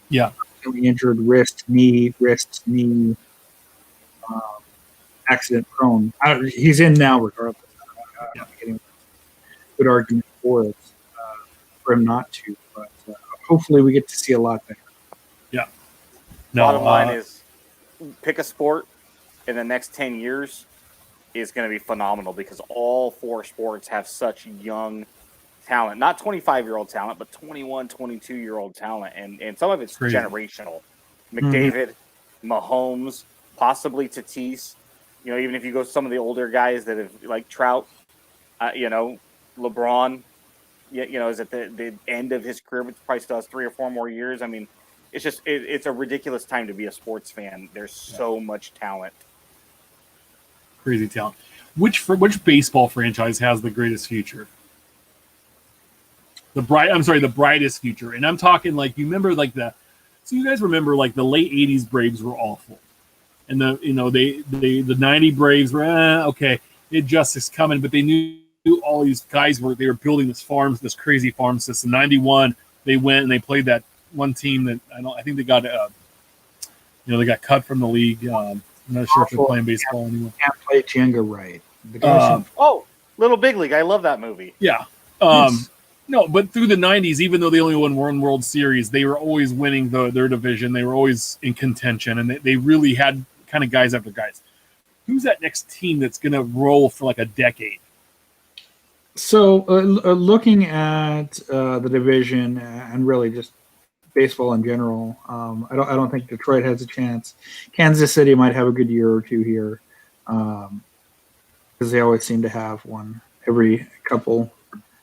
[SPEAKER 1] Yeah.
[SPEAKER 2] Injured wrist, knee, accident prone. He's in now, regardless. I'm getting a good argument for it, for him not to. But hopefully, we get to see a lot there.
[SPEAKER 1] Yeah.
[SPEAKER 3] Bottom line is, pick a sport in the next 10 years is going to be phenomenal because all four sports have such young talent. Not 25-year-old talent, but 21, 22-year-old talent. And some of it's generational. McDavid, Mahomes, possibly Tatis. Even if you go some of the older guys that have, like Trout, LeBron, is at the end of his career, but probably still has 3 or 4 more years. I mean, it's just it's a ridiculous time to be a sports fan. There's so much talent.
[SPEAKER 1] Crazy talent. Which baseball franchise has the greatest future? The brightest future. And I'm talking you remember so you guys remember the late 80s Braves were awful. And the 90 Braves were okay, justice coming, but they knew all these guys they were building this crazy farm system. 91 they went and they played that one team that I think they got they got cut from the league. I'm not sure if they're playing baseball anymore.
[SPEAKER 2] Can't play Jenga right.
[SPEAKER 3] Little Big League. I love that movie.
[SPEAKER 1] Yeah. No, but through the 90s, even though they only won one World Series, they were always winning their division. They were always in contention, and they really had kind of guys after guys. Who's that next team that's going to roll for a decade?
[SPEAKER 2] So looking at the division and really just baseball in general, I don't think Detroit has a chance. Kansas City might have a good year or two here because they always seem to have one every couple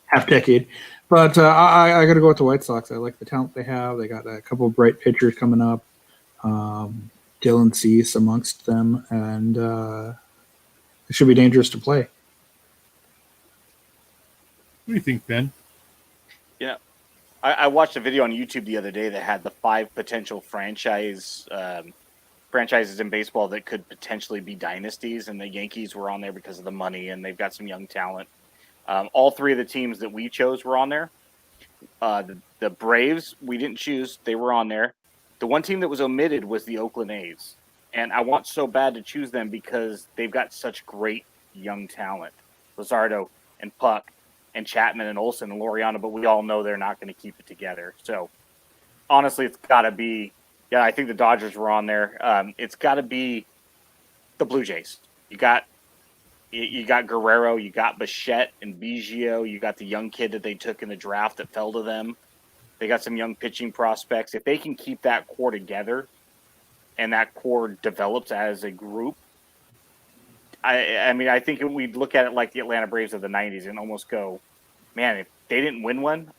[SPEAKER 2] half decade. But I got to go with the White Sox. I like the talent they have. They got a couple of bright pitchers coming up. Dylan Cease amongst them, and it should be dangerous to play.
[SPEAKER 1] What do you think, Ben?
[SPEAKER 3] Yeah, I watched a video on YouTube the other day that had the 5 potential franchises in baseball that could potentially be dynasties, and the Yankees were on there because of the money, and they've got some young talent. All 3 of the teams that we chose were on there. The Braves, we didn't choose. They were on there. The one team that was omitted was the Oakland A's. And I want so bad to choose them because they've got such great young talent. Luzardo and Puck and Chapman and Olsen and Laureano, but we all know they're not going to keep it together. So, honestly, it's got to be – I think the Dodgers were on there. It's got to be the Blue Jays. You got Guerrero, you got Bichette and Biggio, you got the young kid that they took in the draft that fell to them. They got some young pitching prospects. If they can keep that core together and that core develops as a group, I think we'd look at it like the Atlanta Braves of the 90s and almost go, man, if they didn't win one,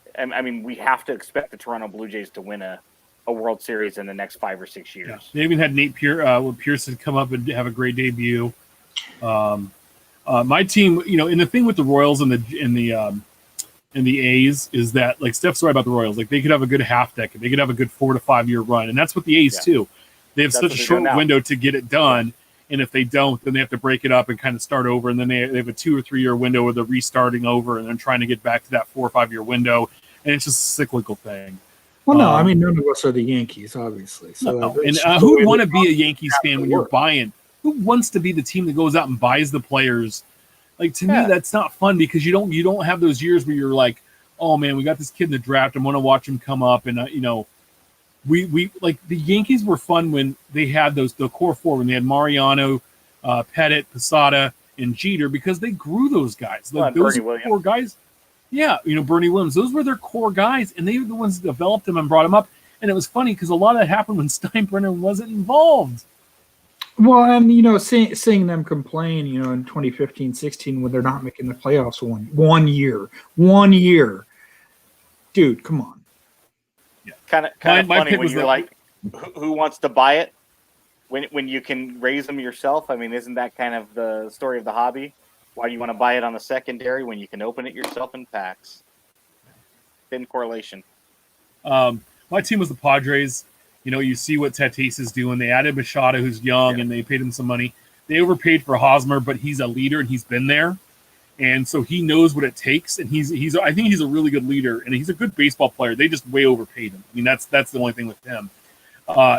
[SPEAKER 3] we have to expect the Toronto Blue Jays to win a World Series in the next 5 or 6 years.
[SPEAKER 1] Yeah. They even had Nate Pearson come up and have a great debut. My team, and the thing with the Royals and the A's is that, Steph's right about the Royals. They could have a good half decade. They could have a good 4 to 5 year run, and that's what the A's too. They have such a short window to get it done, and if they don't, then they have to break it up and kind of start over, and then they have a 2 or 3 year window where they're restarting over and then trying to get back to that 4 or 5 year window, and it's just a cyclical thing.
[SPEAKER 2] Well, no, none of us are the Yankees, obviously. So
[SPEAKER 1] no. And who would want to be a Yankees fan when you're buying? Who wants to be the team that goes out and buys the players? To me, that's not fun because you don't have those years where you're like, oh man, we got this kid in the draft. I want to watch him come up, and we the Yankees were fun when they had the core 4 when they had Mariano, Pettit, Posada, and Jeter because they grew those guys.
[SPEAKER 3] Well,
[SPEAKER 1] Like, those
[SPEAKER 3] Bernie Williams.
[SPEAKER 1] core guys. Yeah, Bernie Williams. Those were their core guys, and they were the ones that developed them and brought them up. And it was funny because a lot of that happened when Steinbrenner wasn't involved.
[SPEAKER 2] Well, and seeing them complain, in 2015-16 when they're not making the playoffs one year, dude, come on.
[SPEAKER 3] Yeah. Kind of funny when you're like, who wants to buy it when you can raise them yourself? I mean, isn't that kind of the story of the hobby? Why do you want to buy it on the secondary when you can open it yourself in packs? Thin correlation.
[SPEAKER 1] My team was the Padres. You see what Tatis is doing. They added Machado, who's young, and they paid him some money. They overpaid for Hosmer, but he's a leader and he's been there, and so he knows what it takes. And I think he's a really good leader, and he's a good baseball player. They just way overpaid him. I mean, that's the only thing with him.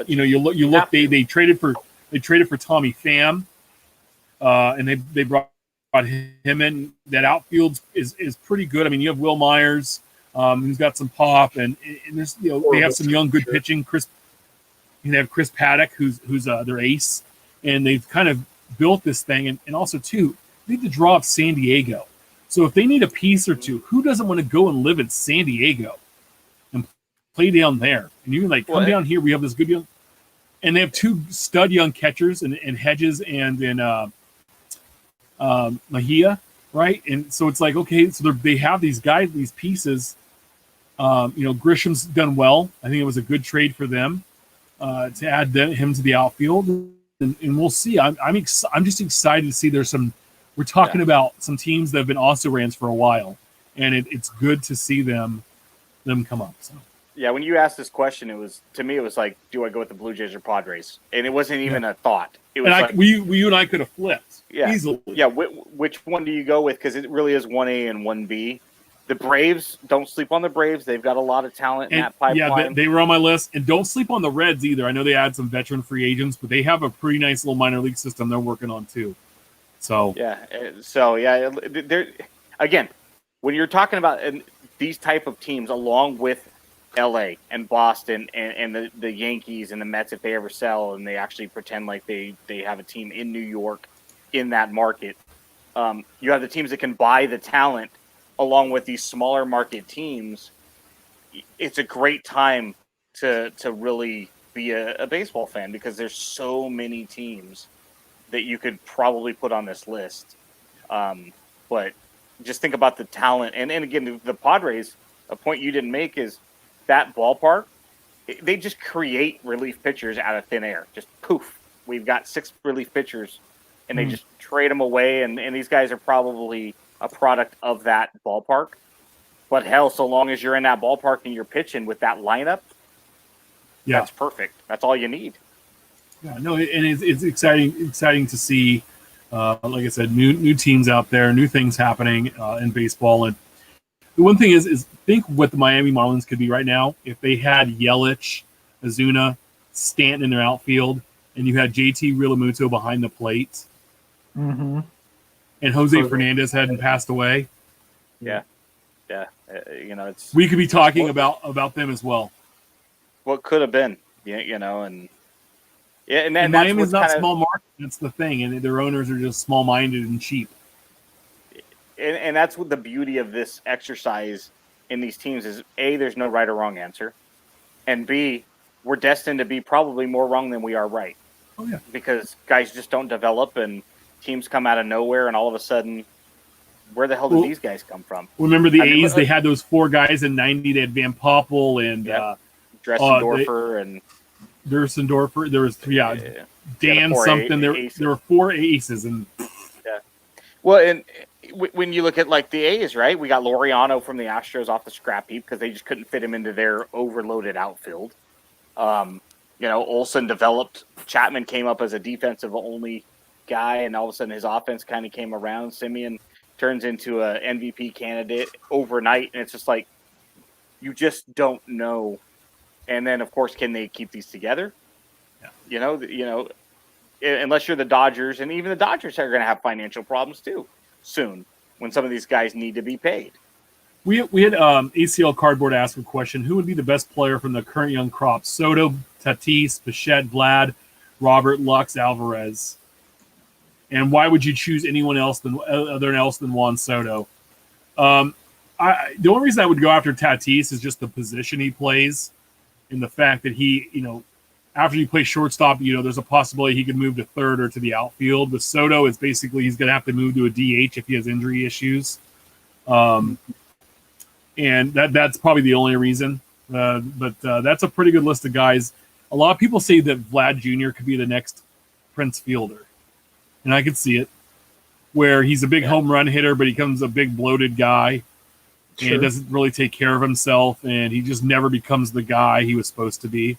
[SPEAKER 1] You look. They traded for Tommy Pham, and they brought him in. That outfield is pretty good. I mean, you have Will Myers, who's got some pop, and there's they have some young good pitching. They have Chris Paddock, who's their ace, and they've kind of built this thing. And also, too, they need to draw up San Diego. So if they need a piece or two, who doesn't want to go and live in San Diego and play down there? And you can come down here. We have this good young, and they have two stud young catchers in Hedges and in Mejia, right? And so it's like, okay, so they have these guys, these pieces. Grisham's done well. I think it was a good trade for them. To add him to the outfield, and we'll see. I'm just excited to see there's some. We're talking about some teams that have been also rans for a while, and it's good to see them come up. So.
[SPEAKER 3] Yeah, when you asked this question, it was like, do I go with the Blue Jays or Padres? And it wasn't even a thought. It was
[SPEAKER 1] you and I could have flipped easily.
[SPEAKER 3] Yeah, which one do you go with? Because it really is 1A and 1B. The Braves, don't sleep on the Braves. They've got a lot of talent in that pipeline.
[SPEAKER 1] Yeah, they were on my list. And don't sleep on the Reds either. I know they add some veteran free agents, but they have a pretty nice little minor league system they're working on too. So again, when you're talking about these type of teams, along with LA and Boston and the Yankees and the Mets, if they ever sell and they actually pretend like they have a team in New York in that market, you have the teams that can buy the talent. Along with these smaller market teams, it's a great time to really be a baseball fan because there's so many teams that you could probably put on this list. But just think about the talent. And again, the Padres, a point you didn't make is that ballpark, they just create relief pitchers out of thin air. Just poof, we've got 6 relief pitchers, and they just trade them away. And these guys are probably a product of that ballpark. But hell, so long as you're in that ballpark and you're pitching with that lineup, that's perfect. That's all you need. Yeah, no, and it's exciting to see, like I said, new teams out there, new things happening in baseball. And the one thing is think what the Miami Marlins could be right now if they had Yelich, Ozuna, Stanton in their outfield, and you had JT Realmuto behind the plate.
[SPEAKER 2] Mm-hmm.
[SPEAKER 1] And Jose Fernandez hadn't passed away.
[SPEAKER 3] Yeah. It's
[SPEAKER 1] we could be talking about them as well.
[SPEAKER 3] What could have been, and
[SPEAKER 1] Miami's not small market. That's the thing, and their owners are just small-minded and cheap.
[SPEAKER 3] And that's what the beauty of this exercise in these teams is: A, there's no right or wrong answer, and B, we're destined to be probably more wrong than we are right.
[SPEAKER 1] Oh yeah,
[SPEAKER 3] because guys just don't develop and teams come out of nowhere, and all of a sudden, where the hell did these guys come from?
[SPEAKER 1] Remember the A's? They had those 4 guys in '90. They had Van Poppel and
[SPEAKER 3] Dressendorfer and
[SPEAKER 1] Dursendorfer. There was Dan something. There were 4 aces, and
[SPEAKER 3] well, and when you look at like the A's, right? We got Laureano from the Astros off the scrap heap because they just couldn't fit him into their overloaded outfield. Olsen developed. Chapman came up as a defensive only guy, and all of a sudden his offense kind of came around. Simeon turns into a MVP candidate overnight, and it's just like you just don't know. And then, of course, can they keep these together? Yeah. Unless you're the Dodgers, and even the Dodgers are going to have financial problems too soon when some of these guys need to be paid.
[SPEAKER 1] We had ACL Cardboard ask a question: who would be the best player from the current young crop? Soto, Tatis, Bichette, Vlad, Robert, Lux, Alvarez. And why would you choose anyone else than Juan Soto? The only reason I would go after Tatis is just the position he plays, and the fact that he, after you play shortstop, there's a possibility he could move to third or to the outfield. With Soto, it's basically he's going to have to move to a DH if he has injury issues. And that's probably the only reason. But that's a pretty good list of guys. A lot of people say that Vlad Jr. could be the next Prince Fielder. And I could see it, where he's a big home run hitter, but he becomes a big bloated guy and doesn't really take care of himself, and he just never becomes the guy he was supposed to be.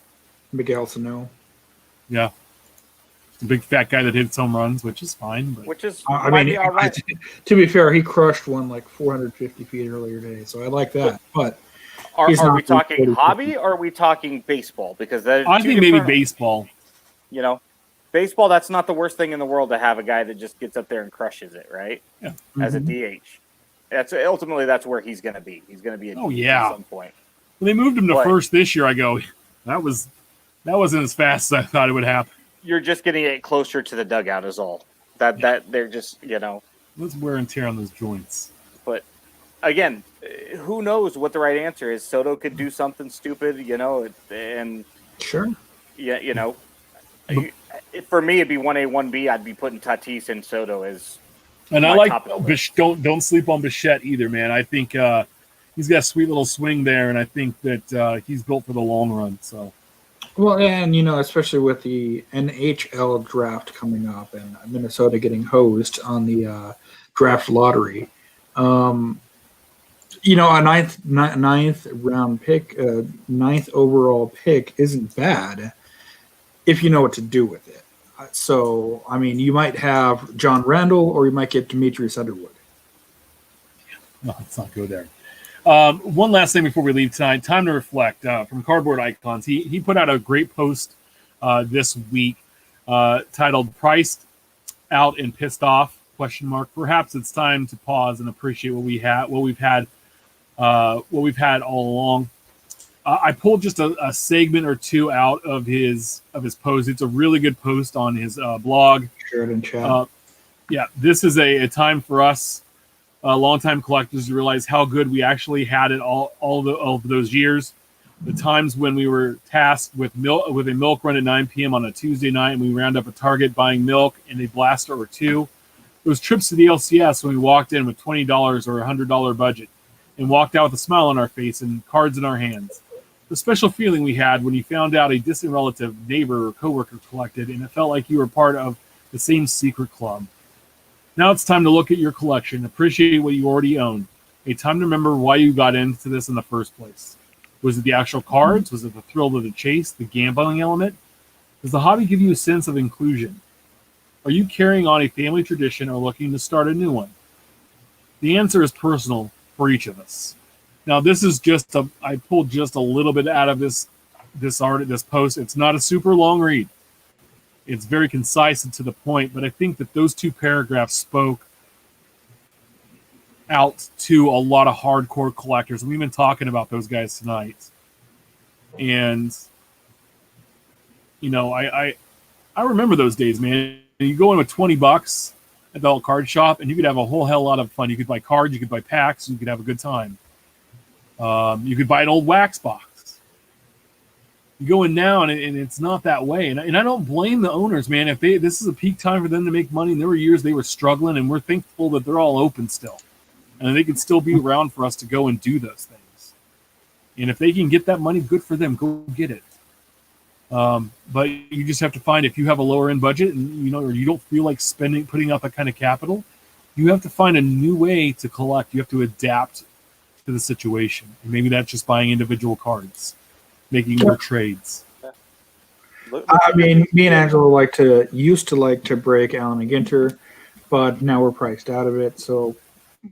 [SPEAKER 2] Miguel Sano.
[SPEAKER 1] Yeah. A big fat guy that hits home runs, which is fine. But.
[SPEAKER 3] Which is,
[SPEAKER 2] all right. To be fair, he crushed one like 450 feet earlier today, so I like that. But
[SPEAKER 3] are we talking hobby or are we talking baseball? Because
[SPEAKER 1] I think maybe baseball.
[SPEAKER 3] Baseball, that's not the worst thing in the world to have a guy that just gets up there and crushes it, right?
[SPEAKER 1] Yeah.
[SPEAKER 3] As a DH. That's where he's going to be. He's going to be a DH at some point.
[SPEAKER 1] When they moved him to first this year, I go, that wasn't as fast as I thought it would happen.
[SPEAKER 3] You're just getting it closer to the dugout is all. That they're just,
[SPEAKER 1] Let's wear and tear on those joints.
[SPEAKER 3] But again, who knows what the right answer is? Soto could do something stupid, and
[SPEAKER 2] sure.
[SPEAKER 3] Yeah, for me, it'd be 1A, 1B. I'd be putting Tatis and Soto as.
[SPEAKER 1] And I like don't sleep on Bichette either, man. I think he's got a sweet little swing there, and I think that he's built for the long run. So.
[SPEAKER 2] Well, and especially with the NHL draft coming up and Minnesota getting hosed on the draft lottery, a ninth round pick, ninth overall pick isn't bad if you know what to do with it. So, you might have John Randall or you might get Demetrius Underwood.
[SPEAKER 1] No, let's not go there. One last thing before we leave tonight. Time to reflect from Cardboard Icons. He put out a great post this week titled "Priced Out and Pissed Off?" ? Perhaps it's time to pause and appreciate what we've had all along. I pulled just a segment or two out of his post. It's a really good post on his blog.
[SPEAKER 2] Share it in chat.
[SPEAKER 1] This is a time for us, longtime collectors, to realize how good we actually had it all of those years. The times when we were tasked with a milk run at 9 p.m. on a Tuesday night, and we round up a Target buying milk and a blaster or two. Those trips to the LCS when we walked in with $20 or $100 budget and walked out with a smile on our face and cards in our hands. The special feeling we had when you found out a distant relative, neighbor, or coworker collected, and it felt like you were part of the same secret club. Now it's time to look at your collection, appreciate what you already own. A time to remember why you got into this in the first place. Was it the actual cards? Was it the thrill of the chase, the gambling element? Does the hobby give you a sense of inclusion? Are you carrying on a family tradition or looking to start a new one? The answer is personal for each of us. Now, this is I pulled just a little bit out of this post. It's not a super long read. It's very concise and to the point, but I think that those two paragraphs spoke out to a lot of hardcore collectors. We've been talking about those guys tonight. And, I remember those days, man. You go in with $20 at the old card shop, and you could have a whole hell lot of fun. You could buy cards, you could buy packs, you could have a good time. You could buy an old wax box. You go in now, and it's not that way. And I don't blame the owners, man. If this is a peak time for them to make money, and there were years they were struggling, and we're thankful that they're all open still. And they can still be around for us to go and do those things. And if they can get that money, good for them. Go get it. But you just have to find, if you have a lower end budget and or you don't feel like putting up that kind of capital, you have to find a new way to collect. You have to adapt to the situation. And maybe that's just buying individual cards, making more trades.
[SPEAKER 2] Me and Angelo used to like to break Allen McGinter, but now we're priced out of it. So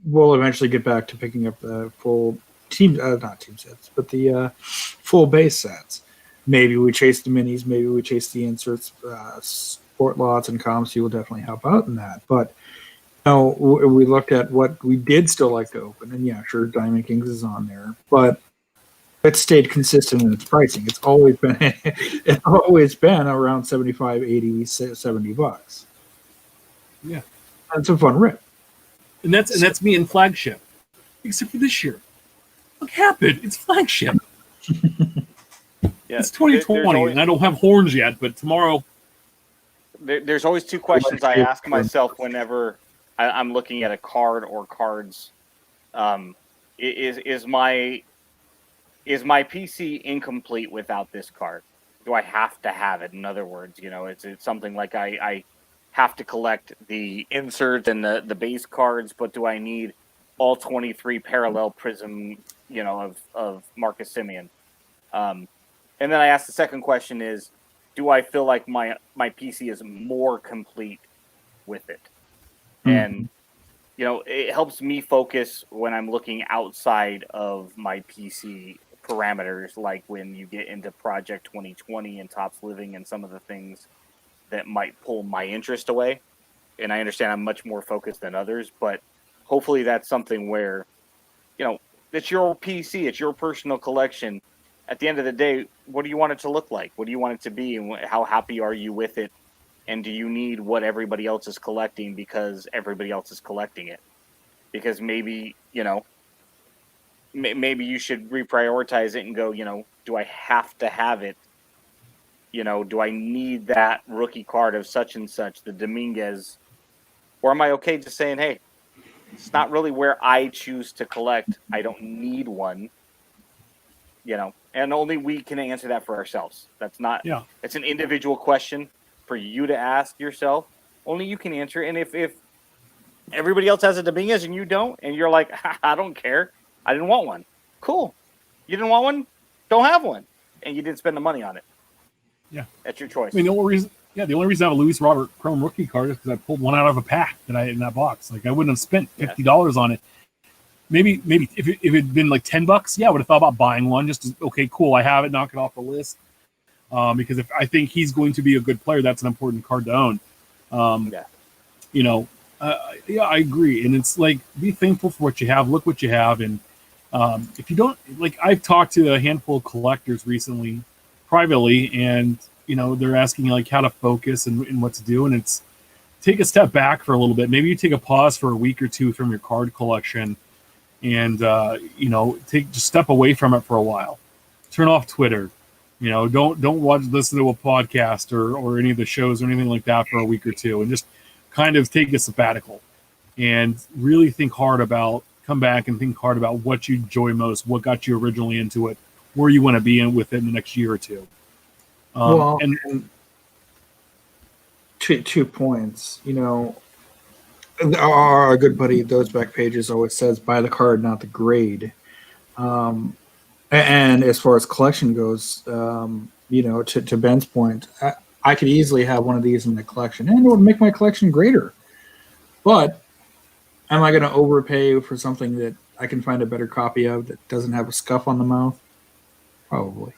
[SPEAKER 2] we'll eventually get back to picking up the full not team sets, but the full base sets. Maybe we chase the minis, maybe we chase the inserts. Sport lots and comps, will definitely help out in that. But we looked at what we did still like to open, and sure, Diamond Kings is on there, but it stayed consistent in its pricing. It's always been around $75, $80, $70.
[SPEAKER 1] Yeah.
[SPEAKER 2] It's a fun rip.
[SPEAKER 1] And that's me in flagship. Except for this year. What happened? It's flagship.
[SPEAKER 3] Yeah,
[SPEAKER 1] It's 2020, and I don't have horns yet, but tomorrow.
[SPEAKER 3] There's always two questions I ask myself whenever I'm looking at a card or cards. Is my PC incomplete without this card? Do I have to have it? In other words, it's something like I have to collect the inserts and the base cards, but do I need all 23 parallel prism, of Marcus Simeon? And then I ask the second question is, do I feel like my PC is more complete with it? And it helps me focus when I'm looking outside of my PC parameters, like when you get into Project 2020 and Topps Living and some of the things that might pull my interest away. And I understand I'm much more focused than others, but hopefully that's something where, it's your PC, it's your personal collection. At the end of the day, what do you want it to look like? What do you want it to be? And how happy are you with it? And do you need what everybody else is collecting because everybody else is collecting it? Because maybe, maybe you should reprioritize it and go, do I have to have it? Do I need that rookie card of such and such, the Dominguez? Or am I okay just saying, hey, it's not really where I choose to collect. I don't need one, and only we can answer that for ourselves. That's not, it's an individual question for you to ask yourself. Only you can answer. And if everybody else has a Dominguez and you don't, and you're like, I don't care, I didn't want one. Cool. You didn't want one? Don't have one. And you didn't spend the money on it.
[SPEAKER 1] Yeah.
[SPEAKER 3] That's your choice.
[SPEAKER 1] I mean, the only reason I have a Luis Robert Chrome rookie card is because I pulled one out of a pack in that box. Like, I wouldn't have spent $50 on it. Maybe if it had been like $10, I would have thought about buying one. Okay, cool, I have it, knock it off the list. Because if I think he's going to be a good player, that's an important card to own. I agree. And it's like, be thankful for what you have, look what you have. And if you don't, like, I've talked to a handful of collectors recently privately, and they're asking like how to focus and what to do. And it's take a step back for a little bit. Maybe you take a pause for a week or two from your card collection, and just step away from it for a while. Turn off Twitter. Don't listen to a podcast or any of the shows or anything like that for a week or two, and just kind of take a sabbatical and really come back and think hard about what you enjoy most, what got you originally into it, where you want to be in within the next year or two.
[SPEAKER 2] And 2 points. Our good buddy Those Back Pages always says, buy the card, not the grade. And as far as collection goes, to Ben's point, I could easily have one of these in my collection, and it would make my collection greater. But am I going to overpay for something that I can find a better copy of that doesn't have a scuff on the mouth? Probably.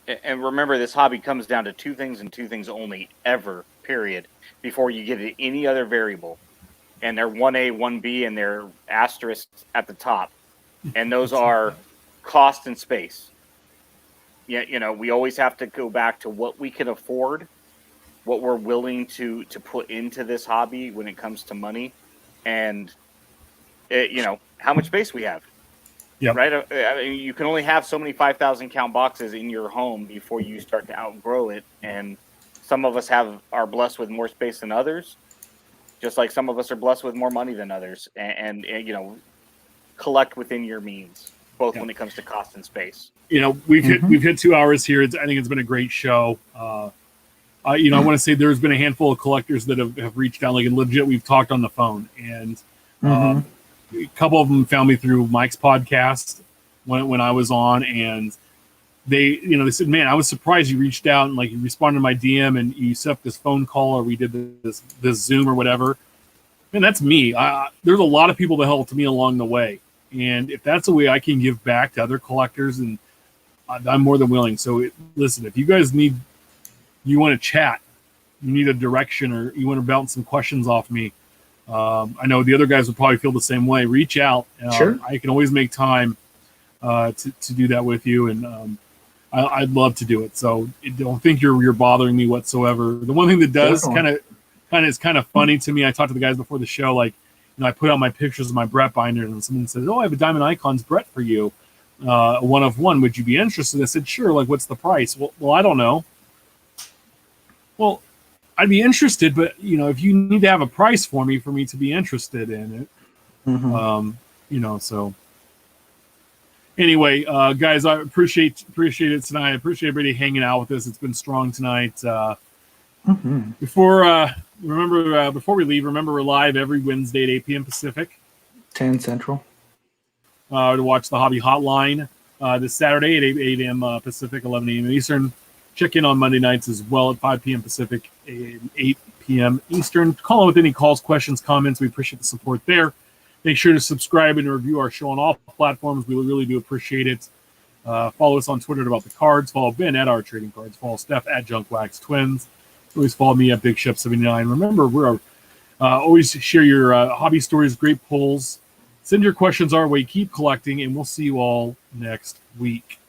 [SPEAKER 3] And remember, this hobby comes down to 2 things and 2 things only, ever, period, before you get to any other variable. And they're 1A, 1B, and they're asterisks at the top. And those are cost and space. Yeah, we always have to go back to what we can afford, what we're willing to put into this hobby when it comes to money, and how much space we have.
[SPEAKER 1] Yeah.
[SPEAKER 3] Right. I mean, you can only have so many 5,000 count boxes in your home before you start to outgrow it. And some of us are blessed with more space than others, just like some of us are blessed with more money than others. And collect within your means, both when it comes to cost and space.
[SPEAKER 1] We've hit 2 hours here. I think it's been a great show. I want to say there's been a handful of collectors that have reached out, like legit. We've talked on the phone, and a couple of them found me through Mike's podcast when I was on, and they said, "Man, I was surprised you reached out and like you responded to my DM and you set up this phone call, or we did this Zoom or whatever." Man, that's me. There's a lot of people that helped me along the way, and if that's a way I can give back to other collectors, and I'm more than willing. So listen, if you guys you want to chat, you need a direction, or you want to bounce some questions off me, I know the other guys would probably feel the same way. Reach out.
[SPEAKER 2] Sure.
[SPEAKER 1] I can always make time to do that with you, and I'd love to do it. So don't think you're bothering me whatsoever. The one thing that does kind of it's kind of funny to me. I talked to the guys before the show, like, I put out my pictures of my Brett binders, and someone said, "Oh, I have a Diamond Icons Brett for you, a 1 of 1. Would you be interested?" I said, "Sure." Like, what's the price? Well, I don't know. Well, I'd be interested, but if you need to have a price for me to be interested in it, So anyway, guys, I appreciate it tonight. I appreciate everybody hanging out with us. It's been strong tonight. Before we leave, remember we're live every Wednesday at 8 p.m. Pacific,
[SPEAKER 2] 10 Central.
[SPEAKER 1] To watch the Hobby Hotline this Saturday at 8 a.m. Pacific, 11 a.m. Eastern. Check in on Monday nights as well at 5 p.m. Pacific, 8 p.m. Eastern. Call in with any calls, questions, comments. We appreciate the support there. Make sure to subscribe and review our show on all platforms. We really do appreciate it. Follow us on Twitter about the cards. Follow Ben at Our Trading Cards. Follow Steph at Junkwax Twins. Always follow me at Big Chef 79. Remember, we're always share your hobby stories, great polls. Send your questions our way. Keep collecting, and we'll see you all next week.